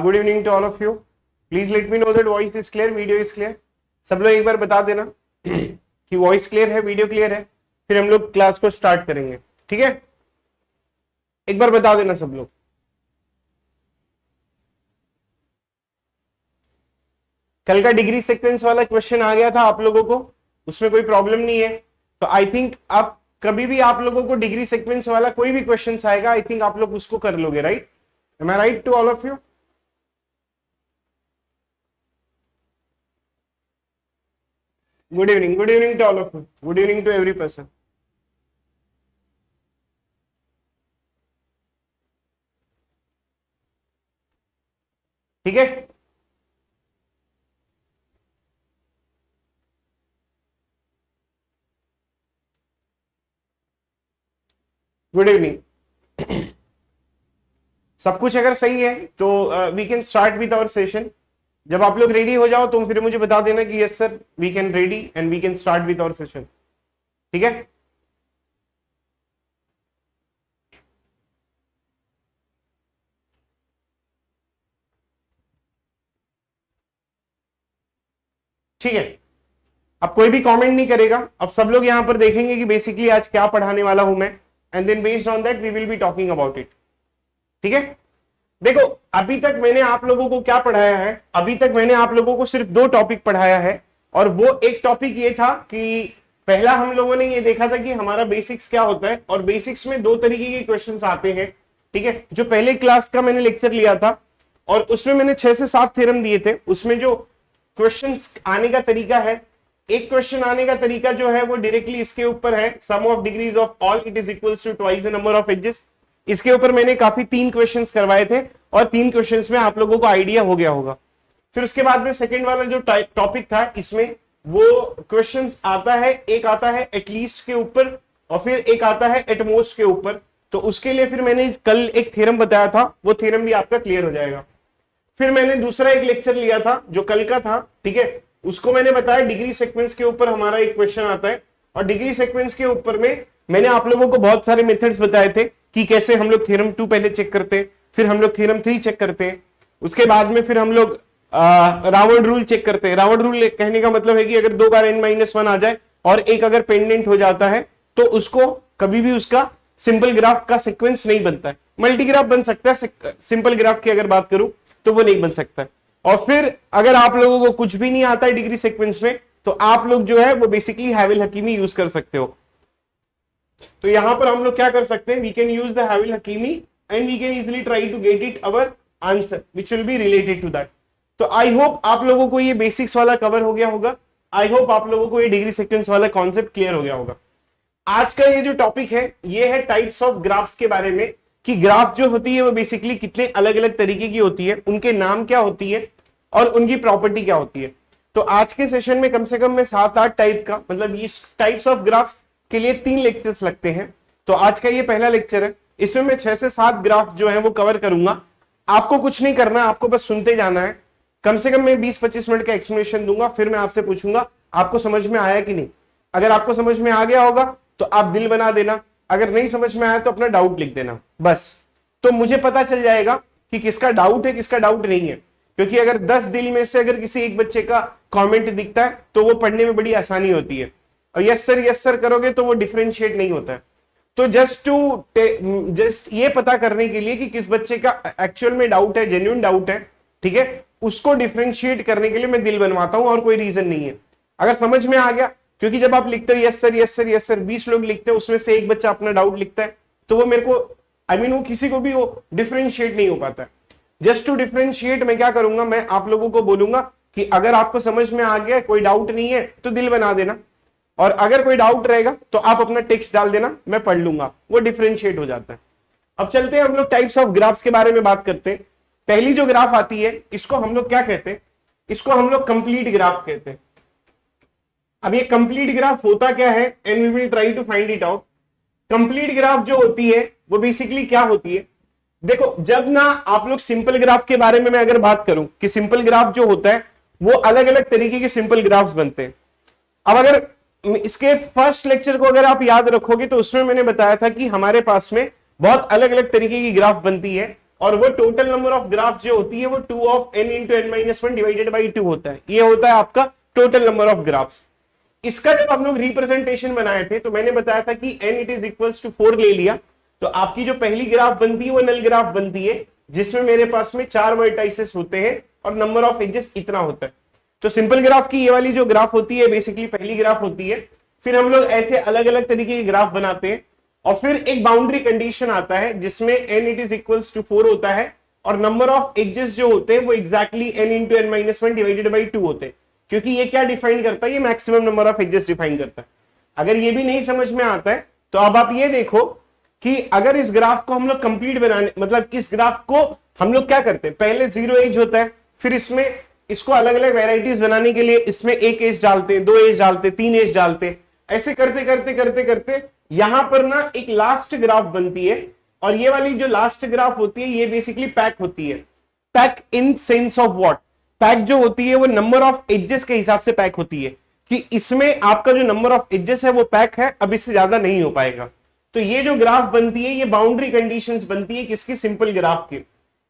Good evening to all of you. Please let me know that voice is clear, video is clear. सब लोग एक बार बता देना कि वॉइस क्लियर है, वीडियो क्लियर है, फिर हम लोग क्लास को स्टार्ट करेंगे. ठीक है, एक बार बता देना सब लोग. कल का डिग्री सीक्वेंस वाला क्वेश्चन आ गया था आप लोगों को, उसमें कोई प्रॉब्लम नहीं है. तो आई थिंक आप कभी भी आप लोगों को डिग्री सीक्वेंस वाला कोई भी क्वेश्चन आएगा, आई थिंक आप लोग उसको कर लोगे. Right? Am I right to all of you? Good evening to all of you. Good evening to every person. ठीक है, गुड इवनिंग. सब कुछ अगर सही है तो we can start with our session. जब आप लोग रेडी हो जाओ तो फिर मुझे बता देना कि yes sir we can ready and we can start with our session. ठीक है, ठीक है. अब कोई भी कमेंट नहीं करेगा. अब सब लोग यहां पर देखेंगे कि बेसिकली आज क्या पढ़ाने वाला हूं मैं, and then based on that we will be talking about it. ठीक है, देखो अभी तक मैंने आप लोगों को क्या पढ़ाया है. अभी तक मैंने आप लोगों को सिर्फ 2 टॉपिक पढ़ाया है. और वो एक टॉपिक ये था कि पहला हम लोगों ने ये देखा था कि हमारा बेसिक्स क्या होता है, और बेसिक्स में 2 तरीके के क्वेश्चंस आते हैं. ठीक है, जो पहले क्लास का मैंने लेक्चर लिया था और उसमें मैंने 6 से 7 थ्योरम दिए थे. उसमें जो क्वेश्चंस आने का तरीका है, एक क्वेश्चन आने का तरीका जो है वो डायरेक्टली इसके ऊपर है, sum of degrees of all it is equals to twice the number of edges. इसके ऊपर मैंने काफी 3 क्वेश्चंस करवाए थे और 3 क्वेश्चंस में आप लोगों को आइडिया हो गया होगा. फिर उसके बाद में सेकंड वाला जो टॉपिक था, इसमें वो क्वेश्चंस आता है, एक आता है एटलीस्ट के ऊपर और फिर एक आता है एटमोस्ट के ऊपर. तो उसके लिए फिर मैंने कल एक थ्योरम बताया था, वो थ्योरम भी आपका क्लियर हो जाएगा. फिर मैंने दूसरा एक लेक्चर लिया था जो कल का था. ठीक है, उसको मैंने बताया डिग्री सीक्वेंस के ऊपर हमारा एक क्वेश्चन आता है, और डिग्री सीक्वेंस के ऊपर में मैंने आप लोगों को बहुत सारे मेथड्स बताए थे कि कैसे हम लोग थ्योरम 2 पहले चेक करते हैं, फिर हम लोग थ्योरम 3 चेक करते हैं, उसके बाद में फिर हम लोग रावण रूल चेक करते हैं. रावण रूल कहने का मतलब है कि अगर 2 बार n-1 आ जाए और एक अगर पेंडेंट हो जाता है तो उसको कभी भी उसका सिंपल ग्राफ का सीक्वेंस नहीं बनता है. मल्टी ग्राफ बन सकता है, सिंपल ग्राफ की अगर बात करूं तो वो नहीं बन सकता है. और फिर अगर आप लोगों को कुछ भी नहीं आता है डिग्री सीक्वेंस में, तो आप लोग जो है वो बेसिकली हैविल हकीमी यूज कर सकते हो. तो यहां पर हम लोग क्या कर सकते हैं, we can use the Havel Hakimi and we can easily try to get it our answer which will be related to that. तो आई होप आप लोगों को ये बेसिक्स वाला कवर हो गया होगा. आई होप आप लोगों को ये डिग्री सीक्वेंस वाला कॉन्सेप्ट क्लियर हो गया होगा. आज का ये जो टॉपिक है ये है टाइप्स ऑफ ग्राफ्स के बारे में, कि ग्राफ जो होती है वो बेसिकली कितने अलग अलग तरीके की होती है, उनके नाम क्या होती है और उनकी प्रॉपर्टी क्या होती है. तो आज के सेशन में कम से कम मैं 7-8 टाइप का, मतलब इस टाइप्स ऑफ ग्राफ्स के लिए 3 लेक्चर्स लगते हैं. तो आज का ये पहला लेक्चर है, इसमें मैं 6 से 7 ग्राफ जो है वो कवर करूंगा. आपको कुछ नहीं करना, आपको बस सुनते जाना है. कम से कम मैं 20-25 मिनट का एक्सप्लेनेशन दूंगा, फिर मैं आपसे पूछूंगा आपको समझ में आया कि नहीं. अगर आपको समझ में आ गया होगा तो आप दिल बना देना, अगर नहीं समझ में आया तो अपना डाउट लिख देना बस. तो मुझे पता चल जाएगा कि किसका डाउट है किसका डाउट नहीं है. क्योंकि अगर 10 दिल में से अगर किसी एक बच्चे का कमेंट दिखता है तो वो पढ़ने में बड़ी आसानी होती है, और यस सर करोगे तो वो डिफरेंशिएट नहीं होता है. तो जस्ट ये पता करने के लिए कि किस बच्चे का एक्चुअल में डाउट है, जेन्युइन डाउट है, ठीक है, उसको डिफरेंशिएट करने के लिए मैं दिल बनवाता हूं, और कोई रीजन नहीं है. अगर समझ में आ गया, क्योंकि जब आप लिखते हो यस सर 20 लोग लिखते हैं, उसमें से एक बच्चा अपना डाउट लिखता है, तो वो मेरे को वो किसी को भी वो डिफरेंशिएट नहीं हो पाता है. जस्ट टू डिफरेंशिएट मैं क्या करूंगा, मैं आप लोगों को बोलूंगा कि अगर आपको समझ में आ गया, कोई डाउट नहीं है तो दिल बना देना, और अगर कोई डाउट रहेगा तो आप अपना टेक्स्ट डाल देना, मैं पढ़ लूंगा, वो डिफरेंशिएट हो जाता है. अब चलते हैं हम लोग टाइप्स ऑफ ग्राफ्स के बारे में बात करते हैं. पहली जो ग्राफ आती है इसको हम लोग क्या कहते हैं, इसको हम लोग कंप्लीट ग्राफ कहते हैं. अब ये कंप्लीट ग्राफ होता क्या है, and we will try to find it out. Complete graph जो होती है वो बेसिकली क्या होती है, देखो जब ना आप लोग सिंपल ग्राफ के बारे में मैं अगर बात करूं कि सिंपल ग्राफ जो होता है वो अलग अलग तरीके के सिंपल ग्राफ्स बनते हैं. अब अगर इसके फर्स्ट लेक्चर को अगर आप याद रखोगे तो उसमें मैंने बताया था कि हमारे पास में बहुत अलग अलग तरीके की ग्राफ बनती है, और वो टोटल नंबर ऑफ ग्राफ जो होती है वो 2 of n into n minus one divided by 2 होता है। ये होता है आपका टोटल नंबर ऑफ ग्राफ्स। इसका जब हम लोग रिप्रेजेंटेशन बनाए थे तो मैंने बताया था कि n it is equals to 4 ले लिया, तो आपकी जो पहली ग्राफ बनती है वो नल ग्राफ बनती है, जिसमें मेरे पास में 4 वर्टाइसेस होते हैं और नंबर ऑफ एजेस इतना होता है। तो सिंपल ग्राफ की ये वाली जो ग्राफ होती है बेसिकली पहली ग्राफ होती है। फिर हम लोग ऐसे अलग अलग तरीके के ग्राफ बनाते हैं और फिर एक बाउंड्री कंडीशन आता है जिसमें n it is equals to 4 होता है और नंबर ऑफ एजेस जो होते हैं वो exactly n into n minus one divided by 2 होते हैं, क्योंकि ये क्या डिफाइन करता है, ये maximum number of edges define करता है। अगर ये भी नहीं समझ में आता है तो अब आप ये देखो कि अगर इस ग्राफ को हम लोग कंप्लीट बनाने, मतलब इस ग्राफ को हम लोग क्या करते हैं, पहले 0 एज होता है, फिर इसमें इसको अलग अलग वेराइटीज बनाने के लिए इसमें 1 एज डालते हैं, 2 एज डालते हैं, 3 एज डालते हैं, ऐसे करते करते करते करते यहां पर ना एक लास्ट ग्राफ बनती है। और ये वाली जो लास्ट ग्राफ होती है ये बेसिकली पैक होती है। Pack in sense of what, pack जो होती है वो नंबर ऑफ एजेस के हिसाब से पैक होती है कि इसमें आपका जो नंबर ऑफ एजेस है वो पैक है, अब इससे ज्यादा नहीं हो पाएगा। तो ये जो ग्राफ बनती है ये बाउंड्री कंडीशंस बनती है किसकी, सिंपल ग्राफ की।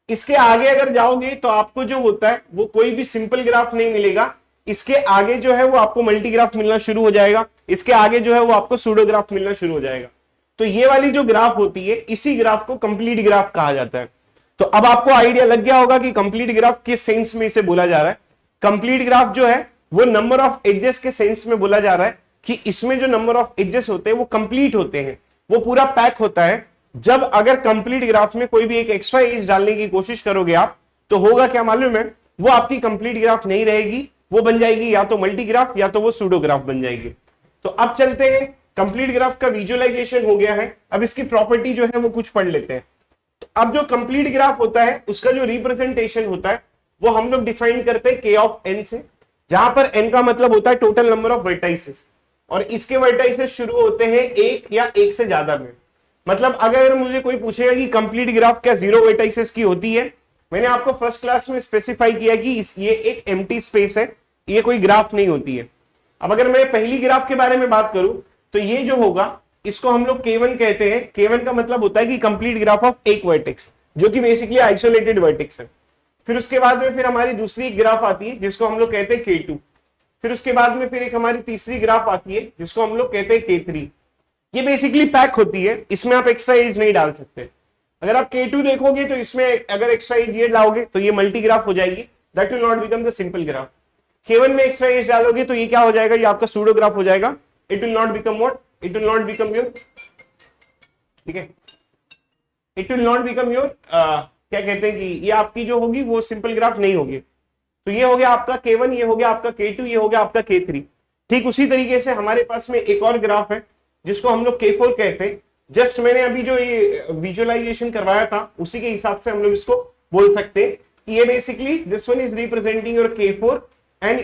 इसके आगे अगर जाओगे तो आपको जो होता है वो कोई भी सिंपल ग्राफ नहीं मिलेगा, इसके आगे जो है वो आपको मल्टीग्राफ मिलना शुरू हो जाएगा, इसके आगे जो है वो आपको सूडोग्राफ मिलना शुरू हो जाएगा। तो ये वाली जो ग्राफ होती है इसी ग्राफ को कंप्लीट ग्राफ कहा जाता है। तो अब आपको आइडिया लग गया होगा कि कंप्लीट ग्राफ किस सेंस में इसे बोला जा रहा है। कंप्लीट ग्राफ जो है वो नंबर ऑफ एजेस के सेंस में बोला जा रहा है कि इसमें जो नंबर ऑफ एजेस होते हैं वो कंप्लीट होते हैं, वो पूरा पैक होता है। जब अगर कंप्लीट ग्राफ में कोई भी एक एक्स्ट्रा एज डालने की कोशिश करोगे आप तो होगा क्या मालूम है, वो आपकी कंप्लीट ग्राफ नहीं रहेगी, वो बन जाएगी या तो मल्टीग्राफ या तो वो सूडोग्राफ बन जाएगी। तो अब चलते हैं, कंप्लीट ग्राफ का विजुअलाइजेशन हो गया है, अब इसकी प्रॉपर्टी जो है वो कुछ पढ़ लेते हैं। तो अब जो कंप्लीट ग्राफ होता है उसका जो रिप्रेजेंटेशन होता है वो हम लोग डिफाइन करते हैं k ऑफ n से, जहां पर n का मतलब होता है टोटल नंबर ऑफ वर्टाइसेस और इसके वर्टाइसेस शुरू होते हैं 1 या 1 से ज्यादा में। मतलब अगर मुझे कोई पूछेगा कि कंप्लीट ग्राफ क्या 0 वर्टाइसेस की होती है, मैंने आपको फर्स्ट क्लास में स्पेसिफाई किया कि ये एक एम्प्टी स्पेस है, ये कोई ग्राफ नहीं होती है। अब अगर मैं पहली ग्राफ के बारे में बात करूं तो ये जो होगा इसको हम लोग K1 कहते हैं। K1 का मतलब होता है कि कंप्लीट ग्राफ ऑफ एक वर्टेक्स, जो कि बेसिकली आइसोलेटेड वर्टेक्स है। फिर उसके बाद में फिर हमारी दूसरी ग्राफ आती है जिसको हम लोग कहते हैं K2। फिर उसके बाद में फिर एक हमारी तीसरी ग्राफ आती है जिसको हम लोग कहते हैं K3। ये बेसिकली पैक होती है, इसमें आप एक्स्ट्रा एज नहीं डाल सकते। अगर आप K2 देखोगे तो इसमें अगर एक्स्ट्रा एज ये डालोगे तो ये मल्टी ग्राफ हो जाएगी, that will not become the simple graph. K1 में एक्स्ट्रा एज डालोगे तो ये क्या हो जाएगा, ये आपका सूडो ग्राफ हो जाएगा, it will not become what, it will not become your, ठीक है, it will not become your क्या कहते हैं कि ये आपकी जो होगी वो सिंपल ग्राफ नहीं होगी। तो ये हो गया आपका K1, ये हो गया आपका K2, ये हो गया आपका K3। ठीक उसी तरीके से हमारे पास में एक और ग्राफ है जिसको हम लोग K4 कहते हैं। जस्ट मैंने अभी जो ये विजुअलाइजेशन करवाया था उसी के हिसाब से हम लोग इसको बोल सकते हैं कि ये basically this one is representing your K4 and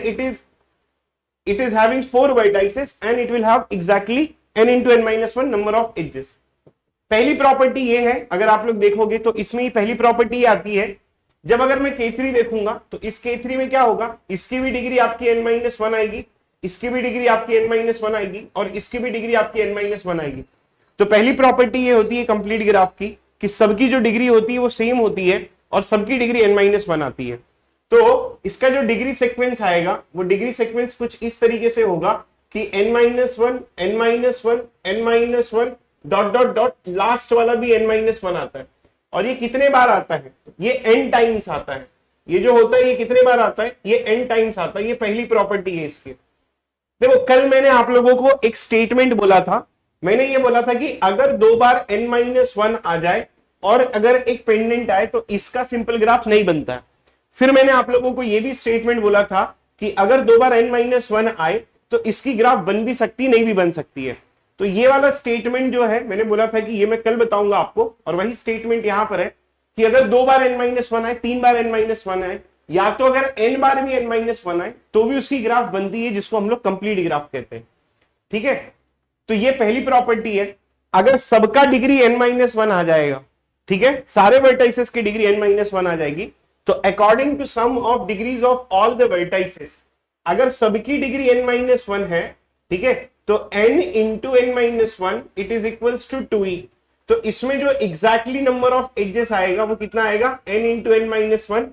it is having 4 vertices and it will have exactly n into n minus 1 number of edges। पहली प्रॉपर्टी ये है, अगर आप लोग देखोगे तो इसमें ही पहली प्रॉपर्टी आती है, जब अगर मैं K3 देखूंगा तो इस K3 में क्या होगा, इसकी भी डिग्री आपकी n-1 आएगी, इसकी भी डिग्री आपकी n-1 आएगी और इसकी भी डिग्री आपकी n-1 आएगी। तो पहली प्रॉपर्टी ये होती है कंप्लीट ग्राफ की कि सबकी जो डिग्री होती है वो सेम होती है और सबकी डिग्री n-1 आती है। तो इसका जो डिग्री सीक्वेंस आएगा वो डिग्री सीक्वेंस कुछ इस तरीके से होगा कि n-1 n-1 n-1 dot dot dot, last वाला भी n-1 आता है। और ये कितने बार आता है, ये n टाइम्स आता है। ये जो होता है ये कितने बार आता है, ये n टाइम्स आता है। ये पहली प्रॉपर्टी है इसकी। देखो कल मैंने आप लोगों को एक स्टेटमेंट बोला था, मैंने ये बोला था कि अगर 2 बार n-1 आ जाए और अगर एक पेंडेंट आए तो इसका सिंपल ग्राफ नहीं बनता है। फिर मैंने आप लोगों को यह भी स्टेटमेंट बोला था कि अगर 2 बार n-1 आए तो इसकी ग्राफ बन भी सकती, नहीं भी बन सकती है। तो ये वाला स्टेटमेंट जो है मैंने बोला था कि ये मैं कल बताऊंगा आपको, और वही स्टेटमेंट यहां पर है कि अगर 2 बार n-1 आए, 3 बार n-1 आए, या तो अगर n बार भी n-1 आए तो भी उसकी ग्राफ बनती है, जिसको हम लोग कंप्लीट ग्राफ कहते हैं। ठीक है, तो ये पहली प्रॉपर्टी है। अगर सबका डिग्री n-1 आ जाएगा, ठीक है, सारे वर्टाइसेस की डिग्री n-1 आ जाएगी, तो according to sum of degrees of all the vertices, अगर सबकी डिग्री n-1 है, ठीक है, तो n into n-1 it is equals to 2e। तो इसमें जो एग्जैक्टली नंबर ऑफ एजेस आएगा वो कितना आएगा, n into N minus one,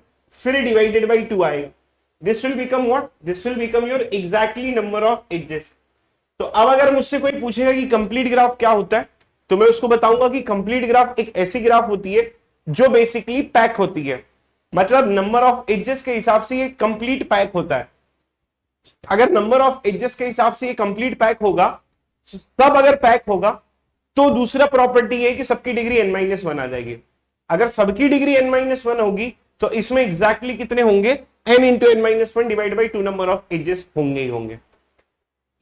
फिर डिवाइडेड बाई 2 आएगा. This will become what, this will become your exactly number of edges. तो अब अगर मुझसे कोई पूछेगा कि कंप्लीट ग्राफ क्या होता है, तो मैं उसको बताऊंगा कि कंप्लीट ग्राफ एक ऐसी ग्राफ होती है जो बेसिकली पैक होती है, मतलब नंबर ऑफ एजेस के हिसाब से ये कंप्लीट पैक होता है. अगर नंबर ऑफ एजेस के हिसाब से ये कंप्लीट पैक होगा, सब अगर पैक होगा, तो दूसरा प्रॉपर्टी है कि सबकी डिग्री n-1 आ जाएगी. अगर सबकी डिग्री n-1 होगी तो इसमें एग्जैक्टली कितने होंगे, n into n-1 divide by 2 number of edges होंगे ही होंगे.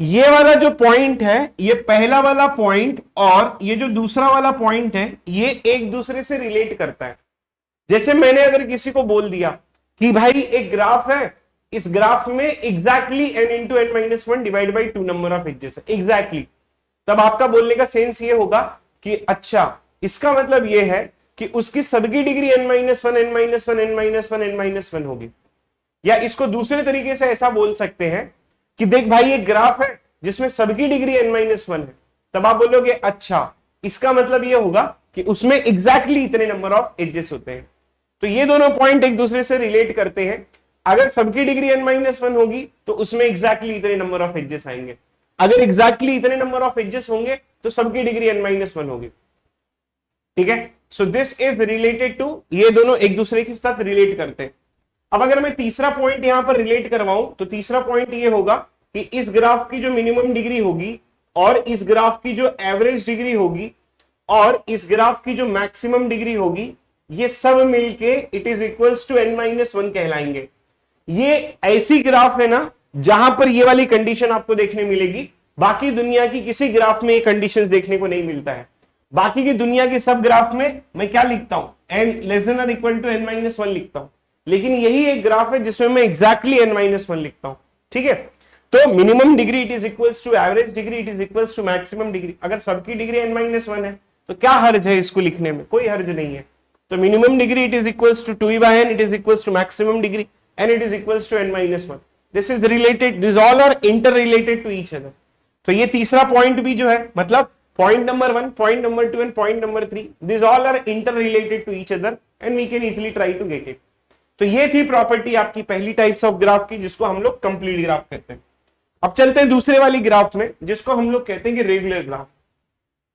ये वाला जो पॉइंट है, ये पहला वाला पॉइंट और ये जो दूसरा वाला पॉइंट है, ये एक दूसरे से रिलेट करता है. जैसे मैंने अगर किसी को बोल दिया कि भाई एक ग्राफ है, इस ग्राफ में exactly n into n-1 divide by 2 number of edges है एग्जैक्टली, तब आपका बोलने का सेंस ये होगा कि अच्छा इसका मतलब ये है कि उसकी सबकी डिग्री n-1 होगी. या इसको दूसरे तरीके से ऐसा बोल सकते हैं कि देख भाई एक ग्राफ है जिसमें सबकी डिग्री n-1 है, तब आप बोलोगे अच्छा इसका मतलब ये होगा कि उसमें एग्जैक्टली इतने नंबर ऑफ एजेस होते हैं. तो ये दोनों पॉइंट एक दूसरे से रिलेट करते हैं. अगर सबकी डिग्री n-1 होगी तो उसमें एग्जैक्टली इतने नंबर ऑफ एजेस आएंगे. अगर एग्जैक्टली इतने नंबर ऑफ एजेस होंगे तो सबकी डिग्री n-1 होगी. ठीक है, so this is related to, ये दोनों एक दूसरे के साथ रिलेट करते हैं. अब अगर मैं तीसरा पॉइंट यहां पर रिलेट करवाऊं तो तीसरा पॉइंट ये होगा कि इस ग्राफ की जो मिनिमम डिग्री होगी और इस ग्राफ की जो एवरेज डिग्री होगी और इस ग्राफ की जो मैक्सिमम डिग्री होगी, ये सब मिलके it is equals to n-1 कहलाएंगे. ये ऐसी ग्राफ है ना जहां पर ये वाली कंडीशन आपको देखने मिलेगी. बाकी दुनिया की किसी ग्राफ में ये कंडीशंस देखने को नहीं मिलता है. बाकी की दुनिया के सब ग्राफ में मैं क्या लिखता हूं, n लेस देन और इक्वल टू n-1 लिखता हूं, लेकिन यही एक ग्राफ है जिसमें मैं एग्जैक्टली n-1 लिखता हूं. ठीक है, तो minimum degree it is equals to average degree it is equals to maximum degree. अगर सबकी डिग्री n-1 है तो क्या हर्ज है इसको लिखने में, कोई हर्ज नहीं है. तो minimum degree it is equals to 2e/n, it is equals to maximum degree and it is equals to n-1. This is related, these all are interrelated to each other. तो ये तीसरा पॉइंट भी जो है, मतलब point number 1, point number 2 and point number 3, these all are interrelated to each other and we can easily try to get it. तो ये थी प्रॉपर्टी आपकी पहली टाइप्स ऑफ ग्राफ की, जिसको हम लोग कंप्लीट ग्राफ कहते हैं. अब चलते हैं दूसरे वाली ग्राफ में, जिसको हम लोग कहते हैं कि रेगुलर ग्राफ.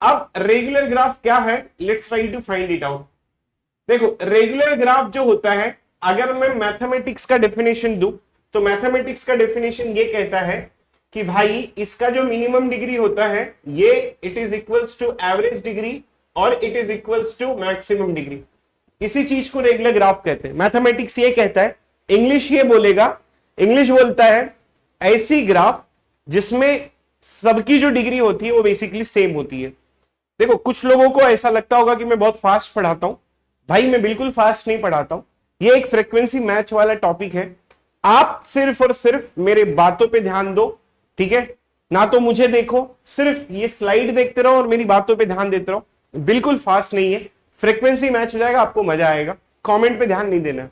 अब रेगुलर ग्राफ क्या है, let's try to find it out. देखो रेगुलर ग्राफ जो होता है, अगर मैं मैथमेटिक्स का डेफिनेशन दूं तो मैथमेटिक्स का डेफिनेशन ये कहता है कि भाई इसका जो मिनिमम डिग्री होता है ये it is equals to average degree और it is equals to maximum degree. इसी चीज को रेगुलर ग्राफ कहते हैं. मैथमेटिक्स ये कहता है, इंग्लिश ये बोलेगा, इंग्लिश बोलता है ऐसी ग्राफ जिसमें सबकी जो डिग्री होती है वो बेसिकली सेम होती है. देखो कुछ लोगों को ऐसा लगता होगा कि मैं बहुत फास्ट पढ़ाता हूं. भाई मैं बिल्कुल फास्ट नहीं पढ़ाता हूं. ये एक फ्रीक्वेंसी मैच वाला टॉपिक है. आप सिर्फ और सिर्फ मेरे बातों पे ध्यान दो. ठीक है, ना तो मुझे देखो, सिर्फ ये स्लाइड देखते रहो और मेरी बातों पे ध्यान देते रहो. बिल्कुल फास्ट नहीं है, फ्रीक्वेंसी मैच हो जाएगा, आपको मजा आएगा. कमेंट पे ध्यान नहीं देना.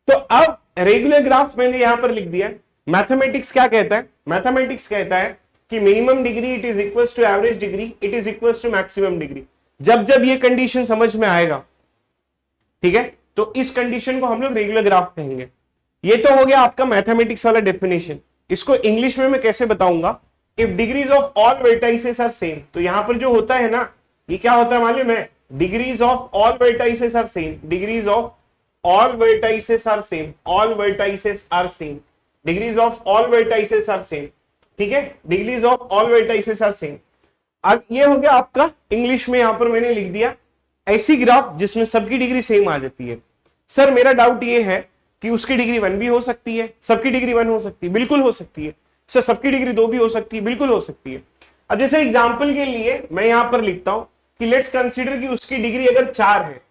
तो अब रेगुलर ग्राफ मैंने यहां पर लिख दिया. मैथमेटिक्स क्या कहता है, मैथमेटिक्स कहता है कि minimum degree it is equals to average degree it is equals to maximum degree. जब जब ये कंडीशन समझ में आएगा, ठीक है, तो इस कंडीशन को हम लोग रेगुलर ग्राफ कहेंगे. ये तो हो गया आपका मैथमेटिक्स वाला डेफिनेशन. इसको इंग्लिश में मैं कैसे बताऊंगा, if degrees of all vertices are same. तो यहां पर जो होता है ना, ये क्या होता है मालूम है, degrees of all vertices are same, degrees of all vertices are same, all vertices are same, degrees of all vertices are same. ठीक है, degrees of all vertices are same. अब ये हो गया आपका इंग्लिश में, यहां पर मैंने लिख दिया ऐसी ग्राफ जिसमें सबकी डिग्री सेम आ जाती है. सर मेरा डाउट ये है कि उसकी डिग्री 1 भी हो सकती है, सबकी डिग्री 1 हो सकती है, बिल्कुल हो सकती है. सर सबकी डिग्री 2 भी हो सकती है, बिल्कुल हो सकती है. अब जैसे एग्जांपल के लिए मैं यहां पर लिखता हूं कि लेट्स कंसीडर कि उसकी डिग्री अगर 4 है.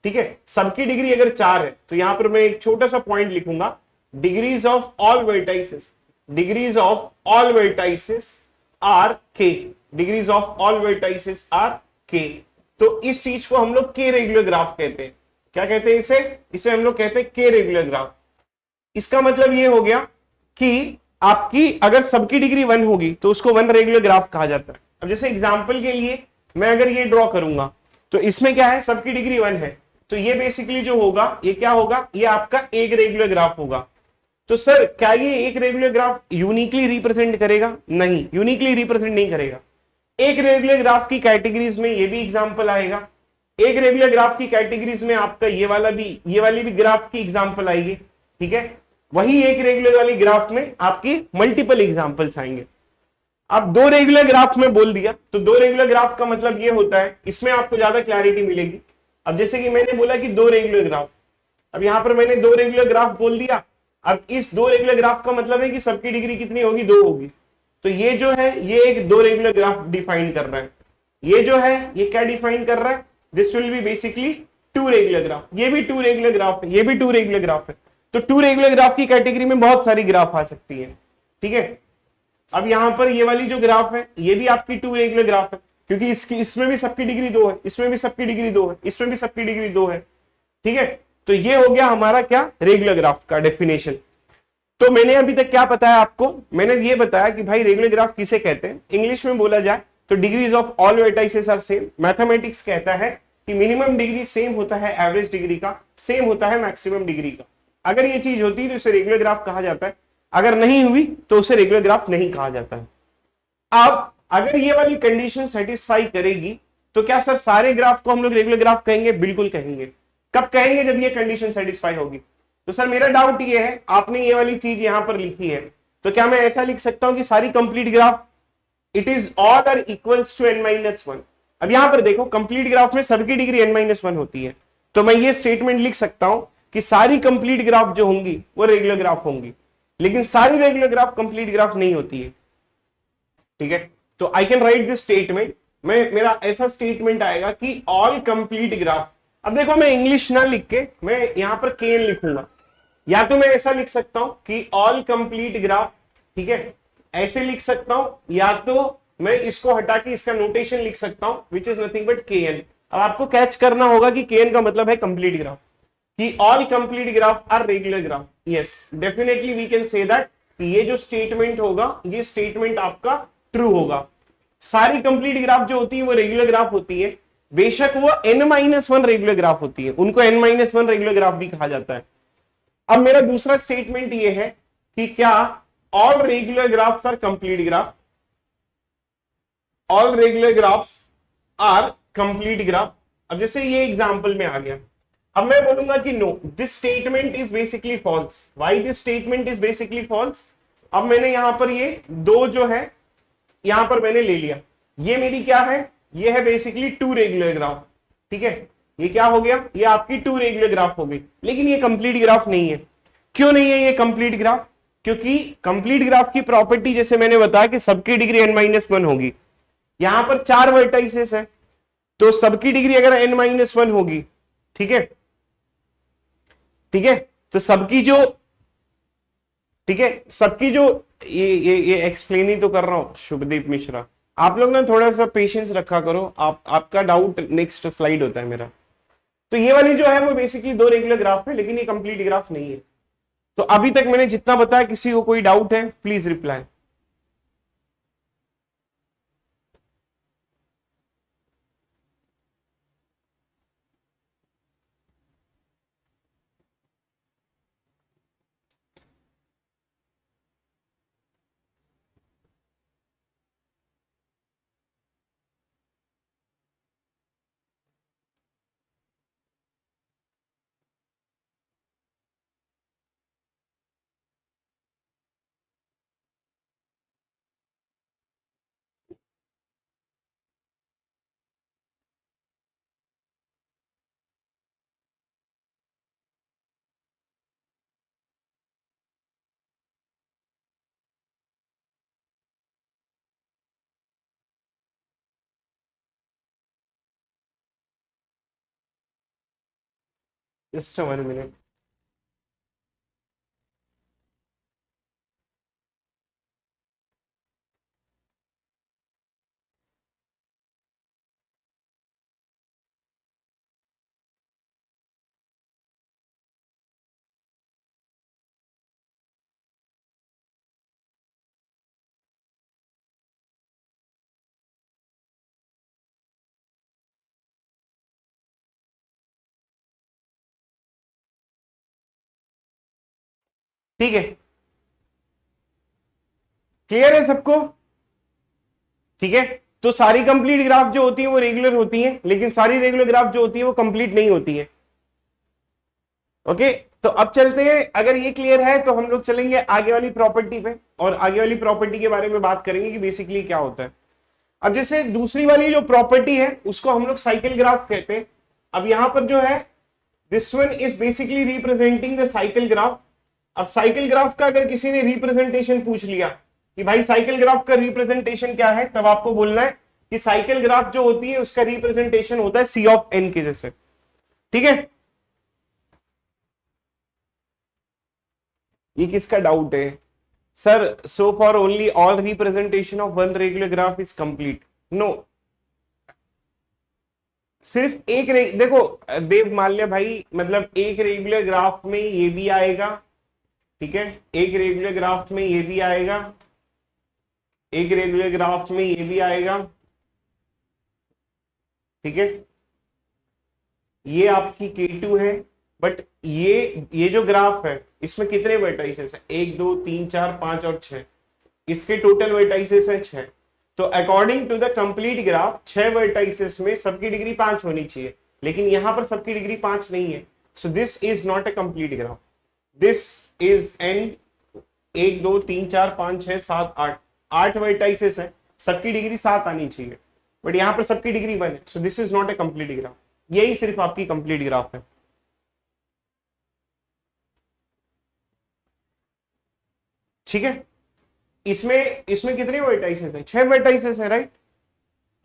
ठीक है, सबकी डिग्री अगर 4 है तो यहां पर मैं एक छोटा सा पॉइंट लिखूंगा, degrees of all vertices, degrees of all vertices are K, degrees of all vertices are K. तो इस चीज को हम लोग के रेगुलर ग्राफ कहते हैं. क्या कहते हैं इसे, इसे हम लोग कहते हैं के रेगुलर ग्राफ. इसका मतलब ये हो गया कि आपकी अगर सबकी डिग्री 1 होगी तो उसको 1 रेगुलर ग्राफ कहा जाता है. अब जैसे एग्जांपल के लिए मैं अगर ये ड्रॉ करूंगा तो इसमें क्या है, सबकी डिग्री 1 है, तो ये बेसिकली जो होगा ये क्या होगा, ये आपका एक रेगुलर ग्राफ होगा। तो सर क्या ये एक रेगुलर ग्राफ यूनिकली रिप्रेजेंट करेगा? नहीं, यूनिकली रिप्रेजेंट नहीं करेगा। एक रेगुलर ग्राफ की कैटेगरीज में ये भी एग्जांपल आएगा, एक रेगुलर ग्राफ की कैटेगरीज में आपका ये वाला भी, ये वाली भी ग्राफ की एग्जांपल आएगी, ठीक है। वही एक रेगुलर वाली ग्राफ में आपकी मल्टीपल एग्जांपल्स आएंगे। अब दो रेगुलर ग्राफ में बोल दिया, तो दो रेगुलर ग्राफ का मतलब ये होता है, इसमें आपको ज्यादा क्लैरिटी मिलेगी। अब जैसे कि मैंने बोला कि दो रेगुलर ग्राफ, अब यहां पर मैंने दो रेगुलर ग्राफ बोल दिया। अब इस दो रेगुलर ग्राफ का मतलब है कि सबकी डिग्री कितनी होगी, 2 होगी। तो ये जो है ये एक दो रेगुलर ग्राफ डिफाइन कर रहा है। ये जो है ये क्या डिफाइन कर रहा है, this will be basically two regular graph. ये भी टू रेगुलर ग्राफ है, ये भी टू रेगुलर ग्राफ है। तो टू रेगुलर ग्राफ की कैटेगरी में बहुत सारी ग्राफ आ सकती है, ठीक है। अब यहां पर ये वाली जो ग्राफ है ये भी आपकी टू रेगुलर ग्राफ है, क्योंकि इसकी इसमें भी सबकी डिग्री 2 है, इसमें भी सबकी डिग्री 2 है, इसमें भी सबकी डिग्री 2 है, ठीक है। तो ये हो गया हमारा क्या, रेगुलर ग्राफ का डेफिनेशन। तो मैंने अभी तक क्या बताया आपको, मैंने ये बताया कि भाई रेगुलर ग्राफ किसे कहते हैं, इंग्लिश में बोला जाए तो degrees of all vertices are same. Mathematics कहता है कि मिनिमम डिग्री सेम होता है एवरेज डिग्री का, सेम होता है मैक्सिमम डिग्री का। अगर ये चीज होती है तो इसे रेगुलर ग्राफ कहा जाता है, अगर नहीं हुई तो उसे रेगुलर ग्राफ नहीं कहा जाता है। अब अगर ये वाली कंडीशन सेटिस्फाई करेगी तो क्या सर सारे ग्राफ को हम लोग रेगुलर ग्राफ कहेंगे? बिल्कुल कहेंगे। कब कहेंगे? जब ये कंडीशन सेटिस्फाई होगी। तो सर मेरा डाउट ये है, आपने ये वाली चीज यहां पर लिखी है, तो क्या मैं ऐसा लिख सकता हूं कि सारी complete graph it is all are equals to n-1? अब यहां पर देखो कंप्लीट ग्राफ में सबकी डिग्री n-1 होती है, तो मैं ये स्टेटमेंट लिख सकता हूं कि सारी कंप्लीट ग्राफ जो होंगी वो रेगुलर ग्राफ होंगी, लेकिन सारी रेगुलर ग्राफ कंप्लीट ग्राफ नहीं होती है, ठीक है। तो I can write this statement, मैं मेरा ऐसा स्टेटमेंट आएगा कि ऑल कंप्लीट ग्राफ। अब देखो मैं इंग्लिश ना लिख के मैं यहां पर केन लिखूंगा, या तो मैं ऐसा लिख सकता हूं कि ऑल कंप्लीट ग्राफ, ठीक है, ऐसे लिख सकता हूं, या तो मैं इसको हटा के इसका नोटेशन लिख सकता हूं which is nothing but kn। अब आपको कैच करना होगा कि kn का मतलब है कंप्लीट ग्राफ, कि all complete graph are regular graph. Yes definitely we can say that कि ये जो स्टेटमेंट होगा ये स्टेटमेंट आपका ट्रू होगा। सारी कंप्लीट ग्राफ जो होती है वो रेगुलर ग्राफ होती है, बेशक वो n-1 रेगुलर ग्राफ होती है, उनको n-1 रेगुलर ग्राफ भी कहा जाता है। अब मेरा दूसरा स्टेटमेंट ये है कि क्या all regular graphs are complete graph, all regular graphs are complete graph. अब जैसे ये एग्जांपल में आ गया, अब मैं बोलूंगा कि no this statement is basically false. Why this statement is basically false? अब मैंने यहां पर ये दो जो है यहां पर मैंने ले लिया, ये मेरी क्या है, ये है बेसिकली टू रेगुलर ग्राफ, ठीक है। ये क्या हो गया, ये आपकी टू रेगुलर ग्राफ हो गई, लेकिन ये कंप्लीट ग्राफ नहीं है। क्यों नहीं है ये कंप्लीट ग्राफ? क्योंकि कंप्लीट ग्राफ की प्रॉपर्टी जैसे मैंने बताया कि सबकी डिग्री n-1 होगी। यहां पर 4 वर्टाइसेस है, तो सबकी डिग्री अगर n-1 होगी, ठीक है, ठीक है, तो सबकी जो, ठीक है, सबकी जो ये एक्सप्लेन ही तो कर रहा हूं शुभदीप मिश्रा, आप लोग ना थोड़ा सा पेशेंस रखा करो, आपका डाउट नेक्स्ट स्लाइड होता है मेरा। तो ये वाली जो है वो बेसिकली दो रेगुलर ग्राफ है, लेकिन ये कंप्लीट ग्राफ नहीं है। तो अभी तक मैंने जितना बताया, किसी को कोई डाउट है प्लीज रिप्लाई। Just 1 minute. ठीक है, क्लियर है सबको? ठीक है, तो सारी कंप्लीट ग्राफ जो होती है वो रेगुलर होती है, लेकिन सारी रेगुलर ग्राफ जो होती है वो कंप्लीट नहीं होती है। ओके, तो अब चलते हैं, अगर ये क्लियर है तो हम लोग चलेंगे आगे वाली प्रॉपर्टी पे, और आगे वाली प्रॉपर्टी के बारे में बात करेंगे कि बेसिकली क्या होता है। अब जैसे दूसरी वाली जो प्रॉपर्टी है उसको हम लोग साइकिल ग्राफ कहते हैं। अब यहां पर जो है this one is basically representing the cycle graph. अब साइकिल ग्राफ का अगर किसी ने रिप्रेजेंटेशन पूछ लिया कि भाई साइकिल ग्राफ का रिप्रेजेंटेशन क्या है, तब आपको बोलना है कि साइकिल ग्राफ जो होती है उसका रिप्रेजेंटेशन होता है सी ऑफ एन के जैसे। ठीक है, ये किसका डाउट है sir? So for only all representation of one regular graph is complete. No, सिर्फ एक देखो देव माल्य भाई, मतलब एक रेगुलर ग्राफ में ये भी आएगा, ठीक है, एक रेगुलर ग्राफ में ये भी आएगा, एक रेगुलर ग्राफ में ये भी आएगा, ठीक है, ये आपकी K2 है। बट ये जो ग्राफ है इसमें कितने वर्टाइसेस है? 1 2 3 4 5 और 6, इसके टोटल वर्टाइसेस है 6। तो according to the complete graph 6 vertices में सबकी डिग्री 5 होनी चाहिए, लेकिन यहां पर सबकी डिग्री 5 नहीं है। So this is not a complete graph, this is an 1 2 3 4 5 6 7 8, 8 vertices है, सबकी डिग्री 7 आनी चाहिए, बट यहां पर सबकी डिग्री 1 है। So this is not a complete graph, यही सिर्फ आपकी कंप्लीट ग्राफ है। ठीक है, इसमें कितने वर्टाइसेस हैं? 6 वर्टाइसेस है, राइट?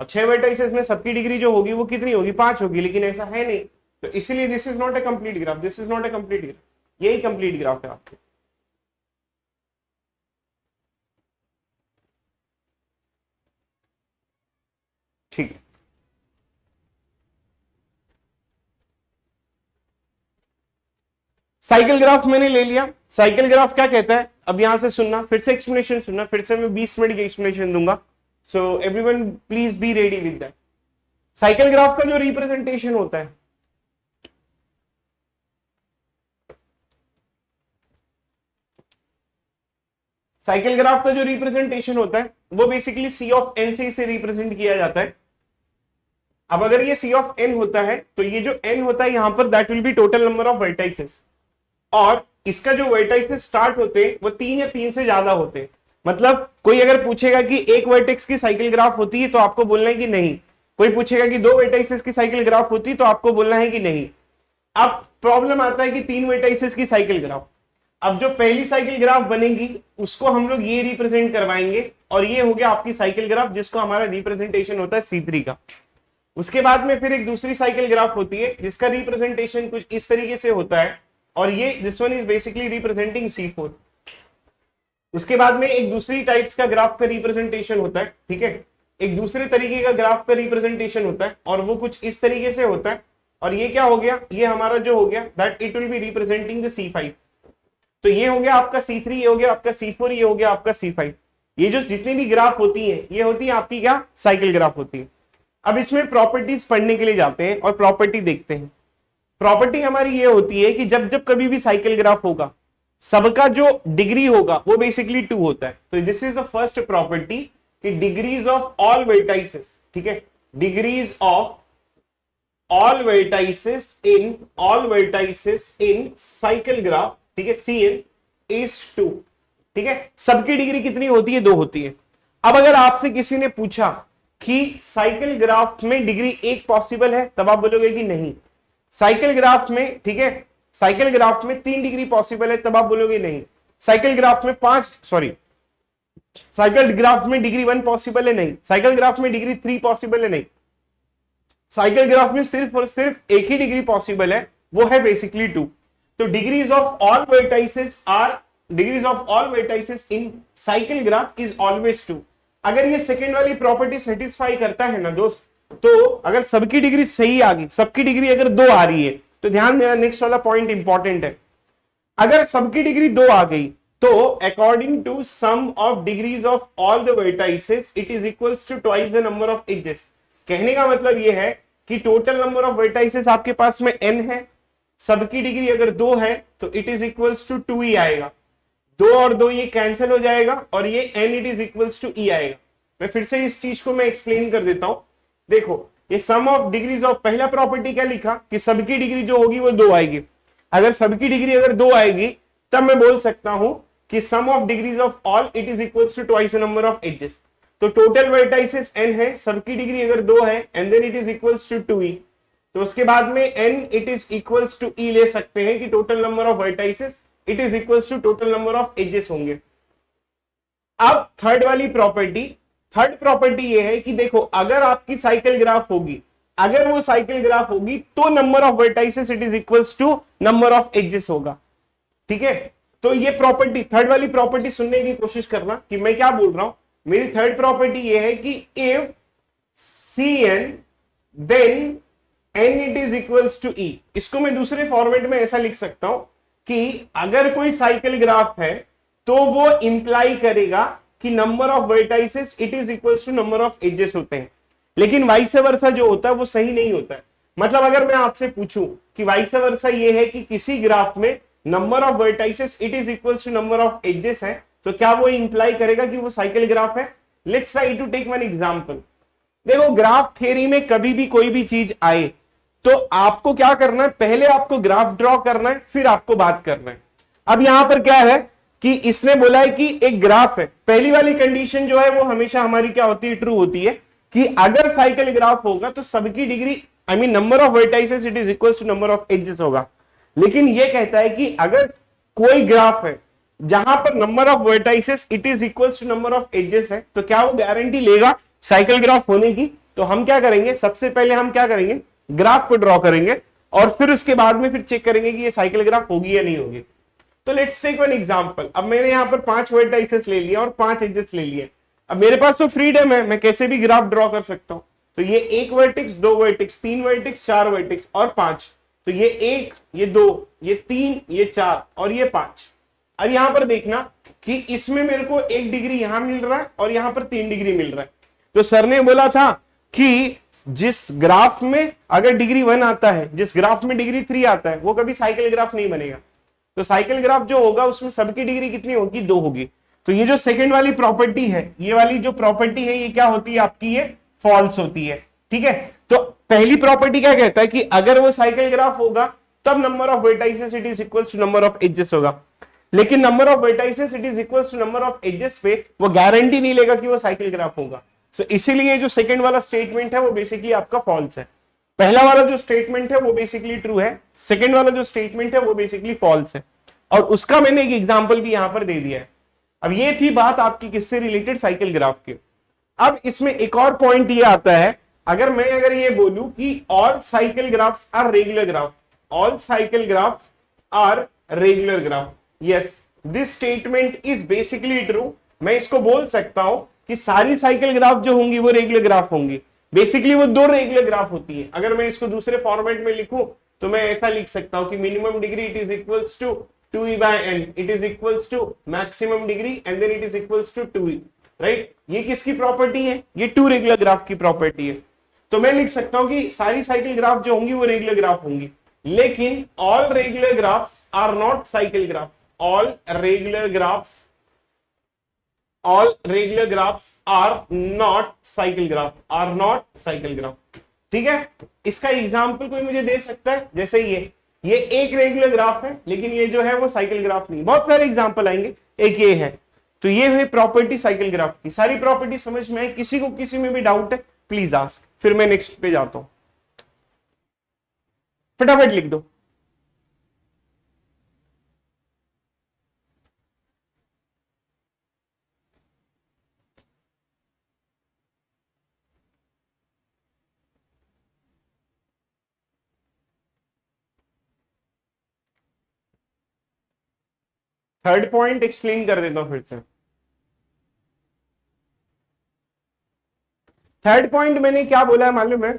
अब 6 वर्टाइसेस में सबकी डिग्री जो होगी वो कितनी होगी? 5 होगी, लेकिन ऐसा है नहीं, तो इसीलिए this is not a complete graph, this is not a complete graph, यही कंप्लीट ग्राफ है आपके। ठीक है, साइकिल ग्राफ मैंने ले लिया। साइकिल ग्राफ क्या कहता है, अब यहां से सुनना, फिर से एक्सप्लेनेशन सुनना, फिर से मैं 20 मिनट की एक्सप्लेनेशन दूंगा, so everyone please be ready with that. Cycle graph का जो रिप्रेजेंटेशन होता है, साइकिल ग्राफ का जो रिप्रेजेंटेशन होता है वो बेसिकली सी ऑफ एन से इसे रिप्रेजेंट किया जाता है। अब अगर ये सी ऑफ एन होता है तो ये जो एन होता है यहां पर that will be total number of vertices, और इसका जो वर्टाइसेस स्टार्ट होते हैं वो 3 या 3 से ज्यादा होते हैं। मतलब कोई अगर पूछेगा कि एक वर्टेक्स की साइकिल ग्राफ होती है तो आपको बोलना है कि नहीं, कोई पूछेगा कि 2 वर्टाइसेस की साइकिल ग्राफ होती है तो आपको बोलना है कि नहीं। अब प्रॉब्लम आता है कि 3 वर्टाइसेस की साइकिल ग्राफ, अब जो पहली साइकिल ग्राफ बनेगी उसको हम लोग ये रिप्रेजेंट करवाएंगे, और ये हो गया आपकी साइकिल ग्राफ जिसको हमारा रिप्रेजेंटेशन होता है C3 का। उसके बाद में फिर एक दूसरी साइकिल ग्राफ होती है जिसका रिप्रेजेंटेशन कुछ इस तरीके से होता है, और ये this one is basically representing C4। उसके बाद में एक दूसरी टाइप्स का ग्राफ का रिप्रेजेंटेशन होता है, ठीक है, एक दूसरे तरीके का ग्राफ का रिप्रेजेंटेशन होता है, और वो कुछ इस तरीके से होता है, और ये क्या हो गया, ये हमारा जो हो गया that it will be representing the C5। तो ये हो गया आपका C3, ये हो गया आपका C4, ये हो गया आपका C5। ये जो जितनी भी ग्राफ होती है ये होती है आपकी क्या, साइकिल ग्राफ होती है। अब इसमें प्रॉपर्टीज पढ़ने के लिए जाते हैं और प्रॉपर्टी देखते हैं। प्रॉपर्टी हमारी ये होती है कि जब जब कभी भी साइकिल ग्राफ होगा सबका जो डिग्री होगा वो बेसिकली 2 होता है। तो this is the first property कि डिग्रीज ऑफ ऑल वर्टाइसेस, ठीक है, degrees of all vertices in cycle graph, ठीक है, Cn इज 2, ठीक है, सबकी डिग्री कितनी होती है? 2 होती है। अब अगर आपसे किसी ने पूछा कि साइकिल ग्राफ में डिग्री 1 पॉसिबल है, तब आप बोलोगे कि नहीं। साइकिल ग्राफ में, ठीक है, साइकिल ग्राफ में 3 डिग्री पॉसिबल है, तब आप बोलोगे नहीं। साइकिल ग्राफ में साइकिल ग्राफ में डिग्री 1 पॉसिबल है, नहीं। साइकिल ग्राफ में डिग्री 3 पॉसिबल है, नहीं। साइकिल ग्राफ में सिर्फ और सिर्फ एक ही डिग्री पॉसिबल है, वो है बेसिकली 2। तो degrees of all vertices in cycle graph is always 2। अगर ये सेकेंड वाली प्रॉपर्टी सेटिस्फाई करता है ना दोस्त, तो अगर सबकी डिग्री सही आ गई, सबकी डिग्री अगर 2 आ रही है, तो ध्यान देना नेक्स्ट वाला पॉइंट इंपॉर्टेंट है। अगर सबकी डिग्री 2 आ गई तो according to sum of degrees of all the vertices it is equals to twice the number of edges. कहने का मतलब ये है कि टोटल नंबर ऑफ वर्टाइसेस आपके पास में n है, सबकी डिग्री अगर 2 है तो इट इज इक्वल्स टू 2 ही आएगा। दो और दो ये कैंसिल हो जाएगा और ये n it is equals to e आएगा। मैं फिर से इस चीज को मैं एक्सप्लेन कर देता हूं। देखो ये सम ऑफ डिग्रीज ऑफ, पहला प्रॉपर्टी क्या लिखा कि सबकी डिग्री जो होगी वो 2 आएगी। अगर सबकी डिग्री अगर 2 आएगी तब मैं बोल सकता हूं कि sum of degrees of all it is equals to twice number of edges. तो टोटल वर्टाइसेस n है, सबकी डिग्री अगर 2 है and then it is equals to 2e, तो उसके बाद में n it is equals to e ले सकते हैं कि total number of vertices it is equals to total number of edges होंगे। अब थर्ड वाली प्रॉपर्टी, थर्ड प्रॉपर्टी ये है कि देखो अगर आपकी साइकिल ग्राफ होगी, अगर वो साइकिल ग्राफ होगी तो number of vertices it is equals to number of edges होगा। ठीक है, तो ये प्रॉपर्टी, थर्ड वाली प्रॉपर्टी सुनने की कोशिश करना कि मैं क्या बोल रहा हूं। मेरी थर्ड प्रॉपर्टी ये है कि if Cn then n it is equals to e। इसको मैं दूसरे फॉर्मेट में ऐसा लिख सकता हूं कि अगर कोई साइकिल ग्राफ है तो वो इंप्लाई करेगा कि number of vertices it is equals to number of edges होते हैं, लेकिन वाइस वर्सा जो होता है वो सही नहीं होता है। मतलब अगर मैं आपसे पूछूं कि वाइस वर्सा ये है कि किसी ग्राफ में number of vertices it is equals to number of edges है, तो क्या वो इंप्लाई करेगा कि वो साइकिल ग्राफ है। Let's try to take one example. देखो ग्राफ थ्योरी में कभी भी कोई भी चीज आए तो आपको क्या करना है, पहले आपको ग्राफ ड्रॉ करना है फिर आपको बात करना है। अब यहां पर क्या है कि इसने बोला है कि एक ग्राफ है, पहली वाली कंडीशन जो है वो हमेशा हमारी क्या होती है, ट्रू होती है कि अगर साइकिल ग्राफ होगा तो सबकी degree I mean number of vertices it is equals to number of edges होगा। लेकिन ये कहता है कि अगर कोई ग्राफ है जहां पर number of vertices it is equals to number of edges है, तो क्या वो गारंटी लेगा साइकिल ग्राफ होने की। तो हम क्या करेंगे, सबसे पहले हम क्या करेंगे, ग्राफ को ड्रॉ करेंगे और फिर उसके बाद में फिर चेक करेंगे कि ये साइकिल ग्राफ होगी या नहीं होगी। तो लेट्स टेक वन एग्जांपल। अब मैंने यहां पर 5 वर्टाइसेस ले लिया और 5 एजेस ले लिए। अब मेरे पास तो फ्रीडम है, मैं कैसे भी ग्राफ ड्रॉ कर सकता हूं। तो ये 1 वर्टेक्स, 2 वर्टेक्स, 3 वर्टेक्स, 4 वर्टेक्स और 5। तो ये 1, ये 2, ये 3, ये 4 और ये 5। अब यहां पर देखना कि इसमें मेरे को 1 डिग्री यहां मिल रहा है और यहां पर 3 डिग्री मिल रहा है। तो सर ने बोला था कि जिस ग्राफ में अगर डिग्री 1 आता है, जिस ग्राफ में डिग्री 3 आता है, वो कभी साइकिल ग्राफ नहीं बनेगा। तो साइकिल ग्राफ जो होगा उसमें सबकी डिग्री कितनी होगी, 2 होगी। तो ये जो सेकंड वाली प्रॉपर्टी है, ये वाली जो प्रॉपर्टी है ये क्या होती है आपकी, ये फॉल्स होती है। ठीक है, तो पहली प्रॉपर्टी क्या कहता है कि अगर वो साइकिल ग्राफ होगा तब number of vertices it is equals to number of edges होगा, लेकिन number of vertices it is equals to number of edges पे वो गारंटी नहीं लेगा कि वो साइकिल ग्राफ होगा। सो इसीलिए जो सेकंड वाला स्टेटमेंट है वो बेसिकली आपका फॉल्स है। पहला वाला जो स्टेटमेंट है वो बेसिकली ट्रू है, सेकंड वाला जो स्टेटमेंट है वो बेसिकली फॉल्स है। और उसका मैंने एक एग्जांपल भी यहां पर दे दिया है। अब ये थी बात आपकी किससे रिलेटेड, साइकिल ग्राफ की। अब इसमें एक और पॉइंट ये आता है, अगर ये बोलूं कि all cycle graphs are regular graph, all cycle graphs are regular graph, yes this statement is basically true. मैं इसको बोल सकता हूं कि सारी साइकिल ग्राफ जो होंगी वो रेगुलर ग्राफ होंगी। बेसिकली वो 2 रेगुलर ग्राफ होती है। अगर मैं इसको दूसरे फॉर्मेट में लिखूं तो मैं ऐसा लिख सकता हूं कि minimum degree it is equals to 2e by n, it is equals to maximum degree and then it is equals to 2e, right. ये किसकी प्रॉपर्टी है, ये 2 रेगुलर ग्राफ की प्रॉपर्टी है। तो मैं लिख सकता हूं कि सारी साइकिल ग्राफ जो होंगी वो रेगुलर ग्राफ होंगी, लेकिन all regular graphs are not cycle graph, all regular graphs are not cycle graph, are not cycle graph. ठीक है, इसका एग्जाम्पल कोई मुझे दे सकता है, जैसे ये एक रेगुलर ग्राफ है लेकिन ये जो है वो साइकिल ग्राफ नहीं। बहुत सारे एग्जांपल आएंगे, एक ये है। तो ये है प्रॉपर्टी साइकिल ग्राफ की। सारी प्रॉपर्टी समझ में है, किसी को किसी में भी डाउट है प्लीज आस्क, फिर मैं नेक्स्ट पे जाता हूं। फटाफट लिख दो। थर्ड पॉइंट एक्सप्लेन कर देता हूं फिर से। थर्ड पॉइंट मैंने क्या बोला है मालूम है,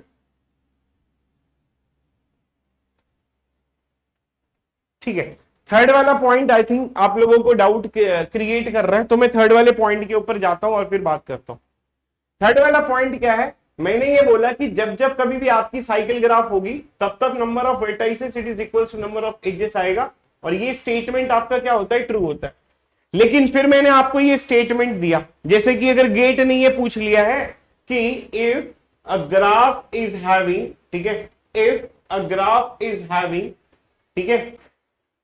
ठीक है। थर्ड वाला पॉइंट आई थिंक आप लोगों को डाउट क्रिएट कर रहा है, तो मैं थर्ड वाले पॉइंट के ऊपर जाता हूं और फिर बात करता हूं। थर्ड वाला पॉइंट क्या है, मैंने ये बोला कि जब जब कभी भी आपकी साइकिल ग्राफ होगी तब तब number of vertices it is equal to number of edges आएगा, और ये स्टेटमेंट आपका क्या होता है, ट्रू होता है। लेकिन फिर मैंने आपको ये स्टेटमेंट दिया, जैसे कि अगर गेट ने ये पूछ लिया है कि if a graph is having, ठीक है, if a graph is having, ठीक है,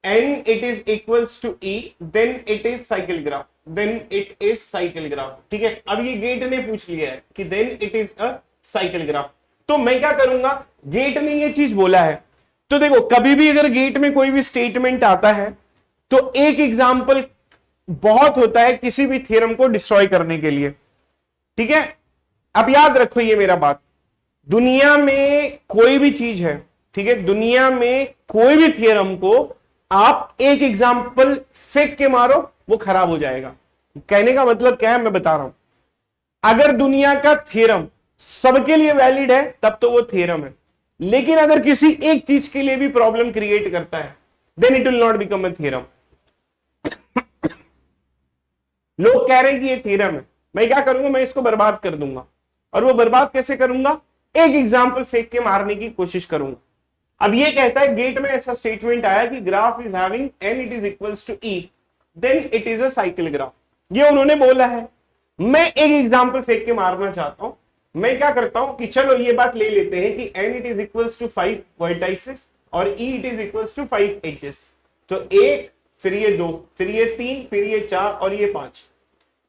n it is equals to e, then it is cycle graph, then it is cycle graph, ठीक है। अब ये गेट ने पूछ लिया है कि then it is a cycle graph, तो मैं क्या करूंगा, गेट ने ये चीज बोला है, तो देखो कभी भी अगर गेट में कोई भी स्टेटमेंट आता है तो एक एग्जाम्पल बहुत होता है किसी भी थ्योरम को डिस्ट्रॉय करने के लिए, ठीक है। अब याद रखो ये मेरा बात, दुनिया में कोई भी चीज है, ठीक है, दुनिया में कोई भी थ्योरम को आप एक एग्जाम्पल फेंक के मारो वो खराब हो जाएगा। कहने का मतलब क्या है मैं बता रहा हूं, अगर दुनिया का थ्योरम सबके लिए वैलिड है तब तो वो थ्योरम है, लेकिन अगर किसी एक चीज के लिए भी प्रॉब्लम क्रिएट करता है then it will not become a theorem. लोग कह रहे हैं कि ये थ्योरम है, मैं क्या करूंगा, मैं इसको बर्बाद कर दूंगा, और वो बर्बाद कैसे करूंगा, एक एग्जाम्पल फेंक के मारने की कोशिश करूंगा। अब ये कहता है गेट में ऐसा स्टेटमेंट आया कि graph is having n it is equals to e, then it is a cycle graph, ये उन्होंने बोला है। मैं एक एग्जाम्पल फेंक के मारना चाहता हूं, मैं क्या करता हूं कि चलो ये बात ले लेते हैं कि n it is equals to 5 vertices और e it is equals to 5 edges, तो एक, फिर ये 2, फिर ये 3, फिर ये 4 और ये 5,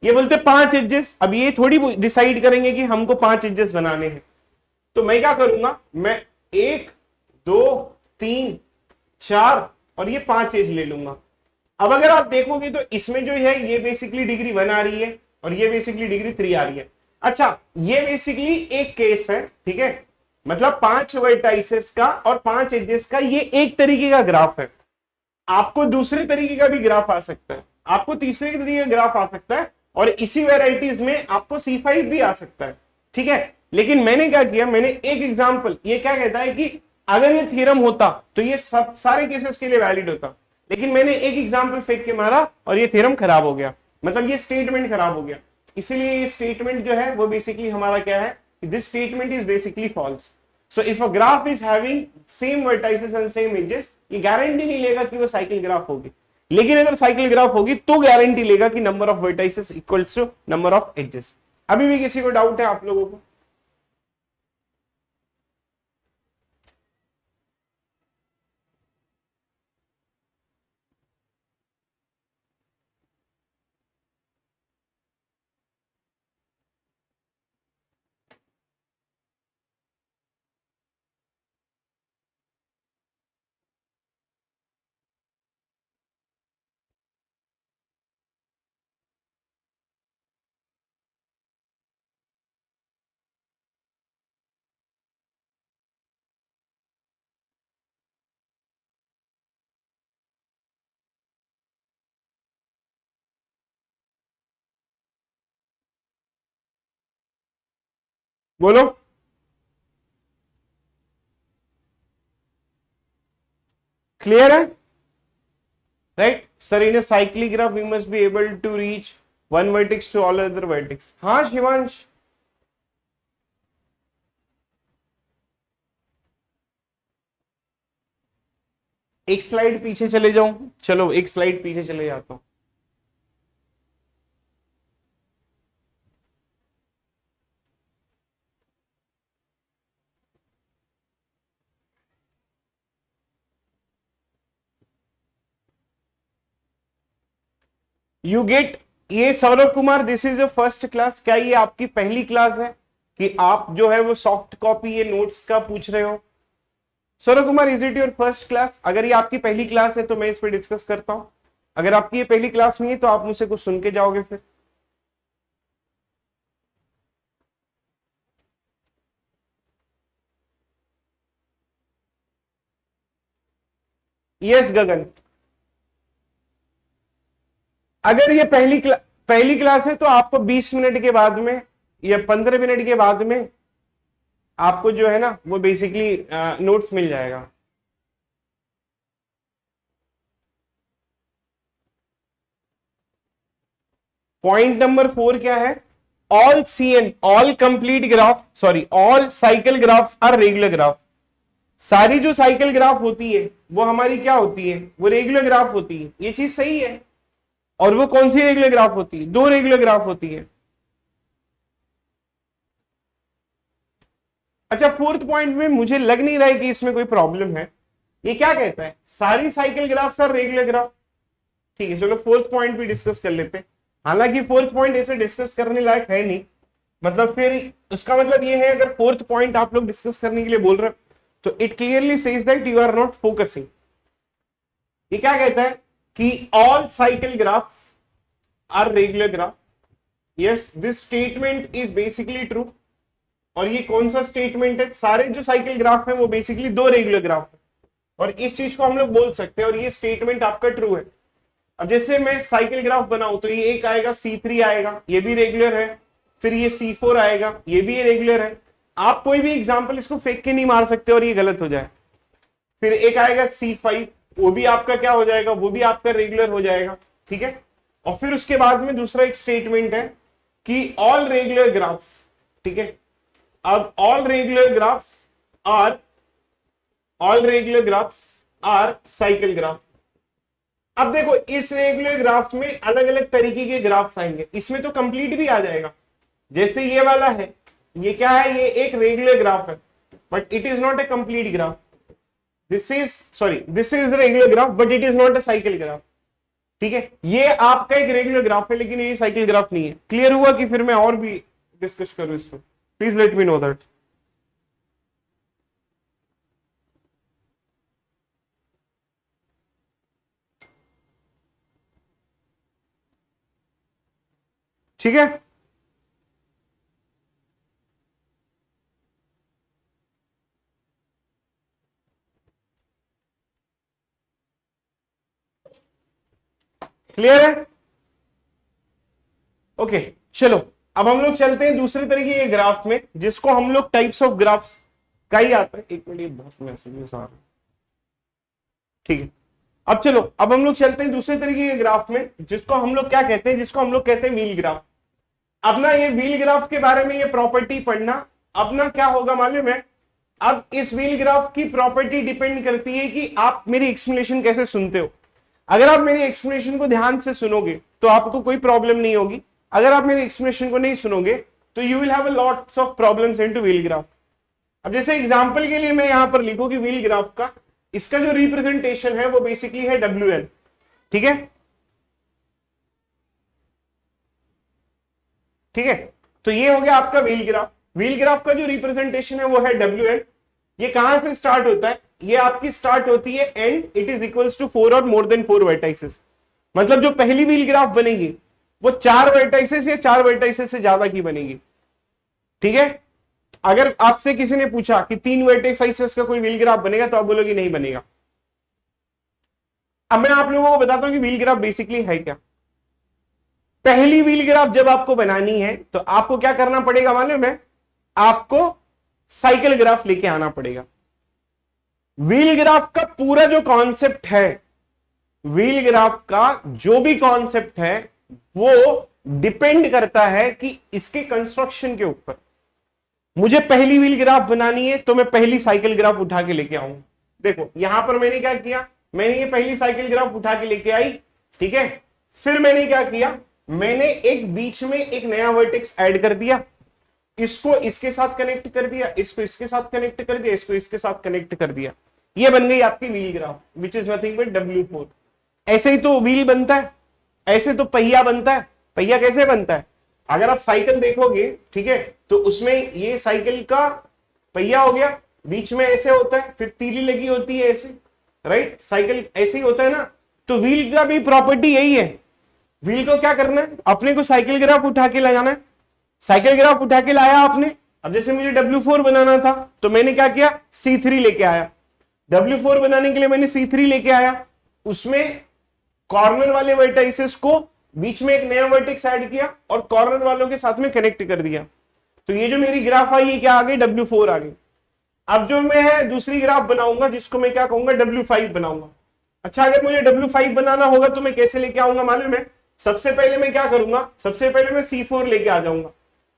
ये बोलते 5 एजेस। अब ये थोड़ी डिसाइड करेंगे कि हमको 5 एजेस बनाने हैं, तो मैं क्या करूंगा, मैं 1 2 3 4 और ये 5 एज ले लूंगा। अब अगर आप देखोगे तो इसमें जो है ये बेसिकली डिग्री 1 आ रही है और ये बेसिकली डिग्री 3 आ रही है। अच्छा, ये बेसिकली एक केस है, ठीक है, मतलब 5 वर्टाइसेस का और 5 एजेस का ये एक तरीके का ग्राफ है। आपको दूसरे तरीके का भी ग्राफ आ सकता है, आपको तीसरे तरीके का ग्राफ आ सकता है, और इसी वेराइटीज में आपको C5 भी आ सकता है, ठीक है। लेकिन मैंने क्या किया, मैंने एक एग्जांपल, ये क्या कहता है कि अगर ये थ्योरम होता तो ये सब सारे केसेस के लिए वैलिड होता, लेकिन मैंने एक एग्जांपल फेंक के मारा और ये थ्योरम खराब हो गया, मतलब ये स्टेटमेंट खराब हो गया। इसीलिए ये स्टेटमेंट जो है वो बेसिकली हमारा क्या है, this statement is basically false. So if a graph is having same vertices and same edges, ये गारंटी नहीं लेगा कि वो साइकिल ग्राफ होगी, लेकिन अगर साइकिल ग्राफ होगी तो गारंटी लेगा कि number of vertices equals to number of edges. अभी भी किसी को डाउट है आप लोगों को? बोलो। क्लियर है? Right sir, in a cyclic graph we must be able to reach one vertex to all other vertex। हाँ शिवांश, एक स्लाइड पीछे चले जाऊं, चलो एक स्लाइड पीछे चले जाता हूं। यू गेट, ये Saurabh Kumar, this is a first class. क्या ये आपकी पहली क्लास है कि आप जो है वो सॉफ्ट कॉपी ये नोट्स का पूछ रहे हो? Saurabh Kumar, is it your first class? अगर ये आपकी पहली क्लास है तो मैं इस पर डिस्कस करता हूं, अगर आपकी ये पहली क्लास नहीं है तो आप मुझसे कुछ सुन के जाओगे फिर। यस गगन, अगर ये पहली क्लास है तो आपको 20 मिनट के बाद में या 15 मिनट के बाद में आपको जो है ना वो बेसिकली नोट्स मिल जाएगा। पॉइंट नंबर 4 क्या है? All CN, all complete graph, sorry all cycle graphs are regular graph. सारी जो साइकिल ग्राफ होती है वो हमारी क्या होती है, वो रेगुलर ग्राफ होती है। ये चीज सही है, और वो कौन सी रेगुलर ग्राफ होती है? दो रेगुलर ग्राफ होती है। अच्छा, फोर्थ पॉइंट में मुझे लग नहीं रहा है कि इसमें कोई प्रॉब्लम है। ये क्या कहता है? सारी cycle graphs are regular graph. ठीक है, चलो फोर्थ पॉइंट भी डिस्कस कर लेते हैं। हालांकि फोर्थ पॉइंट ऐसे डिस्कस करने लायक है नहीं, मतलब फिर उसका मतलब ये है, अगर फोर्थ पॉइंट आप लोग डिस्कस करने के लिए बोल रहे हो तो it clearly says that you are not focusing. ये क्या कहता है कि all cycle graphs are regular graph. Yes, this statement is basically true. और ये कौन सा स्टेटमेंट है? सारे जो साइकिल ग्राफ है वो बेसिकली दो रेगुलर ग्राफ है, और इस चीज को हम लोग बोल सकते हैं, और ये स्टेटमेंट आपका ट्रू है। अब जैसे मैं साइकिल ग्राफ बनाऊं तो ये एक आएगा C3 आएगा, ये भी रेगुलर है, फिर ये C4 आएगा, ये भी रेगुलर है। आप कोई भी एग्जांपल इसको फेंक के नहीं मार सकते और ये गलत हो जाए। फिर एक आएगा C5, वो भी आपका क्या हो जाएगा? वो भी आपका रेगुलर हो जाएगा। ठीक है, और फिर उसके बाद में दूसरा एक स्टेटमेंट है कि ऑल रेगुलर ग्राफ्स, ठीक है, अब all regular graphs are cycle graph. अब देखो, इस रेगुलर ग्राफ में अलग अलग तरीके के ग्राफ्स आएंगे, इसमें तो कंप्लीट भी आ जाएगा। जैसे ये वाला है, ये क्या है? ये एक रेगुलर ग्राफ है, but it is not a complete graph. This is regular graph but it is not a cycle graph. ठीक है, ये आपका एक रेगुलर ग्राफ है लेकिन ये साइकिल ग्राफ नहीं है। क्लियर हुआ कि फिर मैं और भी डिस्कस करूं इसको? Please let me know that. ठीक है, क्लियर है? ओके, चलो अब हम लोग चलते हैं दूसरे तरीके के ग्राफ में, जिसको हम लोग टाइप्स ऑफ ग्राफ्स का ही आता है। एक मिनट, ये बहुत मैसेजेस आ रहे हैं। ठीक है, अब चलो, अब हम लोग चलते हैं दूसरे तरीके के ग्राफ में, जिसको हम लोग क्या कहते हैं? जिसको हम लोग कहते हैं व्हील ग्राफ। अब ना ये व्हील ग्राफ के बारे में ये प्रॉपर्टी पढ़ना, अब ना क्या होगा मालूम है? अब इस व्हील ग्राफ की प्रॉपर्टी डिपेंड करती है कि आप मेरी एक्सप्लेनेशन कैसे सुनते हो। अगर आप मेरी एक्सप्लेनेशन को ध्यान से सुनोगे तो आपको कोई प्रॉब्लम नहीं होगी। अगर आप मेरी एक्सप्लेनेशन को नहीं सुनोगे तो you will have a lots of problems into wheel graph. अब जैसे एग्जांपल के लिए मैं यहां पर लिखूं कि व्हील ग्राफ का इसका जो रिप्रेजेंटेशन है वो बेसिकली है WL। ठीक है, ठीक है, तो ये हो गया आपका व्हील ग्राफ। व्हील ग्राफ का जो रिप्रेजेंटेशन है वो है WL। ये कहां से स्टार्ट होता है? ये आपकी स्टार्ट होती है and it is equals to 4 और मोर देन 4 वर्टाइसेस। मतलब जो पहली व्हील ग्राफ बनेगी वो 4 वर्टाइसेस या 4 वर्टाइसेस से ज्यादा की बनेगी। ठीक है, अगर आपसे किसी ने पूछा कि 3 वर्टाइसेस का कोई व्हील ग्राफ बनेगा तो आप बोलोगे नहीं बनेगा। अब मैं आप लोगों को बताता हूं कि व्हील ग्राफ बेसिकली है क्या। पहली व्हील ग्राफ जब आपको बनानी है तो आपको क्या करना पड़ेगा मालूम है? आपको साइकिल ग्राफ लेके आना पड़ेगा। व्हील ग्राफ का पूरा जो कॉन्सेप्ट है, व्हील ग्राफ का जो भी कॉन्सेप्ट है वो डिपेंड करता है कि इसके कंस्ट्रक्शन के ऊपर। मुझे पहली व्हील ग्राफ बनानी है तो मैं पहली साइकिल ग्राफ उठा के लेके आऊंगा। देखो यहां पर मैंने क्या किया, मैंने ये पहली साइकिल ग्राफ उठा के लेके आई। ठीक है, फिर मैंने क्या किया, मैंने एक बीच में एक नया वर्टेक्स ऐड कर दिया, इसको इसके साथ कनेक्ट कर दिया, इसको इसके साथ कनेक्ट कर दिया, इसको इसके साथ कनेक्ट कर दिया। ये बन गई आपकी wheel graph which is nothing but W4। ऐसे ही तो व्हील बनता है, ऐसे तो पहिया बनता है। पहिया कैसे बनता है? अगर आप साइकिल देखोगे, ठीक है, तो उसमें ये साइकिल का पहिया हो गया, बीच में ऐसे होता है, फिर तीली लगी होती है ऐसे, राइट? साइकिल ऐसे ही होता है ना। तो व्हील का भी प्रॉपर्टी यही है। व्हील को क्या करना है? अपने को साइकिल ग्राफ उठा के लगाना है। साइकिल ग्राफ उठा के लाया आपने। अब जैसे मुझे W4 बनाना था तो मैंने क्या किया, C3 लेके आया। W4 बनाने के लिए मैंने C3 लेके आया, उसमें कॉर्नर वाले वर्टाइसेस को बीच में एक नया वर्टेक्स ऐड किया और कॉर्नर वालों के साथ में कनेक्ट कर दिया। तो ये जो मेरी ग्राफ आई ये क्या आ गई, W4 आ गई। अब जो मैं दूसरी ग्राफ बनाऊंगा जिसको मैं क्या कहूंगा, W5 बनाऊंगा। अच्छा, अगर मुझे W5 बनाना होगा तो मैं कैसे लेके आऊंगा मालूम है? सबसे पहले मैं क्या करूंगा, सबसे पहले मैं C4 लेके आ जाऊंगा।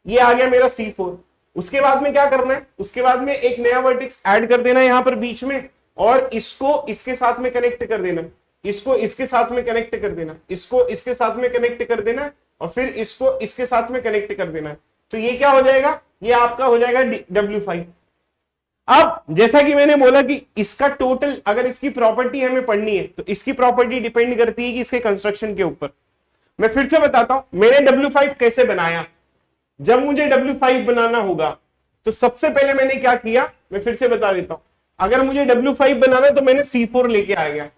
ये आ गया मेरा C4। उसके बाद में क्या करना है, उसके बाद में एक नया वर्टेक्स ऐड कर देना है यहां पर बीच में, और इसको इसके साथ में कनेक्ट कर देना। इसको इसके साथ में कनेक्ट कर देना, इसको इसके साथ में कनेक्ट कर देना, और फिर इसको इसके साथ में कनेक्ट कर देना। तो ये क्या हो जाएगा, ये आपका हो जाएगा W5। अब जैसा कि मैंने बोला कि इसका टोटल, अगर इसकी प्रॉपर्टी हमें पढ़नी है तो इसकी प्रॉपर्टी डिपेंड करती है कि इसके कंस्ट्रक्शन के ऊपर। मैं फिर से बताता हूं मैंने W5 कैसे बनाया। जब मुझे W5 बनाना होगा तो सबसे पहले मैंने क्या किया, मैं फिर से बता देता हूं। अगर मुझे W5 बनाना तो मैंने C4 लेके आ गया।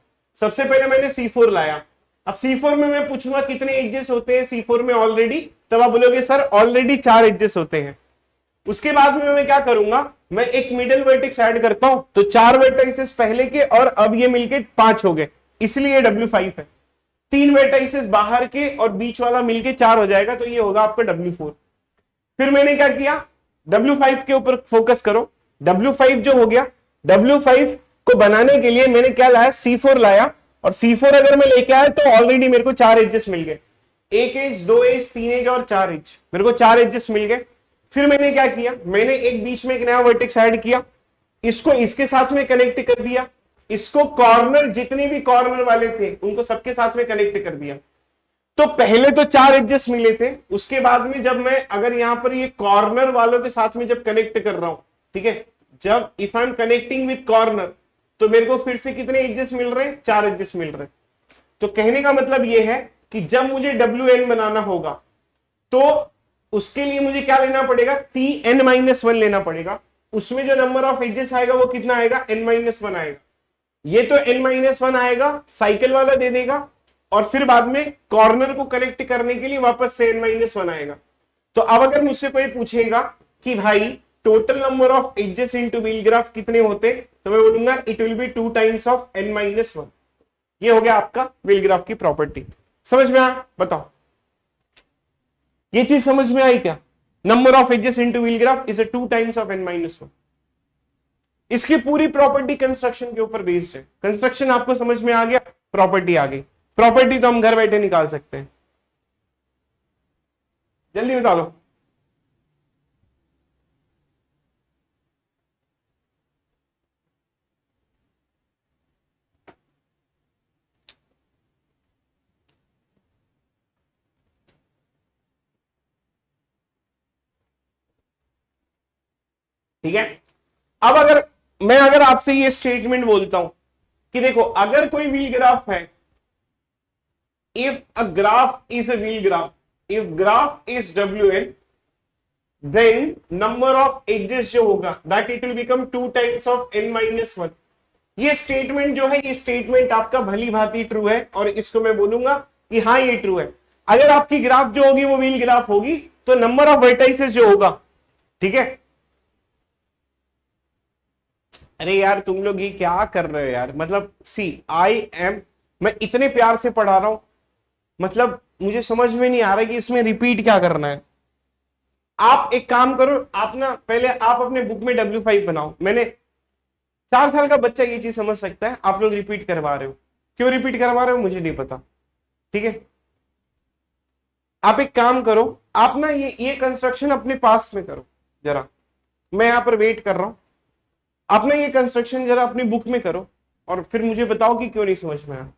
सबसे पहले मैंने C4 लाया। अब C4 में मैं पूछूंगा कितने एजेस होते हैं C4 में ऑलरेडी, तब आप बोलोगे सर ऑलरेडी 4 एजेस होते हैं। उसके बाद में मैं क्या करूंगा, मैं एक मिडिल वर्टेक्स ऐड करता हूं, तो 4 वर्टेक्सेस पहले के और अब ये मिलके 5 हो गए, इसलिए W5 है। 3 वर्टेक्सेस बाहर के और बीच वाला मिलके 4 हो जाएगा, तो ये होगा आपका W4। फिर मैंने क्या किया, W5 के ऊपर फोकस करो। W5 जो हो गया, W5 को बनाने के लिए मैंने क्या लाया, C4 लाया, और C4 अगर मैं लेके आया तो ऑलरेडी मेरे को 4 एजेस मिल गए, 1 एज, 2 एज, 3 एज और 4 एज, मेरे को 4 एजेस मिल गए। फिर मैंने क्या किया, मैंने एक बीच में एक नया वर्टेक्स ऐड किया, इसको इसके साथ में कनेक्ट कर दिया, इसको कॉर्नर, जितने भी कॉर्नर वाले थे उनको सबके साथ में कनेक्ट कर दिया। तो पहले तो 4 एजेस मिले थे, उसके बाद में जब मैं अगर यहां पर ये कॉर्नर वालों के साथ में जब कनेक्ट कर रहा हूं, ठीक है, जब if I am connecting with corner, तो मेरे को फिर से कितने एजेस मिल रहे हैं, 4 एजेस मिल रहे हैं। तो कहने का मतलब ये है कि जब मुझे WN बनाना होगा तो उसके लिए मुझे क्या लेना पड़ेगा, CN-1 लेना पड़ेगा। उसमें जो नंबर ऑफ एजेस आएगा वो कितना आएगा, N-1 आएगा। ये तो N-1 आएगा, साइकिल वाला दे देगा, और फिर बाद में कॉर्नर को कनेक्ट करने के लिए वापस से N-1 आएगा। तो अब अगर मुझसे कोई पूछेगा कि भाई total number of edges into wheel graph कितने होते, तो मैं बोलूंगा it will be 2 times of N-1। ये हो गया आपका व्हील ग्राफ की प्रॉपर्टी। समझ में आया, बताओ ये चीज समझ में आई क्या? Number of edges into wheel graph is 2 times of N-1। इसकी पूरी प्रॉपर्टी कंस्ट्रक्शन के ऊपर बेस्ड है। कंस्ट्रक्शन आपको समझ में आ गया, प्रॉपर्टी आ गई। प्रॉपर्टी तो हम घर बैठे निकाल सकते हैं, जल्दी बता दो। ठीक है, अब अगर आपसे ये स्टेटमेंट बोलता हूं कि देखो अगर कोई व्हील ग्राफ है, if a graph is a wheel graph, if graph is WN, then number of edges जो होगा that it will become 2 times of N-1। ये स्टेटमेंट जो है, ये स्टेटमेंट आपका भली भांति ट्रू है, और इसको मैं बोलूंगा कि हाँ ये ट्रू है। अगर आपकी ग्राफ जो होगी वो व्हील ग्राफ होगी, तो नंबर ऑफ वर्टाइसेस जो होगा, ठीक है। अरे यार तुम लोग ये क्या कर रहे हो यार, मतलब मैं इतने प्यार से पढ़ा रहा हूं, मतलब मुझे समझ में नहीं आ रहा कि इसमें रिपीट क्या करना है। आप एक काम करो, आप ना पहले आप अपने बुक में W5 बनाओ। 4 साल का बच्चा ये चीज समझ सकता है, आप लोग रिपीट करवा रहे हो। क्यों रिपीट करवा रहे हो मुझे नहीं पता, ठीक है। आप एक काम करो, आप ना ये कंस्ट्रक्शन अपने पास में करो जरा, मैं यहां पर वेट कर रहा हूं। आप ना ये कंस्ट्रक्शन जरा अपनी बुक में करो, और फिर मुझे बताओ कि क्यों नहीं समझ में आया।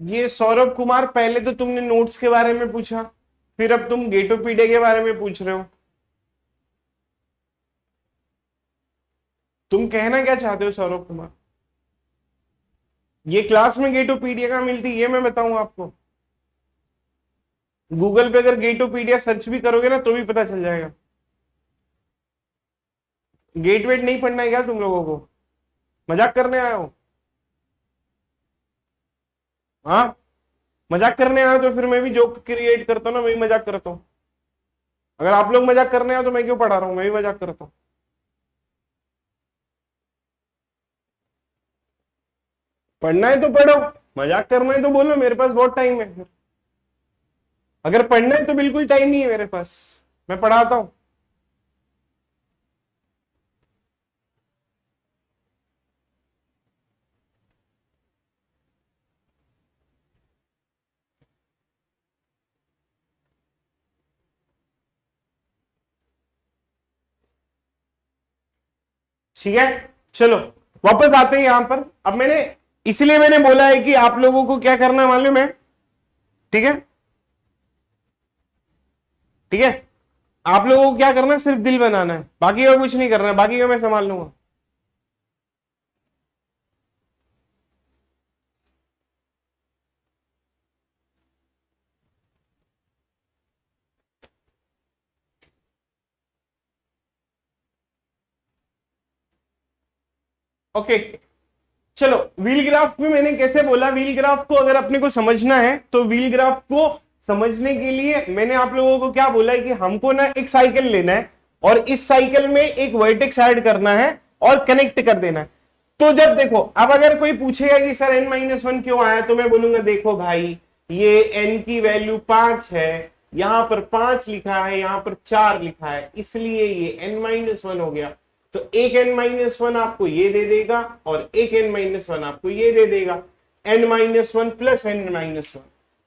ये सौरभ कुमार, पहले तो तुमने नोट्स के बारे में पूछा, फिर अब तुम गेटोपीडिया के बारे में पूछ रहे हो। तुम कहना क्या चाहते हो सौरभ कुमार? ये क्लास में गेटोपीडिया का मिलती, ये मैं बताऊं आपको? गूगल पे अगर गेटोपीडिया सर्च भी करोगे ना तो भी पता चल जाएगा। गेट वेट नहीं पढ़ना है क्या तुम लोगों को? मजाक करने आए हो? हाँ, मजाक करने आए हो तो फिर मैं भी जोक क्रिएट करता हूँ ना, मैं भी मजाक करता हूँ। अगर आप लोग मजाक करने आए तो मैं क्यों पढ़ा रहा हूँ, मैं भी मजाक करता हूँ। पढ़ना है तो पढ़ो, मजाक करना है तो बोलो, मेरे पास बहुत टाइम है। अगर पढ़ना है तो बिल्कुल टाइम नहीं है मेरे पास, मैं पढ़ाता हूं। ठीक है, चलो वापस आते हैं यहां पर। अब मैंने इसलिए मैंने बोला है कि आप लोगों को क्या करना है मालूम है? ठीक है, ठीक है, आप लोगों को क्या करना है, सिर्फ दिल बनाना है, बाकी का कुछ नहीं करना है, बाकी का मैं संभाल लूंगा। ओके, चलो व्हील ग्राफ में मैंने कैसे बोला, व्हील ग्राफ को अगर अपने को समझना है तो व्हील ग्राफ को समझने के लिए मैंने आप लोगों को क्या बोला है कि हमको ना एक साइकिल लेना है और इस साइकिल में एक वर्टेक्स ऐड करना है और कनेक्ट कर देना है। तो जब देखो, अब अगर कोई पूछेगा कि सर n-1 क्यों आया, तो मैं बोलूंगा देखो भाई, ये n की वैल्यू 5 है, यहां पर 5 लिखा है, यहां पर 4 लिखा है, इसलिए ये n-1 हो गया। तो एक n-1 आपको ये दे देगा और एक n-1 आपको ये दे देगा, n-1 प्लस n-1।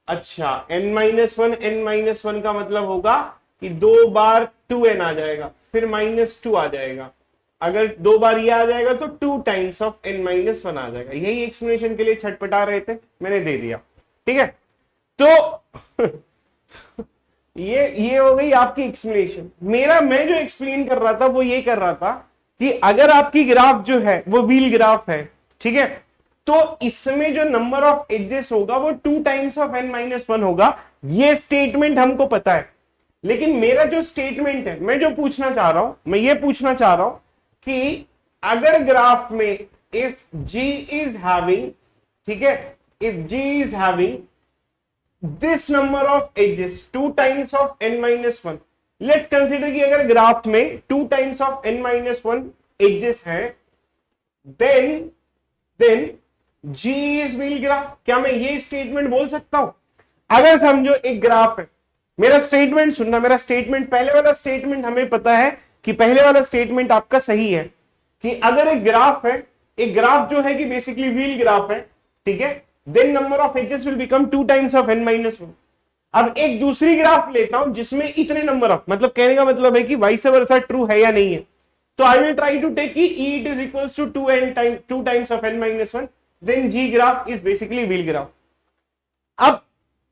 अच्छा, n-1 n-1 का मतलब होगा कि 2 बार 2n आ जाएगा, फिर -2 आ जाएगा। अगर 2 बार ये आ जाएगा तो 2 टाइम्स ऑफ n-1 आ जाएगा। यही एक्सप्लेनेशन के लिए छटपटा रहे थे, मैंने दे दिया। ठीक है, तो ये हो गई आपकी एक्सप्लेनेशन। मैं जो एक्सप्लेन कर रहा था वो ये कर रहा था कि अगर आपकी ग्राफ जो है वो व्हील ग्राफ है, ठीक है, तो इसमें जो नंबर ऑफ एजेस होगा वो 2 टाइम्स ऑफ n-1 होगा। ये स्टेटमेंट हमको पता है, लेकिन मेरा जो स्टेटमेंट है, मैं जो पूछना चाह रहा हूं, मैं ये पूछना चाह रहा हूं कि अगर ग्राफ में इफ g इज हैविंग, ठीक है, if g is having this number of edges 2 times of n-1, let's consider कि अगर ग्राफ में 2 टाइम्स ऑफ n-1 एजेस है, then g is wheel graph. क्या मैं ये स्टेटमेंट बोल सकता हूं? अगर समझो एक ग्राफ है, मेरा स्टेटमेंट सुनना, मेरा स्टेटमेंट, पहले वाला स्टेटमेंट हमें पता है कि पहले वाला स्टेटमेंट आपका सही है कि अगर एक ग्राफ है, एक ग्राफ जो है कि बेसिकली व्हील ग्राफ है, ठीक है, then number of edges will become 2 times of n-1। अब एक दूसरी ग्राफ लेता हूं जिसमें इतने नंबर ऑफ, मतलब कहने का मतलब है कि वाइस वर्सा ट्रू है या नहीं है, तो I will try to take कि e it is equals to 2 times of n-1, then g graph is basically wheel graph. अब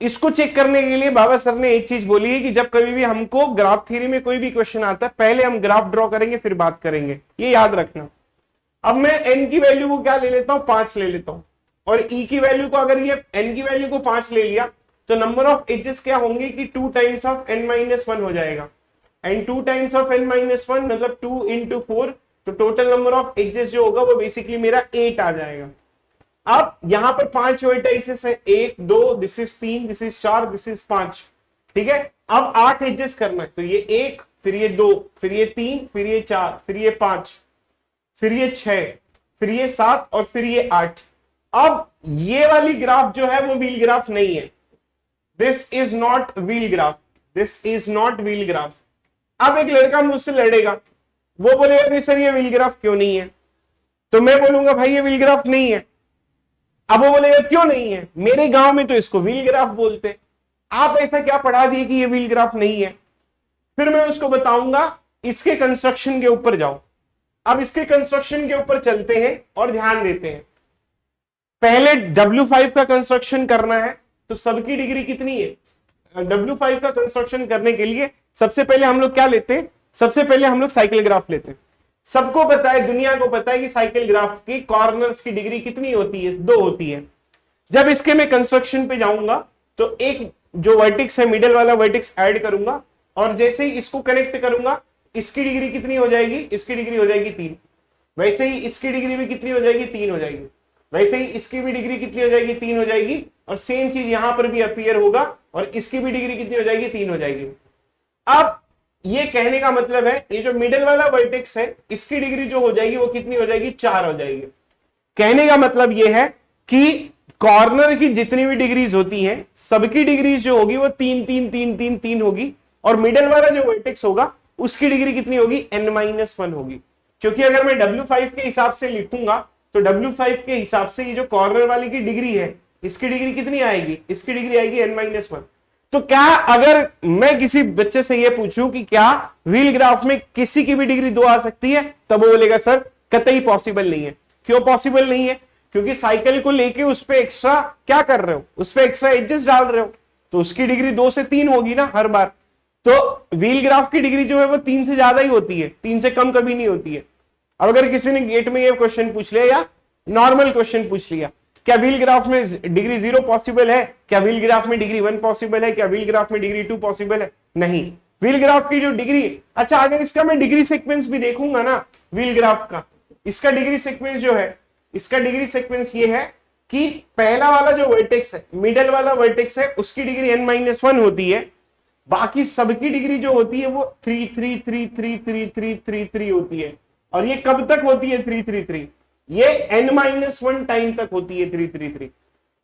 इसको चेक करने के लिए बाबा सर ने एक चीज बोली है कि जब कभी भी हमको ग्राफ थ्योरी में कोई भी क्वेश्चन आता है, पहले हम ग्राफ ड्रॉ करेंगे फिर बात करेंगे, ये याद रखना। अब मैं n की वैल्यू को क्या ले लेता हूं, 5 ले लेता हूं, और e की वैल्यू को, अगर ये n की वैल्यू को 5 ले लिया तो नंबर ऑफ एजेस क्या होंगे कि 2 टाइम्स ऑफ n-1 हो जाएगा, एंड 2 टाइम्स ऑफ n-1 मतलब 2 into 4, तो टोटल नंबर ऑफ एजेस जो होगा वो बेसिकली मेरा 8 आ जाएगा। अब यहां पर 5 वर्टाइसेस है, 1 2, this is 3, this is 4, this is 5, ठीक है। अब 8 एजेस करना है, तो ये 1, फिर ये 2, फिर ये 3, फिर ये 4, फिर ये 5, फिर ये 6, फिर ये 7 और फिर ये 8। अब ये वाली ग्राफ जो है वो व्हील ग्राफ नहीं है, this is not wheel graph, this is not wheel graph. अब एक लड़का मुझसे लड़ेगा, वो बोलेगा कि सर ये व्हील ग्राफ क्यों नहीं है, तो मैं बोलूंगा भाई ये व्हील ग्राफ नहीं है। अब वो बोलेगा क्यों नहीं है, मेरे गांव में तो इसको व्हील ग्राफ बोलते, आप ऐसा क्या पढ़ा दिए कि ये व्हील ग्राफ नहीं है। फिर मैं उसको बताऊंगा इसके कंस्ट्रक्शन के ऊपर जाओ। अब इसके कंस्ट्रक्शन के ऊपर चलते हैं और ध्यान देते हैं। पहले W5 का कंस्ट्रक्शन करना है तो सबकी डिग्री कितनी है, W5 का कंस्ट्रक्शन करने के लिए सबसे पहले हम लोग क्या लेते हैं, सबसे पहले हम लोग साइकिल ग्राफ लेते हैं। सबको पता है, दुनिया को पता है कि साइकिल ग्राफ की कॉर्नर्स की डिग्री कितनी होती है, 2 होती है। जब इसके मैं कंस्ट्रक्शन पे जाऊंगा तो एक जो वर्टेक्स है मिडल वाला वर्टेक्स ऐड करूंगा, और जैसे ही इसको कनेक्ट करूंगा इसकी डिग्री कितनी हो जाएगी, इसकी डिग्री हो जाएगी 3। वैसे ही इसकी डिग्री भी कितनी हो जाएगी, 3 हो जाएगी। वैसे ही इसकी भी डिग्री कितनी हो जाएगी, 3 हो जाएगी। और सेम चीज यहां पर भी अपीयर होगा और इसकी भी डिग्री कितनी हो जाएगी, 3 हो जाएगी। अब ये कहने का मतलब है ये जो मिडल वाला वर्टेक्स है इसकी डिग्री जो हो जाएगी वो कितनी हो जाएगी, 4 हो जाएगी। कहने का मतलब ये है कि कॉर्नर की जितनी भी डिग्रीज होती हैं सबकी डिग्रीज जो होगी वो 3 3 3 3 3 होगी, और मिडल वाला जो वर्टेक्स होगा उसकी डिग्री कितनी होगी, n-1 होगी। क्योंकि अगर मैं W5 के हिसाब से लिखूंगा तो W5 के हिसाब से ये जो कॉर्नर वाली की डिग्री है इसकी डिग्री कितनी आएगी, इसकी डिग्री आएगी n-1। तो क्या अगर मैं किसी बच्चे से ये पूछूं कि क्या व्हील ग्राफ में किसी की भी डिग्री 2 आ सकती है, तब वो बोलेगा सर कतई पॉसिबल नहीं है। क्यों पॉसिबल नहीं है, क्योंकि साइकिल को लेके उस पे एक्स्ट्रा क्या कर रहे हो, उस पे एक्स्ट्रा एडजस्ट डाल रहे हो, तो उसकी डिग्री 2 से 3 होगी ना हर बार। तो व्हील ग्राफ की डिग्री जो है वो 3 से ज्यादा ही होती है, 3 से कम कभी नहीं होती है। अब अगर किसी ने गेट में ये क्वेश्चन पूछ लिया या नॉर्मल क्वेश्चन पूछ लिया, क्या व्हील ग्राफ में डिग्री 0 पॉसिबल है, क्या व्हील ग्राफ में डिग्री 1 पॉसिबल है, क्या व्हील ग्राफ में डिग्री 2 पॉसिबल है, नहीं। व्हील ग्राफ की जो डिग्री, अच्छा अगर इसका मैं डिग्री सीक्वेंस भी देखूंगा ना व्हील ग्राफ का, इसका डिग्री सीक्वेंस जो है, इसका डिग्री सीक्वेंस ये है कि पहला वाला जो वर्टेक्स है, मिडल वाला वर्टेक्स है, उसकी डिग्री n-1 होती है, बाकी सबकी डिग्री जो होती है वो 3 3 3 3 3 3 3 3 होती है। और ये कब तक होती है 3 3 3, ये n-1 टाइम तक होती है 3 3 3।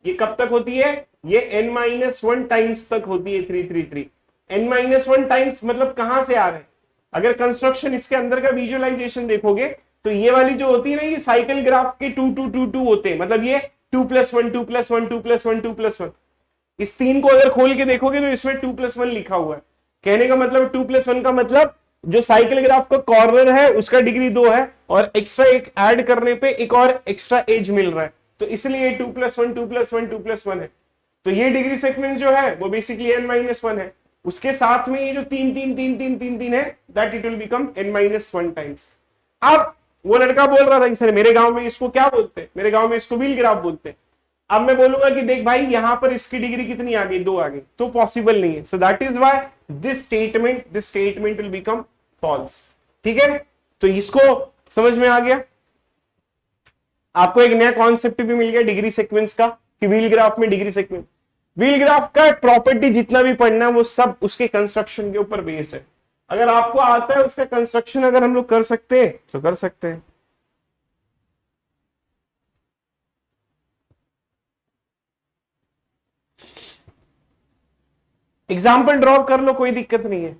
ये कब तक होती है, ये n-1 टाइम्स तक होती है 3 3 3। n-1 टाइम्स मतलब कहां से आ रहे हैं, अगर कंस्ट्रक्शन इसके अंदर का विजुअलाइजेशन देखोगे तो ये वाली जो होती है ना, ये साइकिल ग्राफ के 2 2 2 2 होते हैं, मतलब ये 2+1 2+1 2+1 2+1। इस 3 को अगर खोल के देखोगे तो इसमें 2+1 लिखा हुआ है। कहने का मतलब 2+1 का मतलब जो साइकिल ग्राफ का कॉर्नर है उसका डिग्री 2 है, और एक्स्ट्रा एक ऐड करने पे एक और एक्स्ट्रा एज मिल रहा है, तो इसलिए 2+1 2+1 2+1 है। तो ये डिग्री सीक्वेंस जो है वो बेसिकली n-1 है। उसके साथ में ये जो 3 3 3 3 3 3 है, that it will become n-1 times. अब वो लड़का बोल रहा था कि सर मेरे गांव में इसको क्या बोलते हैं, मेरे गांव में इसको व्हील ग्राफ बोलते हैं। अब मैं बोलूंगा कि देख भाई यहां पर इसकी डिग्री कितनी आ गई, 2 आ गई, तो पॉसिबल नहीं है। So that is why this statement will become false. ठीक है, तो इसको समझ में आ गया। आपको एक नया कॉन्सेप्ट भी मिल गया डिग्री सीक्वेंस का, कि व्हील ग्राफ में डिग्री सीक्वेंस, व्हील ग्राफ का प्रॉपर्टी जितना भी पढ़ना है वो सब उसके कंस्ट्रक्शन के ऊपर बेस्ड है। अगर आपको आता है उसका कंस्ट्रक्शन अगर हम लोग कर सकते हैं तो कर सकते हैं। एग्जाम्पल ड्रॉ कर लो, कोई दिक्कत नहीं है।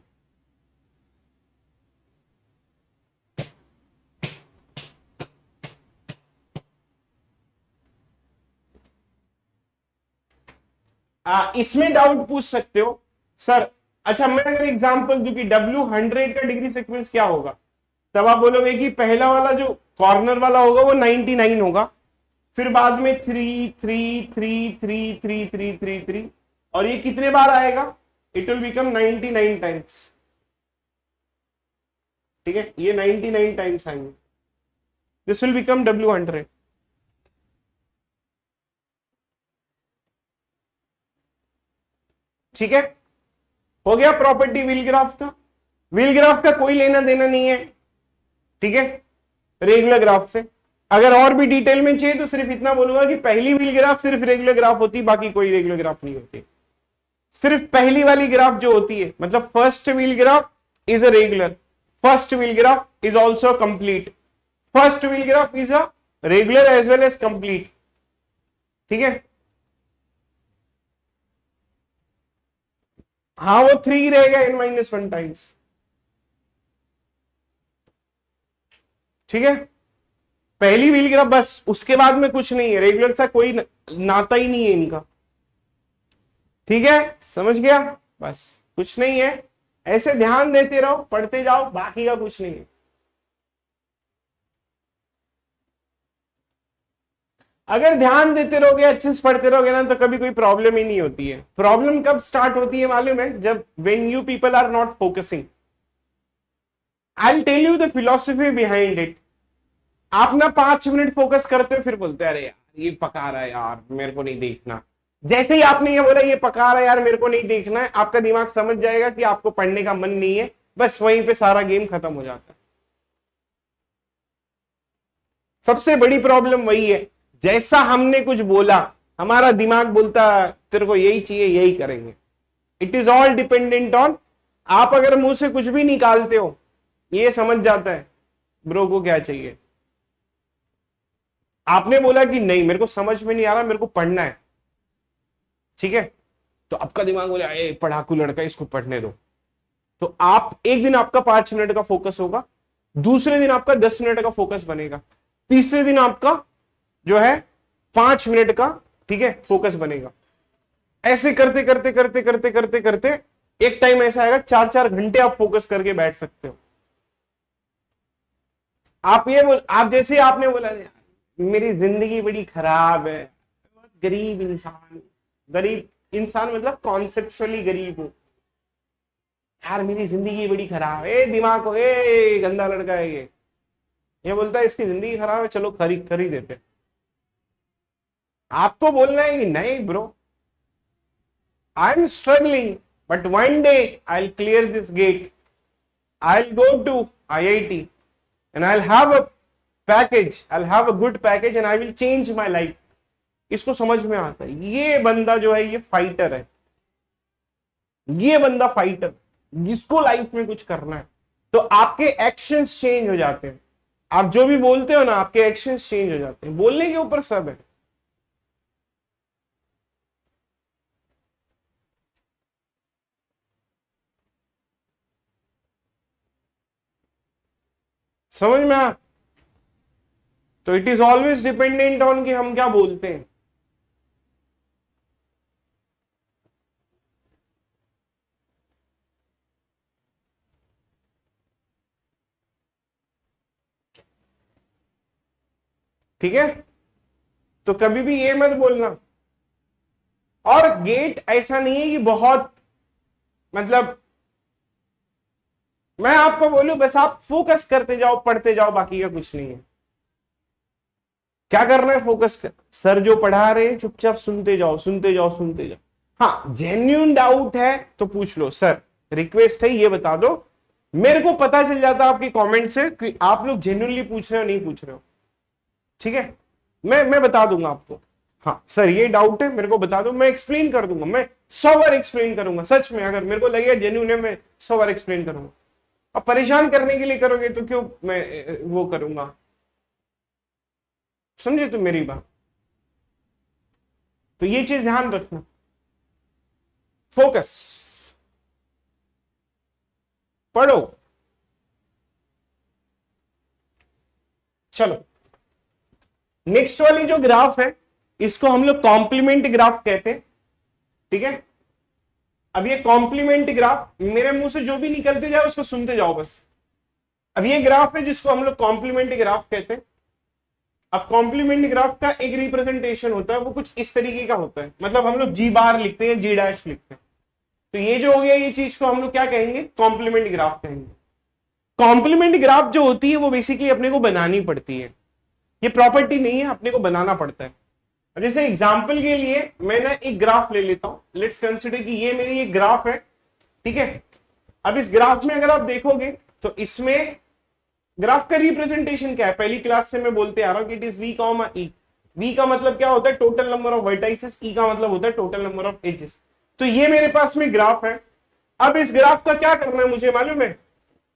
इसमें डाउट पूछ सकते हो सर। अच्छा मैं अगर एग्जांपल दूं कि W100 का डिग्री सीक्वेंस क्या होगा, तब आप बोलोगे कि पहला वाला जो कॉर्नर वाला होगा वो 99 होगा, फिर बाद में 3 3 3 3 3 3 3 3, और ये कितने बार आएगा, इट विल बिकम 99 टाइम्स। ठीक है, ये 99 टाइम्स आएंगे, दिस विल बिकम W100। ठीक है, हो गया प्रॉपर्टी व्हील ग्राफ का। व्हील ग्राफ का कोई लेना देना नहीं है, ठीक है, रेगुलर ग्राफ से। अगर और भी डिटेल में चाहिए तो सिर्फ इतना बोलूंगा कि पहली व्हील ग्राफ सिर्फ रेगुलर ग्राफ होती है, बाकी कोई रेगुलर ग्राफ नहीं होती। सिर्फ पहली वाली ग्राफ जो होती है, मतलब first wheel graph is a regular, first wheel graph is also complete, first wheel graph is a regular as well as complete. ठीक है, हाँ वो 3 रहेगा n-1 टाइम्स। ठीक है, पहली व्हील ग्राफ बस, उसके बाद में कुछ नहीं है, रेगुलर सा कोई नाता ही नहीं है इनका। ठीक है, समझ गया, बस कुछ नहीं है, ऐसे ध्यान देते रहो, पढ़ते जाओ, बाकी का कुछ नहीं है। अगर ध्यान देते रहोगे, अच्छे से पढ़ते रहोगे ना, तो कभी कोई प्रॉब्लम ही नहीं होती है। प्रॉब्लम कब स्टार्ट होती है मालूम है, जब when you people are not focusing. I will tell you the philosophy behind it. आप ना 5 मिनट फोकस करते हो, फिर बोलते हैं अरे यार ये पका रहा है यार, मेरे को नहीं देखना, जैसे ही आपने ये बोला ये पका रहा है यार मेरे को नहीं देखना है, आपका दिमाग समझ जाएगा कि आपको पढ़ने का मन नहीं है, बस वहीं पे सारा गेम खत्म हो जाता है। सबसे बड़ी प्रॉब्लम वही है, जैसा हमने कुछ बोला हमारा दिमाग बोलता तेरे को यही चाहिए यही करेंगे। It is all dependent on, आप अगर मुंह से कुछ भी निकालते हो ये समझ जाता है ब्रो को क्या चाहिए। आपने बोला कि नहीं मेरे को समझ में नहीं आ रहा, मेरे को पढ़ना है, ठीक है, तो आपका दिमाग बोले ए पढ़ाकू लड़का इसको पढ़ने दो, तो आप एक दिन आपका 5 मिनट का फोकस होगा, दूसरे दिन आपका 10 मिनट का फोकस बनेगा, तीसरे दिन आपका जो है 5 मिनट का, ठीक है, फोकस बनेगा। ऐसे करते करते करते करते करते करते एक टाइम ऐसा आएगा 4-4 घंटे आप फोकस करके बैठ सकते हो। आप जैसे आपने बोला मेरी जिंदगी बड़ी खराब है, गरीब इंसान, गरीब इंसान मतलब कॉन्सेप्चुअली गरीब हो, यार मेरी जिंदगी बड़ी खराब है, दिमाग को ए गंदा लड़का है ये बोलता है इसकी जिंदगी खराब है, चलो खरीद देते। आपको बोलना है कि नहीं bro, I am struggling but one day I will clear this gate, I will go to IIT and I'll have a package, I'll have a good package and I will change my life। इसको समझ में आता है, ये बंदा जो है ये फाइटर है, ये बंदा फाइटर जिसको लाइफ में कुछ करना है। तो आपके एक्शंस चेंज हो जाते हैं, आप जो भी बोलते हो ना आपके एक्शंस चेंज हो जाते हैं, बोलने के ऊपर सब है। समझ में आ? तो it is always dependent on कि हम क्या बोलते हैं। ठीक है, तो कभी भी ये मत बोलना। और गेट ऐसा नहीं है कि बहुत, मतलब मैं आपको बोलूं बस आप फोकस करते जाओ, पढ़ते जाओ, बाकी का कुछ नहीं है। क्या करना है, फोकस कर, सर जो पढ़ा रहे हैं चुपचाप सुनते जाओ सुनते जाओ सुनते जाओ। हाँ जेन्युइन डाउट है तो पूछ लो, सर रिक्वेस्ट है ये बता दो, मेरे को पता चल जाता आपकी कमेंट से कि आप लोग जेन्युइनली पूछ रहे हो नहीं पूछ रहे हो, ठीक है, मैं बता दूंगा आपको। हाँ सर ये डाउट है मेरे को बता दो, मैं एक्सप्लेन कर दूंगा, मैं 100 बार एक्सप्लेन करूंगा, सच में अगर मेरे को लगेगा जेन्युइन है मैं 100 बार एक्सप्लेन करूंगा। अब परेशान करने के लिए करोगे तो क्यों मैं वो करूंगा, समझे तुम मेरी बात। तो ये चीज ध्यान रखना, फोकस, पढ़ो। चलो नेक्स्ट वाली जो ग्राफ है इसको हम लोग कॉम्प्लीमेंट ग्राफ कहते हैं, ठीक है। अब ये कॉम्प्लीमेंट ग्राफ, मेरे मुंह से जो भी निकलते जाए उसको सुनते जाओ बस। अब ये ग्राफ है जिसको हम लोग कॉम्प्लीमेंट ग्राफ कहते हैं। अब कॉम्प्लीमेंट ग्राफ का एक रिप्रेजेंटेशन होता है, वो कुछ इस तरीके का होता है, मतलब हम लोग G बार लिखते हैं, G' लिखते हैं। तो ये जो हो गया ये चीज को हम लोग क्या कहेंगे, कॉम्प्लीमेंट ग्राफ कहेंगे। कॉम्प्लीमेंट ग्राफ जो होती है वो बेसिकली अपने को बनानी पड़ती है, ये प्रॉपर्टी नहीं है, अपने को बनाना पड़ता है। जैसे एग्जांपल के लिए मैं ना एक ग्राफ ले लेता हूं, लेट्स कंसीडर कि ये मेरी एक ग्राफ है, ठीक है। अब इस ग्राफ में अगर आप देखोगे तो इसमें ग्राफ का रिप्रेजेंटेशन क्या है, पहली क्लास से मैं बोलते आ रहा हूं कि it is V, E। V का मतलब क्या होता है, total number of vertices, E का मतलब होता है टोटल नंबर ऑफ एजेस। तो ये मेरे पास में ग्राफ है। अब इस ग्राफ का क्या करना है मुझे मालूम है,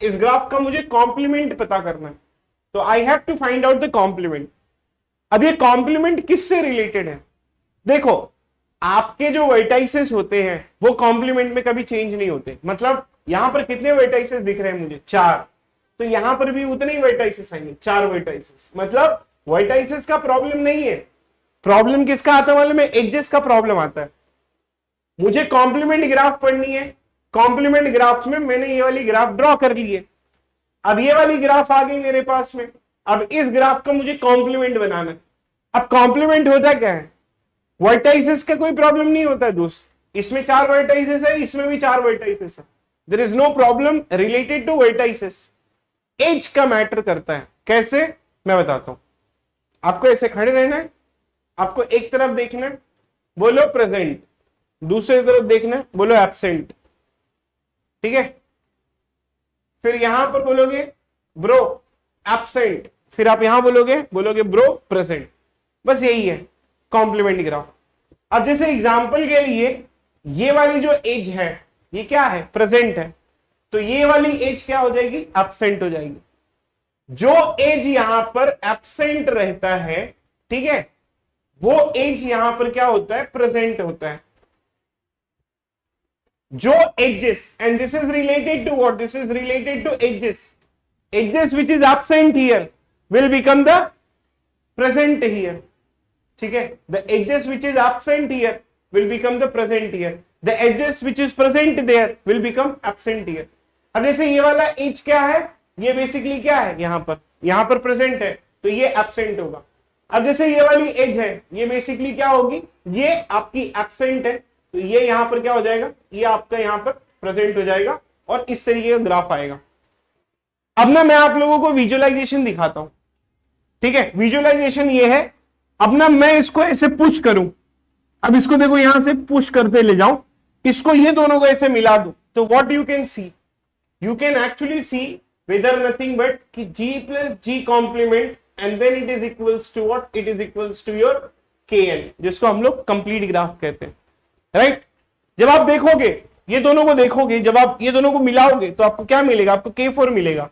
इस ग्राफ का मुझे कॉम्प्लीमेंट पता करना है, तो I have to find out the complement. अब ये कॉम्प्लीमेंट किससे रिलेटेड है, देखो आपके जो वर्टाइसेस होते हैं वो कॉम्प्लीमेंट में कभी चेंज नहीं होते। मतलब यहां पर कितने वर्टाइसेस दिख रहे हैं मुझे, 4, तो यहां पर भी उतने ही वर्टाइसेस आएंगे, 4 वर्टाइसेस। मतलब वर्टाइसेस का प्रॉब्लम नहीं है, प्रॉब्लम किसका आता है मालूम है, एजेस का प्रॉब्लम आता है। मुझे कॉम्प्लीमेंट ग्राफ पढ़नी है, कॉम्प्लीमेंट ग्राफ में मैंने ये वाली ग्राफ ड्रॉ कर ली है। अब ये वाली ग्राफ आ गई मेरे पास में, अब इस ग्राफ का मुझे कॉम्प्लीमेंट बनाना है। अब कॉम्प्लीमेंट होता क्या है, वर्टाइसेस का कोई प्रॉब्लम नहीं होता है दोस्त, इसमें 4 वर्टाइसेस है, इसमें भी 4 वर्टाइसेस है, there is no problem related to vertices. Edge का मैटर करता है, कैसे मैं बताता हूं। आपको ऐसे खड़े रहना है, आपको एक तरफ देखना है, बोलो प्रेजेंट, दूसरी तरफ देखना, बोलो एब्सेंट। ठीक है, फिर यहां पर बोलोगे ब्रो एब्सेंट, फिर आप यहां बोलोगे ब्रो प्रेजेंट। बस यही है कॉम्प्लीमेंट ग्राफ। अब जैसे एग्जांपल के लिए ये वाली जो एज है ये क्या है, प्रेजेंट है, तो ये वाली एज क्या हो जाएगी, एब्सेंट हो जाएगी। जो एज यहां पर एब्सेंट रहता है, ठीक है, वो एज यहां पर क्या होता है, प्रेजेंट होता है। जो edges, and this is related to what, this is related to edges which is absent here will become the present here. ठीक है, the edges which is absent here will become the present here, the edges which is present there will become absent here. अब जैसे ये वाला as क्या है, ये basically क्या है, यहां पर प्रेजेंट है तो ये एब्सेंट होगा। अब जैसे ये वाली एज है ये बेसिकली क्या होगी, ये आपकी एब्सेंट है तो ये यहां पर क्या हो जाएगा, ये आपका यहां पर प्रेजेंट हो जाएगा और इस तरीके का ग्राफ आएगा। अब ना मैं आप लोगों को विजुअलाइजेशन दिखाता हूं। ठीक है, विजुअलाइजेशन ये है, अब ना मैं इसको ऐसे पुश करूं, अब इसको देखो यहां से पुश करते ले जाऊं, इसको ये दोनों को ऐसे मिला दूं, तो what you can see, you can actually see whether nothing but कि g plus g complement and then it is equals to what, it is equals to your kn, जिसको हम लोग कंप्लीट ग्राफ कहते हैं, राइट। जब आप देखोगे ये दोनों को देखोगे, जब आप ये दोनों को मिलाओगे तो आपको क्या मिलेगा, आपको k4 मिलेगा,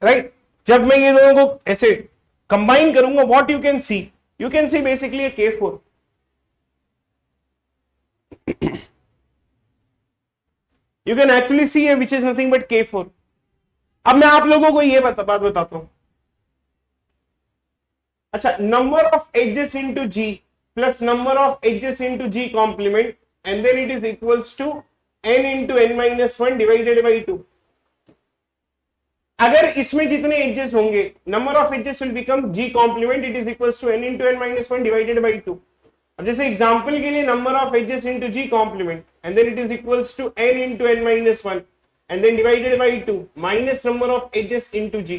राइट। जब मैं ये दोनों को ऐसे कंबाइन करूंगा, what you can see basically k4। You can actually see a which is nothing but K4। अब मैं आप लोगों को ये बात बताता हूं। अच्छा, number of edges into G plus number of edges into G complement and then it is equals to n into n minus 1 divided by 2। अगर इसमें जितने एजेस होंगे, number of edges will become G complement, it is equals to n into n minus 1 divided by 2। अब जैसे example के लिए number of edges into G complement and then it is equals to n into n minus 1 and then divided by 2 minus number of edges into G।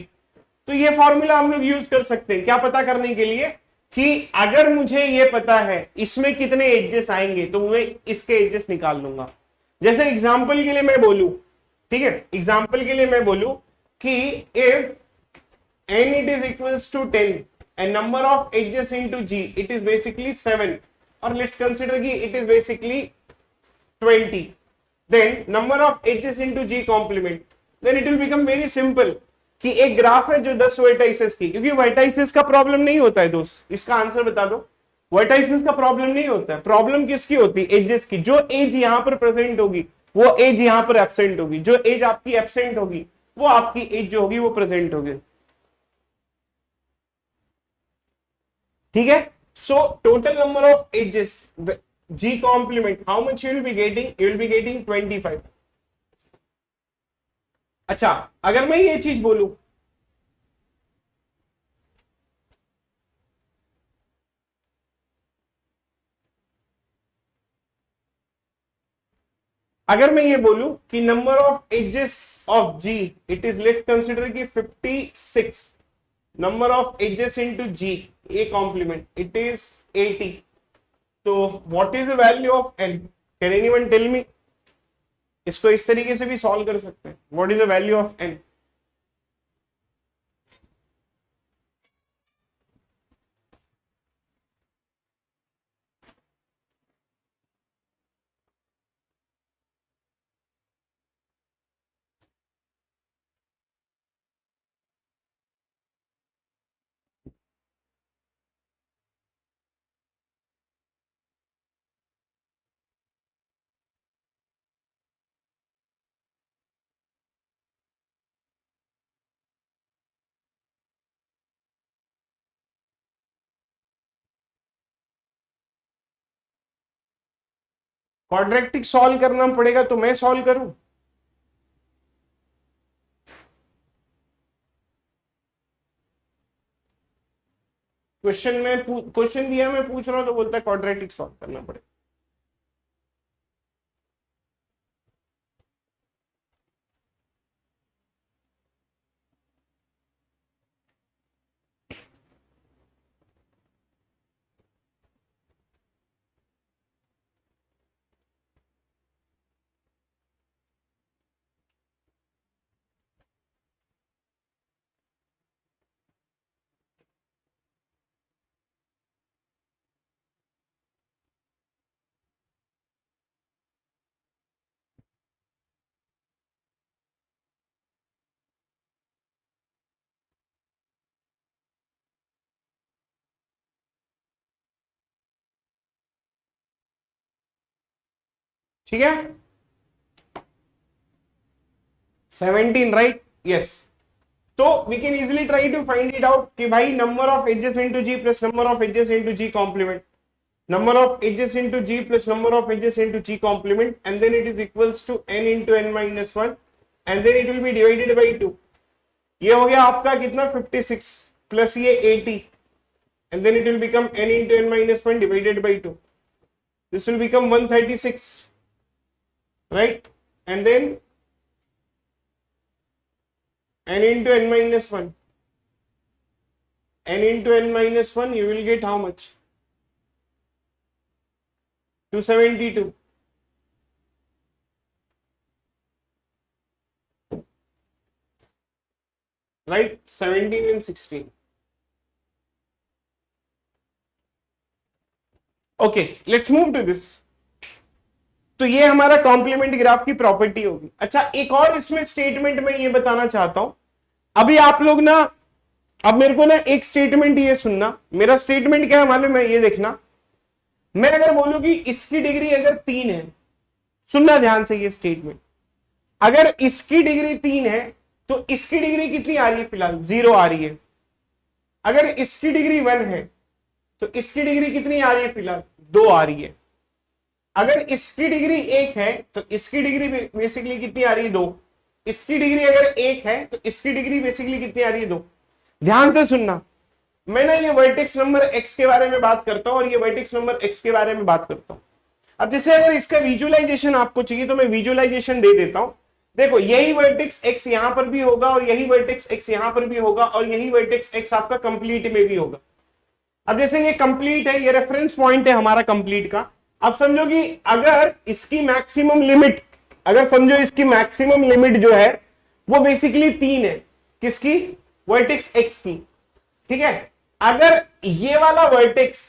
तो ये formula हम लोग use कर सकते हैं क्या पता करने के लिए, कि अगर मुझे ये पता है इसमें कितने एजेस आएंगे तो मैं इसके एजेस निकाल लूंगा। जैसे एग्जांपल के लिए मैं बोलूं, ठीक है, एग्जांपल के लिए मैं बोलूं कि if n it is equals to 10 and number of edges into G it is basically 7, or let's consider कि it is basically 20, then number of edges into G complement, then it will become very simple कि एक graph है जो 10 vertices की, क्योंकि vertices का problem नहीं होता है दोस्त, इसका आंसर बता दो, वर्टाइसेस का प्रॉब्लम नहीं होता है, प्रॉब्लम किसकी होती है, एजेस की। जो एज यहां पर प्रेजेंट होगी वो एज यहां पर एब्सेंट होगी, जो एज आपकी एब्सेंट होगी वो आपकी एज जो होगी वो प्रेजेंट होगी। ठीक है, so total number of edges G complement, how much you will be getting, you will be getting 25। अच्छा, अगर मैं ये चीज बोलूं, अगर मैं ये बोलूं कि number of edges of G it is, let's consider कि 56, number of edges into G A complement it is 80, तो what is the value of n, can anyone tell me. इसको इस तरीके से भी सॉल्व कर सकते हैं, what is the value of n। Quadratic solve करना पड़ेगा तो मैं सॉल्व करूं, क्वेश्चन में क्वेश्चन दिया मैं पूछ रहा हूं तो बोलता है क्वाड्रेटिक सॉल्व करना पड़ेगा। ठीक है, 17, राइट, यस। तो we can easily try to find it out कि भाई number of edges into G plus number of edges into G complement, number of edges into g plus number of edges into g complement, and then it is equals to n into n minus 1, and then it will be divided by 2. ये हो गया आपका कितना 56 plus ये 80, and then it will become n into n minus 1 divided by 2. This will become 136, right? And then n into n minus 1, n into n minus 1, you will get how much? 272, right? 17 and 16. Okay, let's move to this. तो ये हमारा complement graph की property होगी। अच्छा, एक और इसमें statement में ये बताना चाहता हूं, अभी आप लोग ना, अब मेरे को ना एक स्टेटमेंट ये सुनना, मेरा स्टेटमेंट क्या है मालूम है, ये देखना, मैं अगर बोलूं कि इसकी डिग्री अगर 3 है, सुनना ध्यान से ये स्टेटमेंट, अगर इसकी डिग्री 3 है तो इसकी डिग्री कितनी आ रही है, फिलहाल 0 आ रही है। अगर इसकी डिग्री 1 है तो इसकी डिग्री कितनी आ रही है, फिलहाल 2 आ रही है। अगर इसकी डिग्री 1 है तो इसकी डिग्री बेसिकली कितनी आ रही है, 2। इसकी डिग्री अगर 1 है तो इसकी डिग्री बेसिकली कितनी आ रही है, 2। ध्यान से सुनना, मैं ना ये वर्टेक्स नंबर x के बारे में बात करता हूं और ये वर्टेक्स नंबर x के बारे में बात करता हूं। अब जैसे अगर इसका विजुअलाइजेशन आपको चाहिए तो मैं विजुअलाइजेशन दे देता हूं। देखो, यही वर्टेक्स x यहां पर भी होगा और यही वर्टेक्स x यहां पर भी होगा और यही वर्टेक्स x आपका कंप्लीट में भी होगा। अब जैसे ये कंप्लीट है, ये रेफरेंस पॉइंट है हमारा कंप्लीट का। अब समझो कि अगर इसकी मैक्सिमम लिमिट, अगर समझो इसकी मैक्सिमम लिमिट जो है वो बेसिकली 3 है, किसकी, वर्टेक्स x की, ठीक है। अगर ये वाला वर्टेक्स,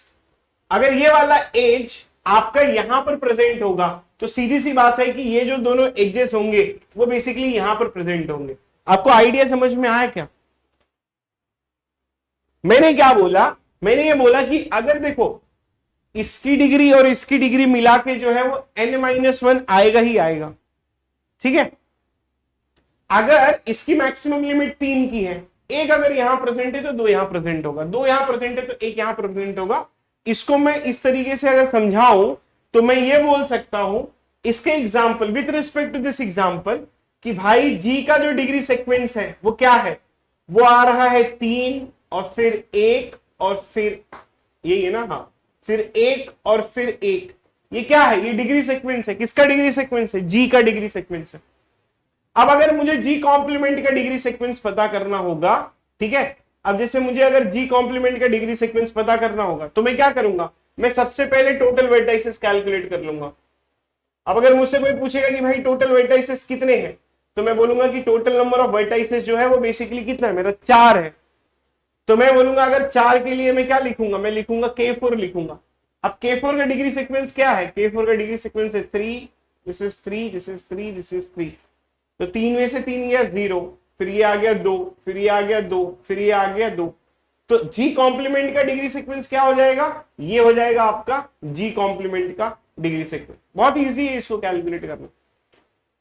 अगर ये वाला एज आपका यहां पर प्रेजेंट होगा तो सीधी सी बात है कि ये जो दोनों एजेस होंगे वो बेसिकली यहां पर प्रेजेंट होंगे। आपको आइडिया समझ में आया क्या? मैंने क्या बोला, मैंने ये बोला कि अगर देखो इसकी डिग्री और इसकी डिग्री मिला के जो है वो n-1 आएगा ही आएगा, ठीक है। अगर इसकी मैक्सिमम लिमिट 3 की है, एक अगर यहां प्रेजेंट है तो 2 यहां प्रेजेंट होगा, 2 यहां प्रेजेंट है तो 1 यहां प्रेजेंट होगा। इसको मैं इस तरीके से अगर समझाऊं तो मैं ये बोल सकता हूं इसके example, with respect to this example, कि भाई जी का जो डिग्री सीक्वेंस है वो क्या है, वो आ रहा है 3 और फिर 1 और फिर यही है ना, हाँ, फिर 1 और फिर 1। ये क्या है, ये डिग्री सीक्वेंस है। किसका डिग्री सीक्वेंस है, जी का डिग्री सीक्वेंस है। अब अगर मुझे जी कॉम्प्लीमेंट का डिग्री सीक्वेंस पता करना होगा, ठीक है, अब जैसे मुझे अगर जी कॉम्प्लीमेंट का डिग्री सीक्वेंस पता करना होगा तो मैं क्या करूंगा, मैं सबसे पहले टोटल वर्टाइसेस कैलकुलेट कर लूंगा। अब अगर मुझसे कोई पूछेगा कि भाई टोटल वर्टाइसेस कितने हैं, तो मैं बोलूंगा कि टोटल नंबर ऑफ वर्टाइसेस जो है वो बेसिकली कितना है, मेरा 4 है। तो मैं बोलूंगा अगर 4 के लिए मैं क्या लिखूंगा, मैं लिखूंगा K4 लिखूंगा। अब K4 का डिग्री सीक्वेंस क्या है, K4 का डिग्री सीक्वेंस है 3, this is 3, this is 3, this is 3। तो 3 में से 3 गया 0, फिर ये आ गया 2, फिर ये आ गया 2, फिर ये आ गया 2। तो जी कॉम्प्लीमेंट का डिग्री सीक्वेंस क्या हो जाएगा, ये हो जाएगा आपका जी कॉम्प्लीमेंट का डिग्री सीक्वेंस। बहुत इजी है इसको कैलकुलेट करना,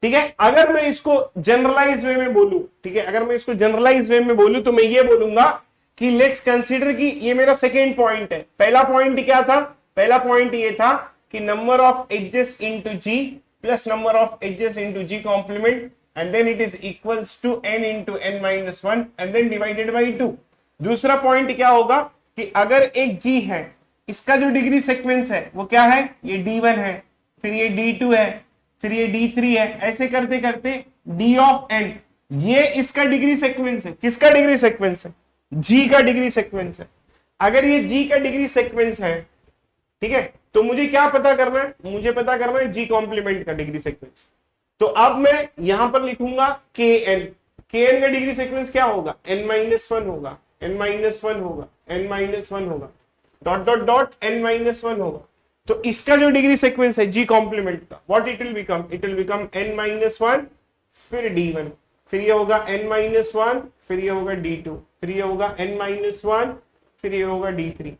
ठीक है। अगर मैं इसको जनरलाइज वे में बोलूं, ठीक है, अगर मैं इसको जनरलाइज वे में बोलूं तो मैं ये बोलूंगा कि लेट्स कंसीडर कि ये मेरा सेकेंड पॉइंट है। पहला पॉइंट क्या था, पहला पॉइंट ये था कि number of edges into G plus number of edges into G complement, and then it is equals to n into n minus 1 and then divided by 2। दूसरा पॉइंट क्या होगा कि अगर एक g है, इसका जो डिग्री सीक्वेंस है वो क्या है, ये d1 है, फिर ये d2 है, फिर ये d3 है, ऐसे करते करते d ऑफ n, ये इसका डिग्री सीक्वेंस है। किसका डिग्री सीक्वेंस है, g का डिग्री सीक्वेंस है। अगर ये g का डिग्री सीक्वेंस है, ठीक है, तो मुझे क्या पता करना है, मुझे पता करना है जी कॉम्प्लीमेंट का डिग्री सीक्वेंस। तो अब मैं यहां पर लिखूंगा kn, kn का डिग्री सीक्वेंस क्या होगा, n-1 होगा, n-1 होगा, n-1 होगा, डॉट डॉट डॉट n-1 होगा। तो इसका जो डिग्री सीक्वेंस है जी कॉम्प्लीमेंट का, what it will become, it will become n-1 फिर d1, फिर ये होगा n-1, फिर ये होगा d2, फिर ये होगा n-1, फिर ये होगा d3।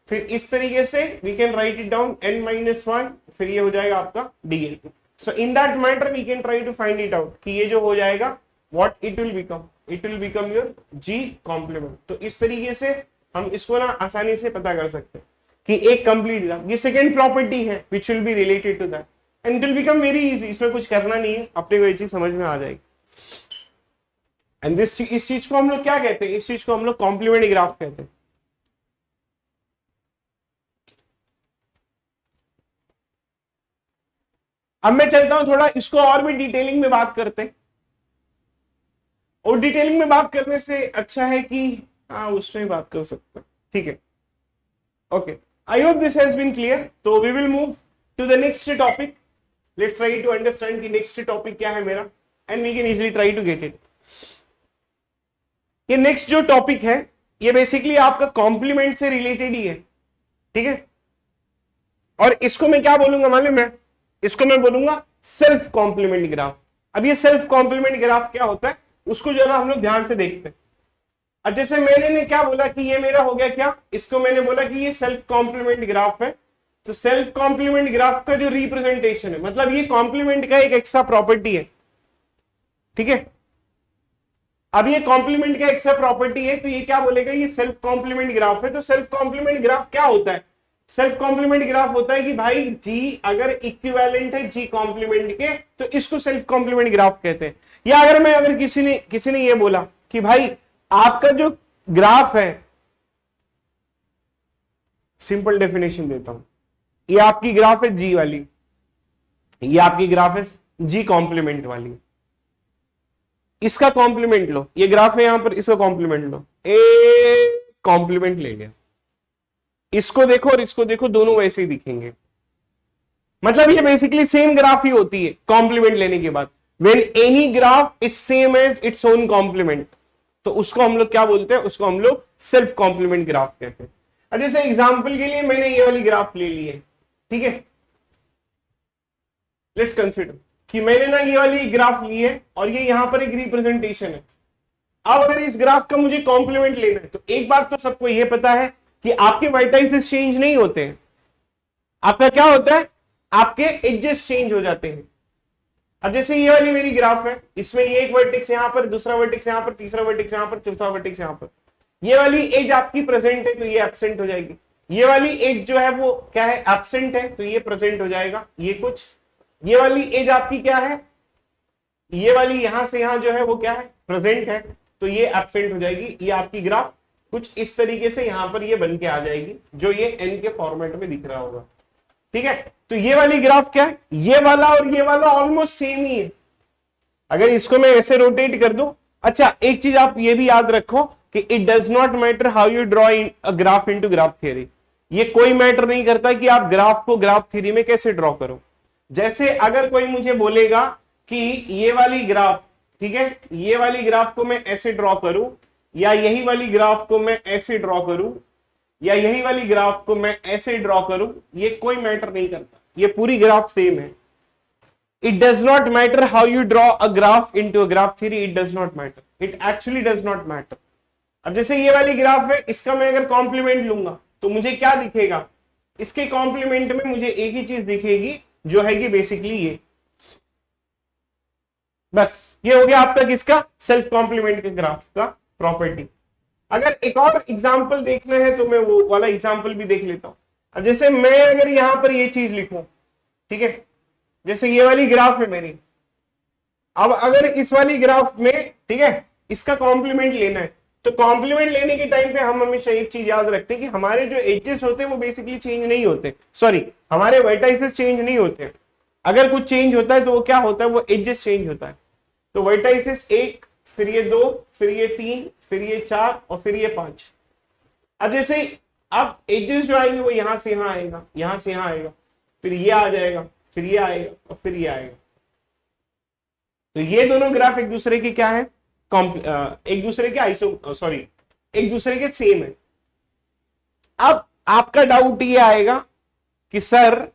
फिर इस तरीके से we can write it down n-1, फिर ये हो जाएगा आपका dn। So in that matter we can try to find it out कि ये जो हो जाएगा what it will become your G complement. तो इस तरीके से हम इसको ना आसानी से पता कर सकते हैं कि एक कंप्लीट ग्राफ, ये सेकेंड प्रॉपर्टी है which will be related to that and it will become very easy. इसमें कुछ करना नहीं है, अपने को ये चीज समझ में आ जाएगी। एंड दिस, इस चीज को हम लोग क्या कहते हैं, इस चीज को हम लोग कॉम्प्लीमेंट ग्राफ कहते हैं। अब मैं चलता हूं थोड़ा इसको और भी डिटेलिंग में बात करते हैं, और डिटेलिंग में बात करने से अच्छा है कि हाँ उसमें बात कर सकते हैं, ठीक है। Okay, I hope this has been clear. तो we will move to the next topic. Let's try to understand कि नेक्स्ट टॉपिक क्या है मेरा, and we can easily try to get it. ये नेक्स्ट जो टॉपिक है ये बेसिकली आपका कॉम्प्लीमेंट से रिलेटेड ही है, ठीक है। और इसको मैं क्या बोलूंगा मालूम है, इसको मैं बोलूंगा सेल्फ कॉम्प्लीमेंट ग्राफ। अब ये सेल्फ कॉम्प्लीमेंट ग्राफ क्या होता है उसको जरा हम लोग ध्यान से देखते हैं। अब जैसे मैंने क्या बोला कि ये मेरा हो गया क्या, इसको मैंने बोला कि ये सेल्फ कॉम्प्लीमेंट ग्राफ है। तो सेल्फ कॉम्प्लीमेंट ग्राफ का जो रिप्रेजेंटेशन है, मतलब ये कॉम्प्लीमेंट का एक एक्स्ट्रा प्रॉपर्टी है, ठीक है। अब ये कॉम्प्लीमेंट का एक्स्ट्रा प्रॉपर्टी है, तो ये क्या बोलेगा, ये सेल्फ कॉम्प्लीमेंट ग्राफ है। तो सेल्फ कॉम्प्लीमेंट ग्राफ क्या होता है, सेल्फ कॉम्प्लीमेंट ग्राफ होता है कि भाई जी अगर इक्विवेलेंट है जी कॉम्प्लीमेंट के तो इसको सेल्फ कॉम्प्लीमेंट ग्राफ कहते हैं। या अगर किसी ने ये बोला कि भाई आपका जो ग्राफ है, सिंपल डेफिनेशन देता हूं, ये आपकी ग्राफ है जी वाली, ये आपकी ग्राफ है जी कॉम्प्लीमेंट वाली, इसका कॉम्प्लीमेंट लो, ये ग्राफ है यहां पर, इसका कॉम्प्लीमेंट लो, ए कॉम्प्लीमेंट ले लिया, इसको देखो और इसको देखो, दोनों वैसे ही दिखेंगे। मतलब ये बेसिकली सेम ग्राफ ही होती है कॉम्प्लीमेंट लेने के बाद। When any graph is same as its own complement, तो उसको हम लोग क्या बोलते हैं, उसको हम लोग सेल्फ कॉम्प्लीमेंट ग्राफ कहते हैं। अब जैसे एग्जांपल के लिए मैंने ये वाली ग्राफ ले ली है, ठीक है। लेट्स कंसीडर कि मैंने ना ये वाली ग्राफ ली है और ये यहां पर एक रिप्रेजेंटेशन है। अब अगर इस ग्राफ का मुझे कॉम्प्लीमेंट लेना है तो एक बात तो सबको ये पता है कि आपके वर्टाइसेस चेंज नहीं होते हैं, आपका क्या होता है, आपके एजेस चेंज हो जाते हैं। अब जैसे ये वाली मेरी ग्राफ है, इसमें ये एक वर्टेक्स यहां पर, दूसरा वर्टेक्स यहां पर, तीसरा वर्टेक्स यहां पर, चौथा वर्टेक्स यहां पर। ये वाली एज आपकी प्रेजेंट है तो ये एब्सेंट हो जाएगी, ये वाली एज जो है वो क्या है, एब्सेंट है तो ये प्रेजेंट हो जाएगा, ये कुछ। ये वाली एज आपकी क्या है, ये वाली यहां से यहां जो है वो क्या है, प्रेजेंट है तो ये एब्सेंट हो जाएगी। ये आपकी ग्राफ कुछ इस तरीके से यहां पर ये बन के आ जाएगी, जो ये एन के फॉर्मेट में दिख रहा होगा, ठीक है। तो ये वाली ग्राफ क्या है, ये वाला और ये वाला ऑलमोस्ट सेम ही है। अगर इसको मैं ऐसे रोटेट कर दूं, अच्छा एक चीज आप ये भी याद रखो कि it does not matter how you draw a graph into graph theory. ये कोई मैटर नहीं करता कि आप ग्राफ को ग्राफ थ्योरी में कैसे ड्रॉ करो। जैसे अगर कोई मुझे बोलेगा कि ये वाली ग्राफ, ठीक है, ये वाली ग्राफ को मैं ऐसे ड्रॉ करूं, या यही वाली ग्राफ को मैं ऐसे ड्रॉ करूं, या यही वाली ग्राफ को मैं ऐसे ड्रॉ करूं, ये कोई मैटर नहीं करता, ये पूरी ग्राफ सेम है। It does not matter how you draw a graph into a graph theory, it does not matter, it actually does not matter. अब जैसे ये वाली ग्राफ है, इसका मैं अगर कॉम्प्लीमेंट लूंगा तो मुझे क्या दिखेगा, इसके कॉम्प्लीमेंट में मुझे एक ही चीज दिखेगी जो है कि बेसिकली ये, बस ये हो गया आपका किसका, सेल्फ कॉम्प्लीमेंट के ग्राफ का प्रॉपर्टी। अगर एक और एग्जांपल देखना है तो मैं वो वाला एग्जांपल भी देख लेता हूं। अब जैसे मैं अगर यहां पर ये चीज लिखूं, ठीक है, जैसे ये वाली ग्राफ है मेरी, अब अगर इस वाली ग्राफ में, ठीक है, इसका कॉम्प्लीमेंट लेना है तो कॉम्प्लीमेंट लेने के टाइम पे हम हमेशा एक चीज याद रखते हैं कि हमारे जो एजेस होते हैं वो बेसिकली चेंज नहीं होते, सॉरी हमारे वर्टाइसेस चेंज नहीं होते। अगर कुछ चेंज होता है तो वो क्या होता है, वो एजेस चेंज होता है। तो वर्टाइसेस 1, फिर ये 2, फिर ये 3, फिर ये 4 और फिर ये 5। अब जैसे अब एजेस जो आएंगे वो यहां से यहां आएगा, यहां से यहां आएगा, फिर ये आ जाएगा, फिर ये आएगा और फिर ये आएगा। तो ये दोनों ग्राफ एक दूसरे के क्या है, एक दूसरे के एक दूसरे के सेम है। अब आपका डाउट ये आएगा कि सर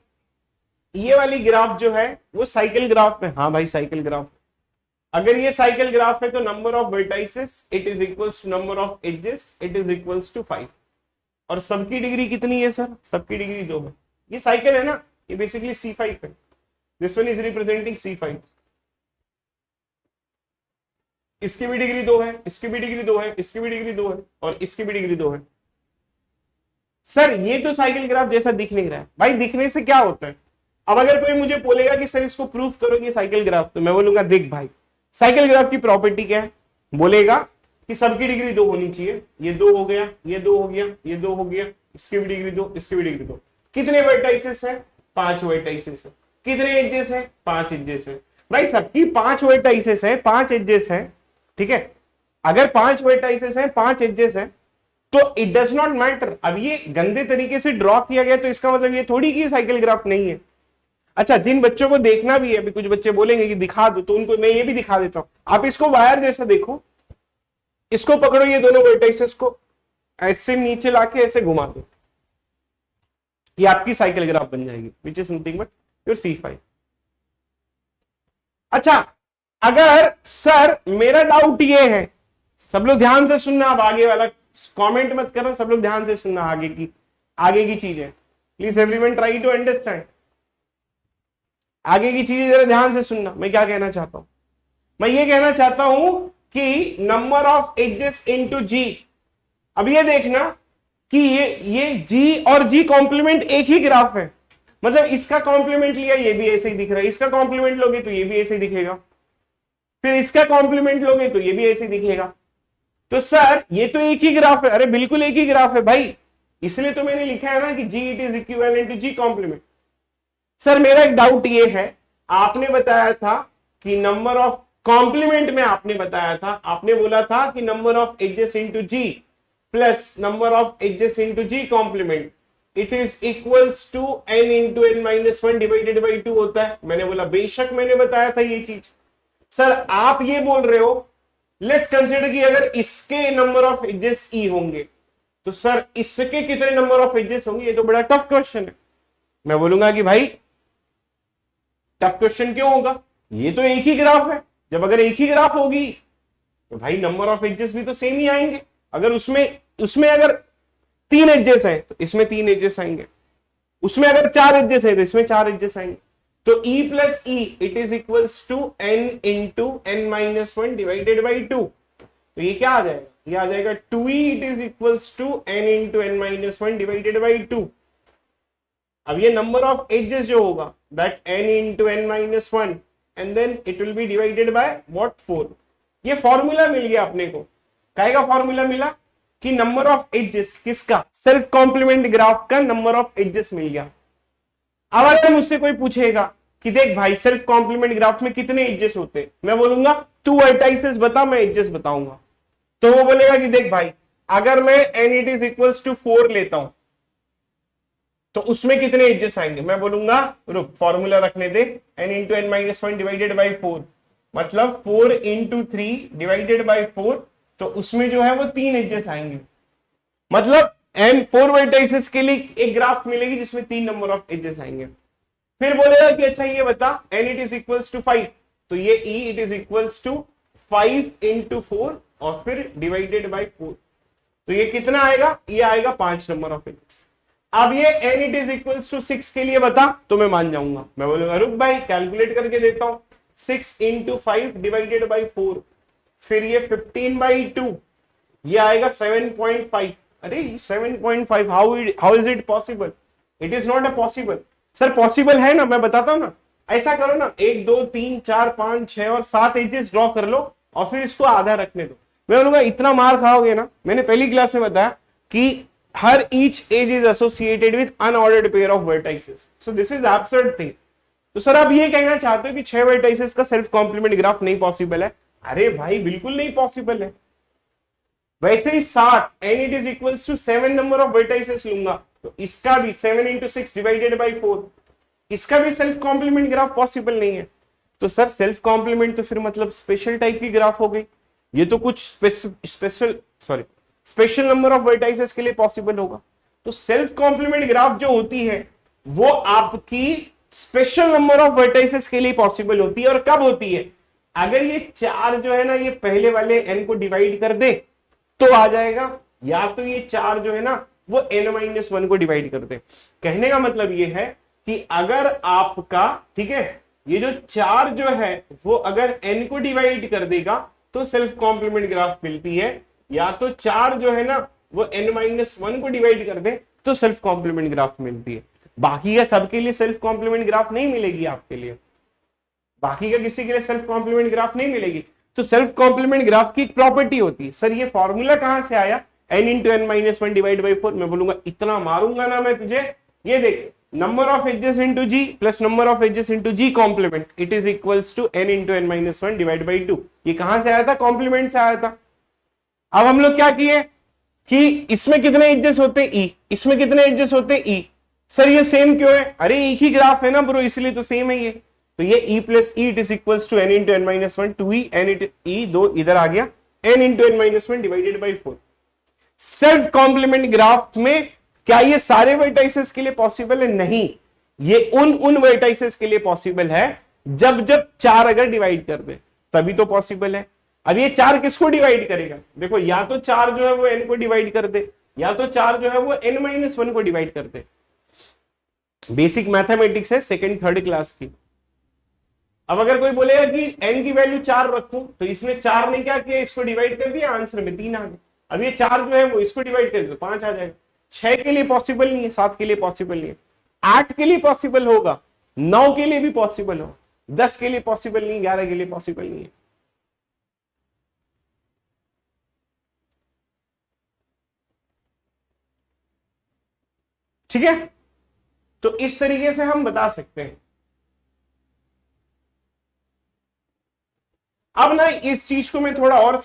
ये वाली ग्राफ जो है वो साइकिल ग्राफ है। हाँ भाई साइकिल ग्राफ, अगर ये साइकिल ग्राफ है तो number of vertices it is equals to number of edges it is equals to 5। और सबकी डिग्री कितनी है सर, सबकी डिग्री 2 है। ये साइकिल है ना, ये बेसिकली C5 है। This one is representing C5। इसकी भी डिग्री 2 है, इसकी भी डिग्री 2 है, इसकी भी डिग्री 2 है, और इसकी भी डिग्री 2 है। सर ये तो साइकिल ग्राफ जैसा दिख नहीं रहा है भाई, दिखने से क्या होता है? अब अगर कोई मुझे बोलेगा कि सर इसको प्रूफ करो कि साइकिल ग्राफ, तो मैं बोलूंगा देख भाई साइकिल ग्राफ की प्रॉपर्टी क्या है, बोलेगा कि सबकी डिग्री 2 होनी चाहिए। ये 2 हो गया, ये 2 हो गया, ये 2 हो गया, इसकी भी डिग्री 2, इसकी भी डिग्री 2। कितने वर्टाइसेस है? 5 वर्टाइसेस है। कितने एजेस है? 5 एजेस है। भाई सबकी 5 वर्टाइसेस है, 5 एजेस है, ठीक है। अगर 5 वर्टाइसेस है, 5 एजेस है, तो इट डज नॉट मैटर। अब ये गंदे तरीके से ड्रॉ किया गया तो इसका मतलब ये थोड़ी कि साइकिल ग्राफ नहीं है। अच्छा, जिन बच्चों को देखना भी है, अभी कुछ बच्चे बोलेंगे कि दिखा दो, तो उनको मैं ये भी दिखा देता हूं। आप इसको वायर जैसा देखो, इसको पकड़ो, ये दोनों वर्टाइसेस को ऐसे नीचे लाके ऐसे घुमा दो, ये आपकी साइकिल ग्राफ बन जाएगी, which is something but your C5। अच्छा, अगर सर मेरा डाउट ये है, सब लोग ध्यान से सुनना, अब आगे वाला कमेंट मत करना, सब लोग ध्यान से सुनना, आगे की चीजें please everyone try to understand. आगे की चीजें जरा ध्यान से सुनना। मैं क्या कहना चाहता हूं? मैं ये कहना चाहता हूं कि number of edges into G। अब ये देखना कि ये G और G कॉम्प्लीमेंट एक ही ग्राफ है, मतलब इसका कॉम्प्लीमेंट लिया ये भी ऐसे ही दिख रहा है, इसका कॉम्प्लीमेंट लोगे तो ये भी ऐसे ही दिखेगा, फिर इसका कॉम्प्लीमेंट लोगे तो ये भी ऐसे ही दिखेगा। तो सर ये तो एक ही ग्राफ है। अरे बिल्कुल एक ही ग्राफ है भाई, इसलिए तो मैंने लिखा है ना कि G it is equivalent to G complement. Sir मेरा एक डाउट ये है, आपने बताया था कि नंबर ऑफ कॉम्प्लीमेंट में, आपने बताया था, आपने बोला था कि number of edges into G plus number of edges into G complement it is equals to n into n-1 divided by 2 होता है। मैंने बोला बेशक मैंने बताया था ये चीज। सर आप ये बोल रहे हो, लेट्स कंसीडर कि अगर इसके नंबर ऑफ एजेस E होंगे, तो सर इसके कितने नंबर ऑफ एजेस होंगे? ये तो बड़ा टफ क्वेश्चन है। मैं बोलूंगा कि भाई टफ क्वेश्चन क्यों होगा, ये तो एक ही ग्राफ है। जब अगर एक ही ग्राफ होगी तो भाई नंबर ऑफ एजेस भी तो सेम ही आएंगे। अगर उसमें अगर 3 एजेस है तो इसमें 3 एजेस आएंगे, उसमें अगर 4 एजेस है तो इसमें 4 एजेस आएंगे। तो E plus E it is equals to n into n-1 divided by 2। तो ये क्या आ जाएगा? ये आ जाएगा 2E it is equals to n into n-1 divided by 2। अब ये नंबर ऑफ एजेस जो होगा that n into n-1 and then it will be divided by what 4। ये फॉर्मूला मिल गया अपने को। काहेगा फॉर्मूला मिला कि नंबर ऑफ एजेस किसका? सेल्फ कॉम्प्लीमेंट ग्राफ का नंबर ऑफ एजेस मिल गया। अब अगर मुझसे कोई पूछेगा कि देख भाई सेल्फ कॉम्प्लीमेंट ग्राफ में कितने एजेस होते हैं, मैं बोलूंगा तू वर्टाइसेस बता, मैं एजेस बताऊंगा। तो वो बोलेगा कि देख भाई अगर मैं n it is equals to 4 लेता हूं तो उसमें कितने एजेस आएंगे? मैं बोलूंगा रुक फॉर्मूला रखने दे, n into n-1 divided by 4, मतलब 4 इंटू 3 डिवाइडेड बाई 4, तो उसमें जो है वो 3 एजेस आएंगे। मतलब n 4 वर्टाइसेस के लिए एक ग्राफ मिलेगी जिसमें 3 नंबर ऑफ एजेस आएंगे। फिर बोलेगा कि अच्छा ये बता n it is equals to 5, तो ये E it is equals to 5 into 4 और फिर डिवाइडेड बाई 4, तो ये कितना आएगा? ये आएगा 5 नंबर ऑफ एजेस। अब ये n it is equals to 6 के लिए बता, तो मैं मान जाऊंगा। मैं बोलूंगा रुक भाई कैलकुलेट करके देता हूं, 6 इंटू 5 डिवाइडेड बाई 4, फिर ये 15 बाई 2, ये आएगा 7.5। अरे 7.5 how is it possible? It is not a possible. Sir possible है ना, मैं बताता हूं ना। ऐसा करो ना, 1 2 3 4 5 6 और 7 एजेस ड्रॉ कर लो और फिर इसको आधा रखने दो। मैं बोलूंगा इतना मार खाओगे ना। मैंने पहली क्लास में बताया कि हर each edge is associated with unordered pair of vertices, so this is absurd thing. तो सर आप ये कहना चाहते हो कि 6 वर्टाइसेस का सेल्फ कॉम्प्लीमेंट ग्राफ नहीं पॉसिबल है? अरे भाई बिल्कुल नहीं पॉसिबल है। वैसे ही 7 n it is equals to 7 number of vertices लूंगा तो इसका भी 7 इंटू 6 डिवाइडेड बाई 4, इसका भी सेल्फ कॉम्प्लीमेंट ग्राफ पॉसिबल नहीं है। तो सर सेल्फ कॉम्प्लीमेंट तो फिर मतलब स्पेशल टाइप की ग्राफ हो गई। ये तो कुछ स्पेशल नंबर ऑफ वर्टाइसेस के लिए पॉसिबल होगा। तो सेल्फ कॉम्प्लीमेंट ग्राफ जो होती है वो आपकी स्पेशल नंबर ऑफ वर्टाइसेस के लिए पॉसिबल होती है। और कब होती है? अगर ये 4 जो है ना ये पहले वाले n को डिवाइड कर दे तो आ जाएगा, या तो ये 4 जो है ना वो n-1 को डिवाइड कर दे। कहने का मतलब ये है कि अगर आपका, ठीक है, ये जो 4 जो है वो अगर n को डिवाइड कर देगा तो सेल्फ कॉम्प्लीमेंट ग्राफ मिलती है, या तो 4 जो है ना वो n-1 को डिवाइड कर दे तो सेल्फ कॉम्प्लीमेंट ग्राफ मिलती है। बाकी का सबके लिए सेल्फ कॉम्प्लीमेंट ग्राफ नहीं मिलेगी आपके लिए, बाकी का किसी के लिए सेल्फ कॉम्प्लीमेंट ग्राफ नहीं मिलेगी। तो सेल्फ कॉम्प्लीमेंट ग्राफ की एक प्रॉपर्टी होती है, सर ये फॉर्मूला कहां से आया, n into N minus one divide by 4। मैं बोलूंगा इतना मारूंगा ना मैं तुझे, ये देख number of edges into G plus number of edges into G complement it is equals to n into N minus one divide by 2। ये कहां से आया था, कॉम्प्लीमेंट से आया था। अब हम लोग क्या किए कि इसमें कितने एजेस होते e, इसमें कितने एजेस होते e, सर ये सेम क्यों है, अरे एक ही ग्राफ है ना ब्रो इसलिए तो सेम है ये। तो ये e plus e it is equals to n into N minus one, 2e n into e, दो इधर आ गया, n into N minus one divided by 4। Self complement graph में क्या ये सारे वर्टाइसेस के लिए पॉसिबल है, नहीं, ये उन वर्टाइसेस के लिए पॉसिबल है जब जब 4 अगर डिवाइड कर दे तभी तो पॉसिबल है। अब ये 4 किसको डिवाइड करेगा, देखो या तो 4 जो है वो n को डिवाइड कर दे, या तो 4 जो है वो n-1 को डिवाइड कर दे। बेसिक मैथमेटिक्स है सेकंड थर्ड क्लास की। अब अगर कोई बोलेगा कि n की वैल्यू 4 रखूं, तो इसने 4 ने क्या किया, इसको डिवाइड कर दिया, आंसर में 3 आ गए। अब ये 4 जो है वो इसको डिवाइड कर दे तो 5 आ जाएगा। 6 के लिए पॉसिबल नहीं है, 7 के लिए पॉसिबल नहीं है, 8 के लिए पॉसिबल होगा, 9 के लिए भी पॉसिबल हो, 10 के लिए पॉसिबल नहीं, 11 के लिए पॉसिबल नहीं है। ठीक है, तो इस तरीके से हम बता सकते हैं। अब ना इस चीज को मैं थोड़ा और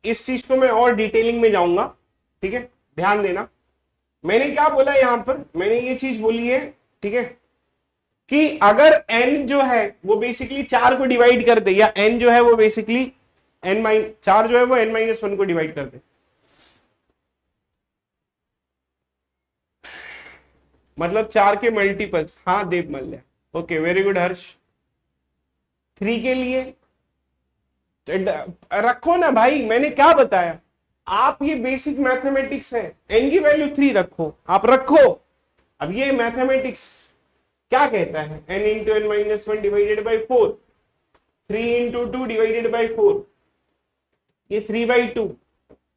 इस चीज को मैं और डिटेलिंग में जाऊंगा, ठीक है, ध्यान देना। मैंने क्या बोला यहां पर, मैंने ये चीज बोली है, ठीक है, कि अगर n जो है वो बेसिकली 4 को डिवाइड कर दे, या n जो है वो बेसिकली n-4 जो है वो n-1 को डिवाइड कर दे, मतलब 4 के मल्टीपल्स। हाँ देव मल्ल्या, ओके वेरी गुड हर्ष। 3 के लिए रखो ना भाई, मैंने क्या बताया, आप ये बेसिक मैथमेटिक्स है, n की वैल्यू 3 रखो, आप रखो। अब ये मैथमेटिक्स क्या कहता है, n into N minus one divided by 4, 3 into 2 divided by 4, ये 3/2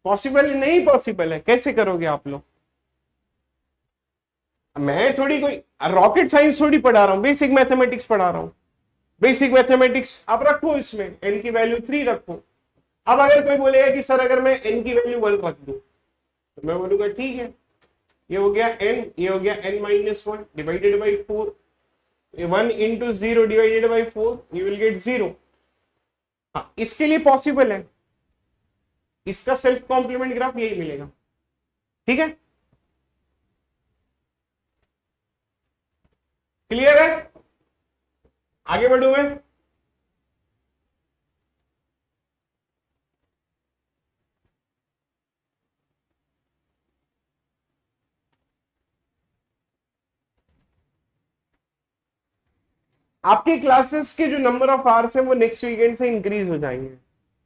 पॉसिबल नहीं, पॉसिबल है, कैसे करोगे आप लोग। मैं थोड़ी कोई रॉकेट साइंस थोड़ी पढ़ा रहा हूं, बेसिक मैथमेटिक्स पढ़ा रहा हूं। बेसिक मैथमेटिक्स आप रखो, इसमें n की वैल्यू 3 रखो। अब अगर कोई बोलेगा कि सर अगर मैं n की वैल्यू 1 रख दूं, तो मैं बोलूंगा ठीक है, ये हो गया n, ये हो गया n-1 divided by 4, 1 into 0 divided by 4, you will gate 0। हाँ, इसके लिए पॉसिबल है, इसका सेल्फ कॉम्प्लीमेंट ग्राफ यही मिलेगा। ठीक है, क्लियर है, आगे बढ़ू मैं। आपके क्लासेस के जो नंबर ऑफ आवर्स है वो नेक्स्ट वीकेंड से इंक्रीज हो जाएंगे,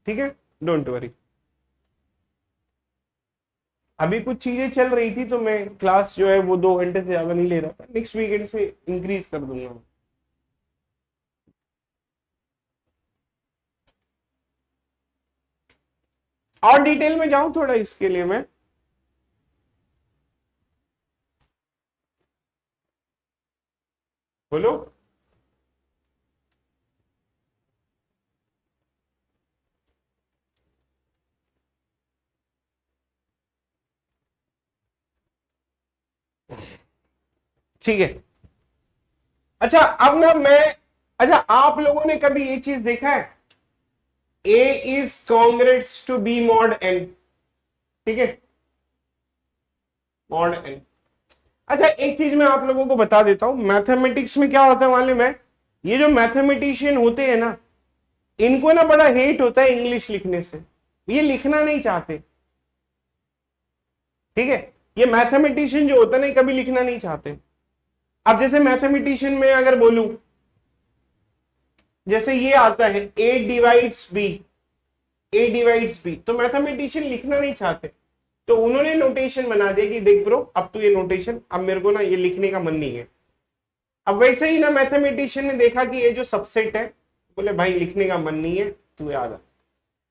ठीक है, डोंट वरी। अभी कुछ चीजें चल रही थी तो मैं क्लास जो है वो 2 घंटे से ज्यादा नहीं ले रहा था, नेक्स्ट वीकेंड से इंक्रीज कर दूंगा। और डिटेल में जाऊं थोड़ा इसके लिए मैं, बोलो। ठीक है, अच्छा अब ना मैं, अच्छा आप लोगों ने कभी ये चीज देखा है, A is congruous to B mod n, ठीक है, mod n। अच्छा एक चीज मैं आप लोगों को बता देता हूं, मैथमेटिक्स में क्या होता है मालूम है, ये जो मैथमेटिशियन होते हैं ना, इनको ना बड़ा हेट होता है इंग्लिश लिखने से, ये लिखना नहीं चाहते। ठीक है, ये मैथमेटिशियन जो होता है ना कभी लिखना नहीं चाहते। अब जैसे मैथमेटिशियन में अगर बोलूं, जैसे ये आता है a divides b, a divides b, तो मैथमेटिशियन लिखना नहीं चाहते, तो उन्होंने नोटेशन बना दिया कि देख ब्रो अब तो ये नोटेशन, अब मेरे को ना ये लिखने का मन नहीं है, अब वैसे ही ना मैथमेटिशियन ने देखा कि ये जो सबसेट है, बोले भाई लिखने का मन नहीं है, तू याद आ।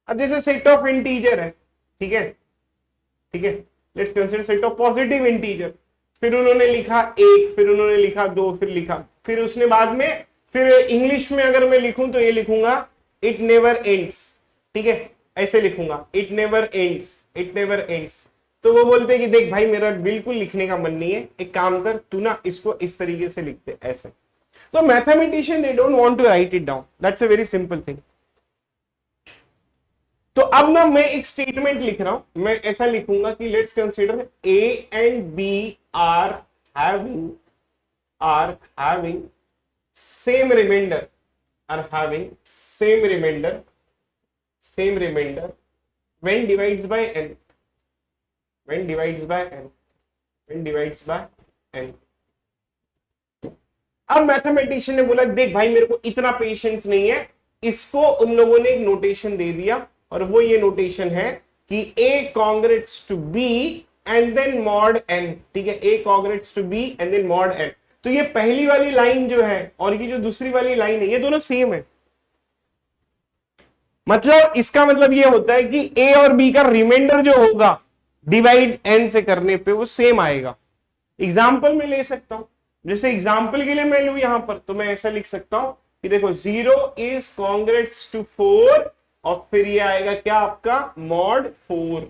अब जैसे सेट ऑफ इंटीजर है, ठीक है, ठीक है, let's consider set of positive integer. फिर उन्होंने लिखा एक, फिर उन्होंने लिखा दो, फिर लिखा, फिर उसने बाद में, फिर इंग्लिश में अगर मैं लिखूं तो ये लिखूंगा इट नेवर एंड्स, ठीक है, ऐसे लिखूंगा it never ends, it never ends. तो वो बोलते हैं कि देख भाई मेरा बिल्कुल लिखने का मन नहीं है, एक काम कर तू ना इसको इस तरीके से लिखते ऐसे। तो mathematician they don't want to write it down, that's a very simple thing. तो अब ना मैं एक स्टेटमेंट लिख रहा हूं, मैं ऐसा लिखूंगा कि let's consider A and B are having same remainder, are having same remainder when divides by n, when divides by n। अब मैथमेटिशियन ने बोला देख भाई मेरे को इतना पेशेंस नहीं है, इसको उन लोगों ने एक नोटेशन दे दिया, और वो ये नोटेशन है कि a congruous to b and then mod n, ठीक है, a congruous to b and then mod n। तो ये पहली वाली लाइन जो है और ये जो दूसरी वाली लाइन है, ये दोनों सेम है। मतलब इसका मतलब ये होता है कि a और b का रिमाइंडर जो होगा डिवाइड n से करने पे वो सेम आएगा। एग्जाम्पल में ले सकता हूं, जैसे एग्जाम्पल के लिए मैं लू यहां पर, तो मैं ऐसा लिख सकता हूं कि देखो 0 इज कॉन्ग्रेट्स टू 4, और फिर ये आएगा क्या आपका मॉड 4।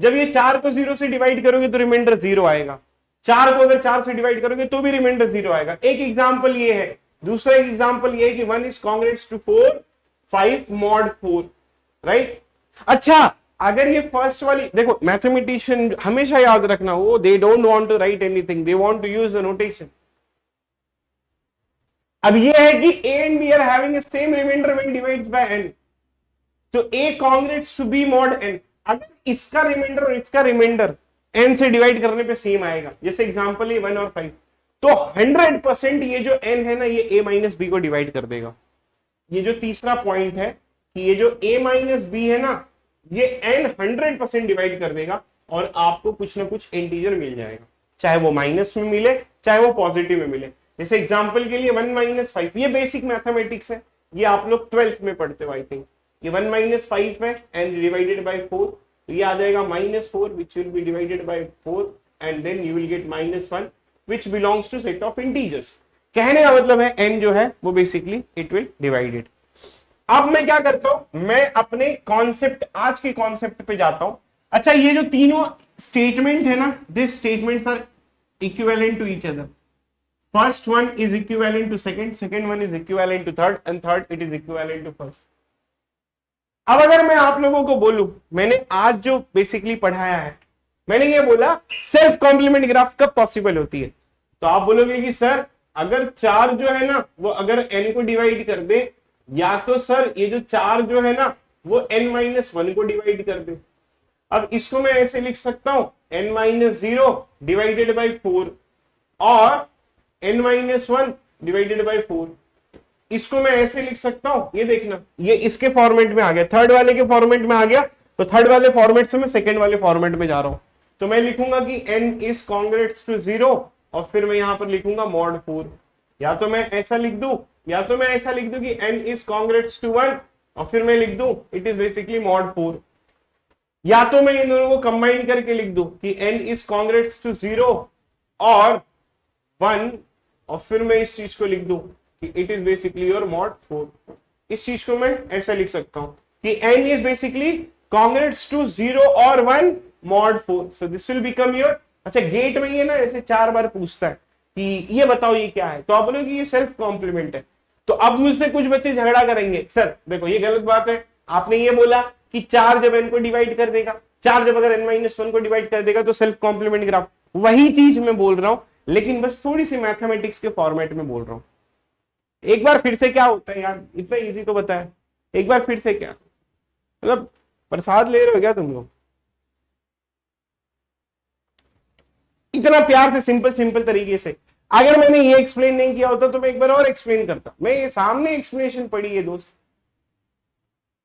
जब ये 4 को 0 से डिवाइड करोगे तो रिमाइंडर 0 आएगा, 4 को अगर 4 से डिवाइड करोगे तो भी रिमाइंडर 0 आएगा। एक एग्जाम्पल ये है। दूसरा एक एग्जाम्पल ये है कि 1 is congruent to 4, 5 mod 4, right. अच्छा, अगर ये फर्स्ट वाली, देखो मैथमेटिशियन हमेशा याद रखना, वो they don't want to write anything, they want to use the notation. अब ये है कि a and b are having the same remainder when divides by n, तो a congruous to b mod n। अगर इसका रिमाइंडर और इसका reminder n से डिवाइड करने पे सेम आएगा, जैसे एग्जांपल है 1 और 5, तो 100% ये जो n है ना, ये a माइनस बी को डिवाइड कर देगा। ये जो तीसरा पॉइंट है कि ये जो a माइनस बी है ना, ये n 100% डिवाइड कर देगा, और आपको कुछ ना कुछ इंटीजर मिल जाएगा, चाहे वो माइनस में मिले चाहे वो पॉजिटिव में मिले। जैसे एग्जांपल के लिए 1 माइनस 5, ये बेसिक मैथमेटिक्स है, ये आप लोग 12th में पढ़ते हो आई थिंक। ये 1 माइनस 5 है एंड डिवाइडेड बाय 4, तो ये आ जाएगा -4 which will be divided by 4, and then you will get -1 which belongs to set of integers. कहने का मतलब है n जो है वो बेसिकली इट विल डिवाइडेड। अब मैं क्या करता हूं, मैं अपने कॉन्सेप्ट, आज के कॉन्सेप्ट पे जाता हूं। अच्छा, ये जो तीनों स्टेटमेंट है ना, this statements are equivalent to each other. First one is equivalent to second, second one is equivalent to third, and third it is equivalent to first. अब अगर मैं आप लोगों को बोलूं, मैंने आज जो बेसिकली पढ़ाया है, मैंने ये बोला सेल्फ कॉम्प्लीमेंट ग्राफ कब पॉसिबल होती है, तो आप बोलोगे कि सर अगर 4 जो है ना वो अगर n को डिवाइड कर दे, या तो सर ये जो 4 जो है ना वो n-1 को डिवाइड कर दे। अब इसको मैं ऐसे लिख सकता हूं n-0 डिवाइडेड बाय 4 और n-1 डिवाइडेड बाय 4। इसको मैं ऐसे लिख सकता हूं, ये देखना, ये इसके फॉर्मेट में आ गया, थर्ड वाले के फॉर्मेट में आ गया, तो थर्ड वाले फॉर्मेट से मैं सेकंड वाले फॉर्मेट में जा रहा हूं। तो मैं लिखूंगा कि n इज कॉन्ग्रुएंट टू 0, और फिर मैं यहां पर लिखूंगा मॉड 4। या तो मैं ऐसा लिख दूं, या तो मैं ऐसा लिख दूं कि n इज कॉन्ग्रुएंट टू 1, और फिर मैं लिख दूं इट इज बेसिकली मॉड 4। या तो मैं इन दोनों को कंबाइन करके लिख दूं कि n इज कॉन्ग्रुएंट टू 0 और 1, और फिर मैं इस चीज को लिख दूं कि it is basically your mod 4। इस चीज को मैं ऐसा लिख सकता हूं कि n is basically congruent to 0 और 1 mod 4, so this will become your. अच्छा, गेट में ये ना ऐसे 4 बार पूछता है कि ये बताओ ये क्या है, तो आप बोलोगे ये सेल्फ कॉम्प्लीमेंट है। तो अब मुझसे कुछ बच्चे झगड़ा करेंगे, सर देखो ये गलत बात है, आपने ये बोला कि 4 जब n को डिवाइड कर देगा, 4 जब अगर n-1 को डिवाइड कर देगा तो सेल्फ कॉम्प्लीमेंट ग्राफ। वही चीज मैं बोल रहा हूं, लेकिन बस थोड़ी सी मैथमेटिक्स के फॉर्मेट में बोल रहा हूं। एक बार फिर से क्या होता है यार, इतना इजी तो बताया, एक बार फिर से क्या, मतलब प्रसाद ले रहे हो क्या तुम लोग? इतना प्यार से सिंपल सिंपल तरीके से अगर मैंने ये एक्सप्लेन नहीं किया होता तो मैं एक बार और एक्सप्लेन करता। मैं ये सामने एक्सप्लेनेशन पढ़ी है दोस्त,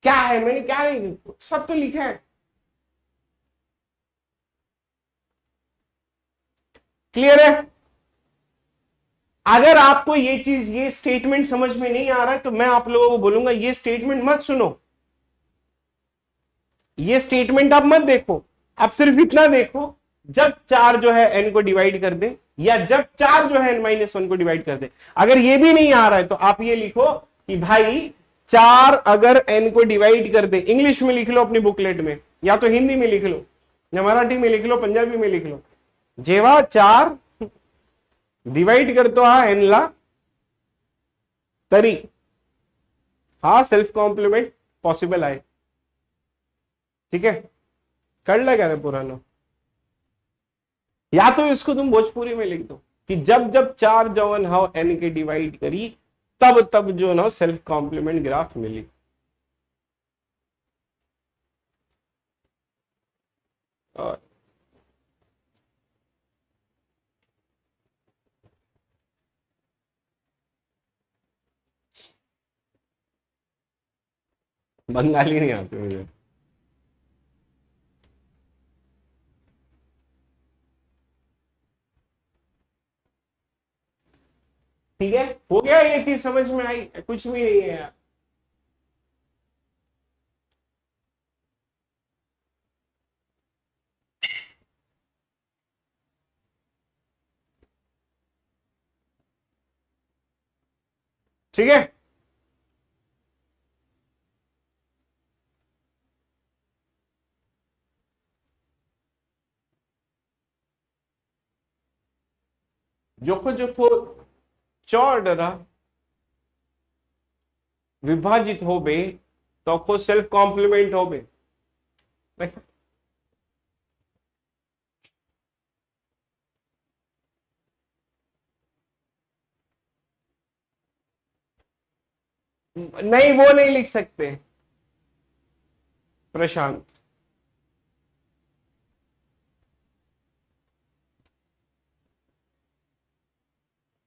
क्या है, मैंने क्या नहीं, सब तो लिखा है। क्लियर है? अगर आपको ये चीज, ये स्टेटमेंट समझ में नहीं आ रहा है तो मैं आप लोगों को बोलूंगा ये स्टेटमेंट मत सुनो, ये स्टेटमेंट आप मत देखो, आप सिर्फ इतना देखो, जब 4 जो है n को डिवाइड कर दे, या जब 4 जो है n-1 को डिवाइड कर दे। अगर ये भी नहीं आ रहा है तो आप ये लिखो कि भाई 4 अगर n को डिवाइड कर दे, इंग्लिश में लिख लो अपनी बुकलेट में, या तो हिंदी में लिख लो, या मराठी में लिख लो, पंजाबी में लिख लो, जेव्हा 4 डिवाइड करतो हा n ला तरी हा सेल्फ कॉम्प्लिमेंट पॉसिबल आहे। ठीक है, कळलं का रे पुराना? या तो इसको तुम भोजपुरी में लिख दो कि जब जब 4 जवन हाउ n के डिवाइड करी तब तब जो ना सेल्फ कॉम्प्लीमेंट ग्राफ मिली। और बंगाली नहीं आती मुझे। ठीक है, हो गया, ये चीज समझ में आई? कुछ भी नहीं है यार। ठीक है, जोखो जोखो चौडरा विभाजित हो बे तो को सेल्फ कॉम्प्लीमेंट हो बे। नहीं, वो नहीं लिख सकते प्रशांत।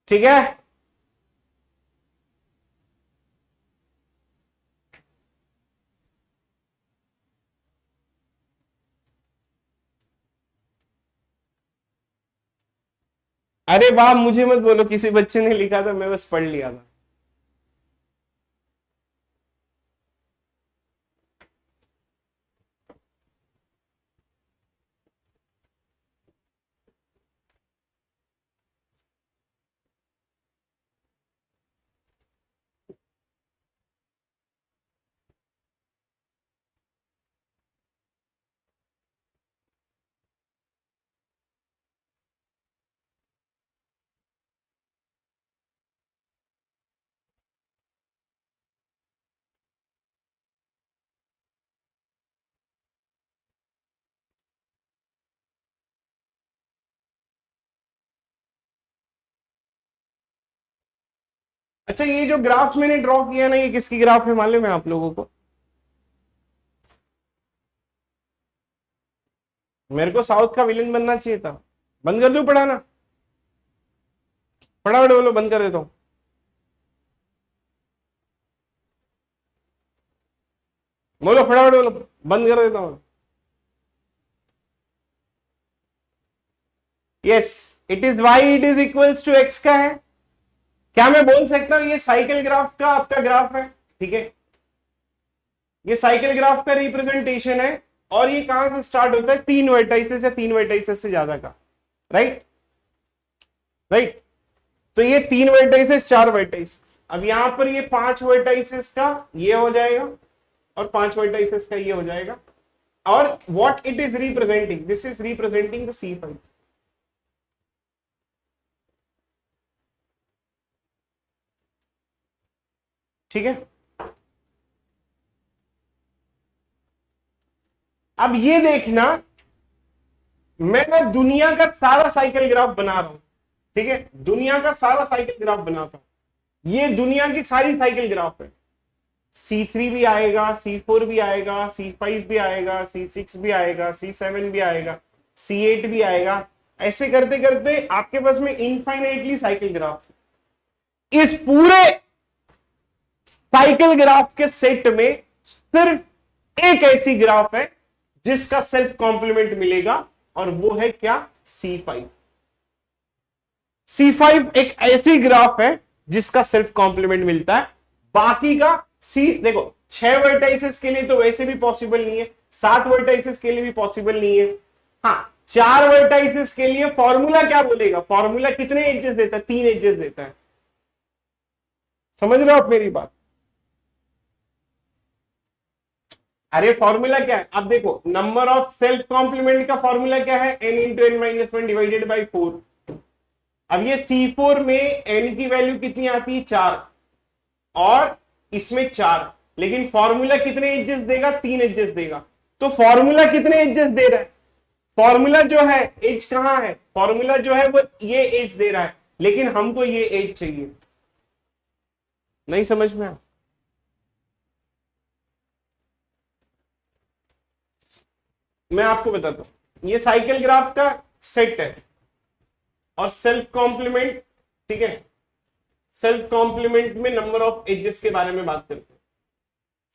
ठीक है, अरे वाह, मुझे मत बोलो, किसी बच्चे ने लिखा था, मैं बस पढ़ लिया था। अच्छा, ये जो ग्राफ मैंने ड्रॉ किया ना, ये किसकी ग्राफ है मालूम है आप लोगों को? मेरे को साउथ का विलेन बनना चाहिए था। बंद कर दूं पढ़ाना? फटाफट बोलो, बंद कर देता हूं। बोलो फटाफट बोलो, बंद कर देता हूं। Yes, it is Y it is equals to X का है। क्या मैं बोल सकता हूं ये साइकिल ग्राफ का आपका ग्राफ है? ठीक है, ये साइकिल ग्राफ का रिप्रेजेंटेशन है, और ये कहां से स्टार्ट होता है? 3 वर्टाइसेस या 3 वर्टाइसेस से ज्यादा का। राइट राइट, तो ये 3 वर्टाइसेस, 4 वर्टाइसेस। अब यहां पर ये 5 वर्टाइसेस का ये हो जाएगा, और 5 वर्टाइसेस का ये हो जाएगा। और what it is representing, this is representing the C5। ठीक है, अब ये देखना, मैं ना दुनिया का सारा साइकिल ग्राफ बना रहा हूं। ठीक है, दुनिया का सारा साइकिल ग्राफ बनाता हूं, ये दुनिया की सारी साइकिल ग्राफ है। C3 भी आएगा, C4 भी आएगा, C5 भी आएगा, C6 भी आएगा, C7 भी आएगा, C8 भी आएगा। ऐसे करते करते आपके पास में इनफाइनाइटली साइकिल ग्राफ। इस पूरे साइकिल ग्राफ के सेट में सिर्फ एक ऐसी ग्राफ है जिसका सेल्फ कॉम्प्लीमेंट मिलेगा, और वो है क्या? C5। C5 एक ऐसी ग्राफ है जिसका सेल्फ कॉम्प्लीमेंट मिलता है, बाकी का सी देखो 6 वर्टाइसेस के लिए तो वैसे भी पॉसिबल नहीं है, 7 वर्टाइसेस के लिए भी पॉसिबल नहीं है। हाँ 4 वर्टाइसेस के लिए फॉर्मूला क्या बोलेगा, फॉर्मूला कितने एजेस देता है, 3 एजेस देता है। समझ रहे हो आप मेरी बात? अरे फॉर्मूला क्या है, अब देखो नंबर ऑफ सेल्फ कॉम्प्लीमेंट का फॉर्मूला क्या है, n into N minus one divided by 4। अब ये C4 में n की वैल्यू कितनी आती है 4 और इसमें 4, लेकिन फॉर्मूला कितने एजेस देगा, 3 एजेस देगा। तो फॉर्मूला कितने एजेस दे रहा है, फॉर्मूला जो है एज कहां है, फॉर्मूला जो है वो ये एज दे रहा है, लेकिन हमको ये एज चाहिए। नहीं समझ में आया? मैं आपको बताता हूं, ये साइकिल ग्राफ का सेट है और सेल्फ कॉम्प्लीमेंट, ठीक है, सेल्फ कॉम्प्लीमेंट में नंबर ऑफ एजेस के बारे में बात करते हैं।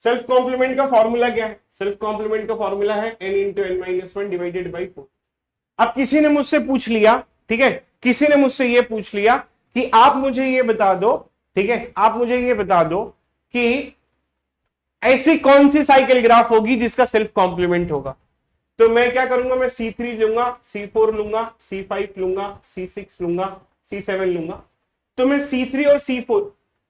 सेल्फ कॉम्प्लीमेंट का फॉर्मूला क्या है, सेल्फ कॉम्प्लीमेंट का फॉर्मूला है n into N minus one divided by 4। अब किसी ने मुझसे पूछ लिया, ठीक है, किसी ने मुझसे ये पूछ लिया कि आप मुझे ये बता दो, ठीक है, आप मुझे ये बता दो कि ऐसी कौन सी साइकिल ग्राफ होगी जिसका सेल्फ कॉम्प्लीमेंट होगा। तो मैं क्या करूंगा, मैं C3 लूंगा, C4 लूंगा, C5 लूंगा, C6 लूंगा, C7 लूंगा। तो मैं C3 और C4,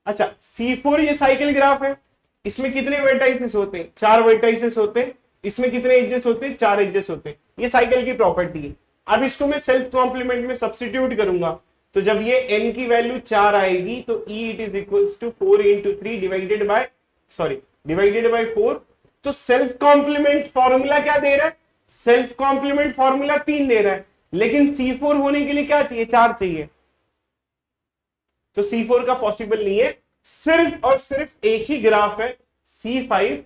अच्छा C4 ये साइकिल ग्राफ है, इसमें कितने वर्टाइसेस होते हैं, 4 वर्टाइसेस होते हैं, इसमें कितने एजेस होते हैं, 4 एजेस होते हैं, ये साइकिल की प्रॉपर्टी है। अब इसको मैं सेल्फ कॉम्प्लीमेंट में सब्स्टिट्यूट करूंगा, तो जब ये n की वैल्यू 4 आएगी तो E it is equals to 4 into 3 divided by, sorry divided by 4। तो सेल्फ कॉम्प्लीमेंट फॉर्मूला क्या दे रहा है, सेल्फ कॉम्प्लीमेंट फॉर्मूला 3 दे रहा है, लेकिन C4 होने के लिए क्या चाहिए, 4 चाहिए। तो C4 का पॉसिबल नहीं है, सिर्फ और सिर्फ एक ही ग्राफ है C5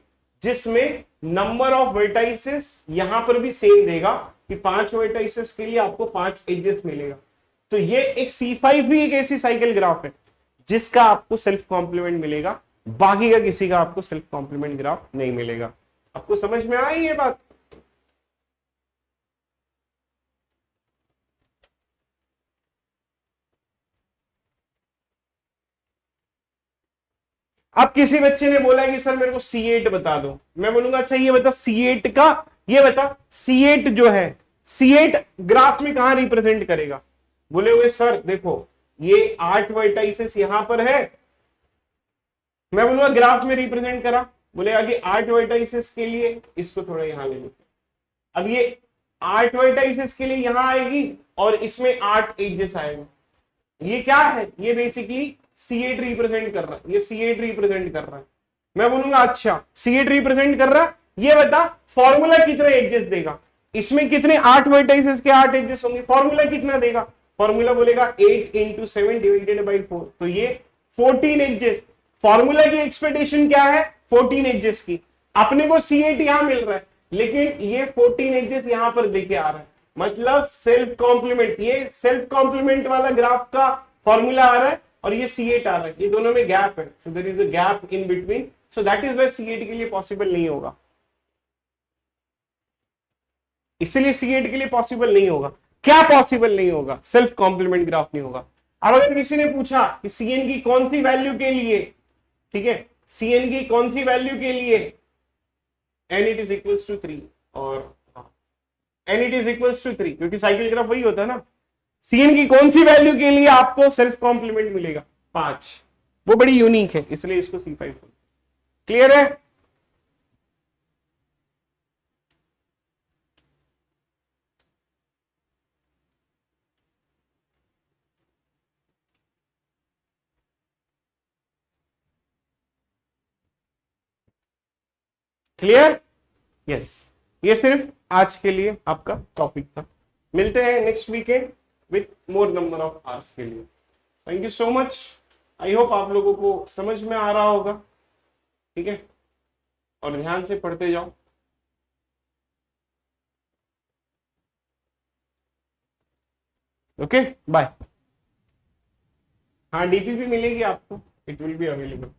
जिसमें नंबर ऑफ वर्टाइसेस यहां पर भी सेम देगा कि 5 वर्टाइसेस के लिए आपको 5 एजेस मिलेगा। तो ये एक C5 भी एक ऐसी साइकिल ग्राफ है जिसका आपको सेल्फ कॉम्प्लीमेंट मिलेगा, बाकी का किसी का आपको सेल्फ कॉम्प्लीमेंट ग्राफ नहीं मिलेगा। आपको समझ में आई ये बात? अब किसी बच्चे ने बोला कि सर मेरे को C8 बता दो, मैं बोलूंगा अच्छा ये बता C8 का, ये बता C8 जो है, C8 ग्राफ में कहां रिप्रेजेंट करेगा। बोले हुए सर देखो ये 8 वर्टाइसेस यहां पर है, मैं बोलूंगा ग्राफ में रिप्रेजेंट करा, बोलेगा कि 8 वर्टाइसेस के लिए इसको थोड़ा यहां ले लो। अब ये 8 वर्टाइसेस के लिए यहां आएगी और इसमें 8 एजेस आएगा। ये क्या है, ये बेसिकली C8 रिप्रेजेंट कर रहा है, ये C8 रिप्रेजेंट कर रहा है। मैं बोलूंगा अच्छा C8 रिप्रेजेंट कर रहा है, ये बता फॉर्मूला कितने एजेस देगा, इसमें कितने 8 वर्टाइसेस के 8 एजेस होंगे, फॉर्मूला कितना देगा, फॉर्मूला बोलेगा 8 इंटू 7 डिवाइडेड बाई 4, तो ये 14 एजेस। फॉर्मूला की एक्सपेक्टेशन क्या है, 14 एजेस की। अपने को C8 यहां मिल रहा है, लेकिन ये 14 एजेस यहां पर लेके आ रहा है, मतलब सेल्फ कॉम्प्लीमेंट, ये सेल्फ कॉम्प्लीमेंट वाला ग्राफ का फॉर्मूला आ रहा है और ये C8 आ रहा है, ये दोनों में गैप है, so there is a gap in between, so that is why C8 के लिए पॉसिबल नहीं होगा, इसलिए C8 के लिए पॉसिबल नहीं होगा। क्या पॉसिबल नहीं होगा, सेल्फ कॉम्प्लीमेंट ग्राफ नहीं होगा। अब अगर किसी ने पूछा कि Cn की कौन सी वैल्यू के लिए, ठीक है, Cn की कौन सी वैल्यू के लिए n it is equals to 3 और n it is equals to 3, क्योंकि साइकिल ग्राफ वही होता है ना, Cn की कौन सी वैल्यू के लिए आपको सेल्फ कॉम्प्लीमेंट मिलेगा, 5, वो बड़ी यूनिक है, इसलिए इसको C5। क्लियर है? क्लियर? यस, ये सिर्फ आज के लिए आपका टॉपिक था। मिलते हैं next weekend with more number of hours के लिए। Thank you so much. I hope आप लोगों को समझ में आ रहा होगा, ठीक है, और ध्यान से पढ़ते जाओ। Okay bye. हाँ डीपी भी मिलेगी आपको, इट विल बी अवेलेबल।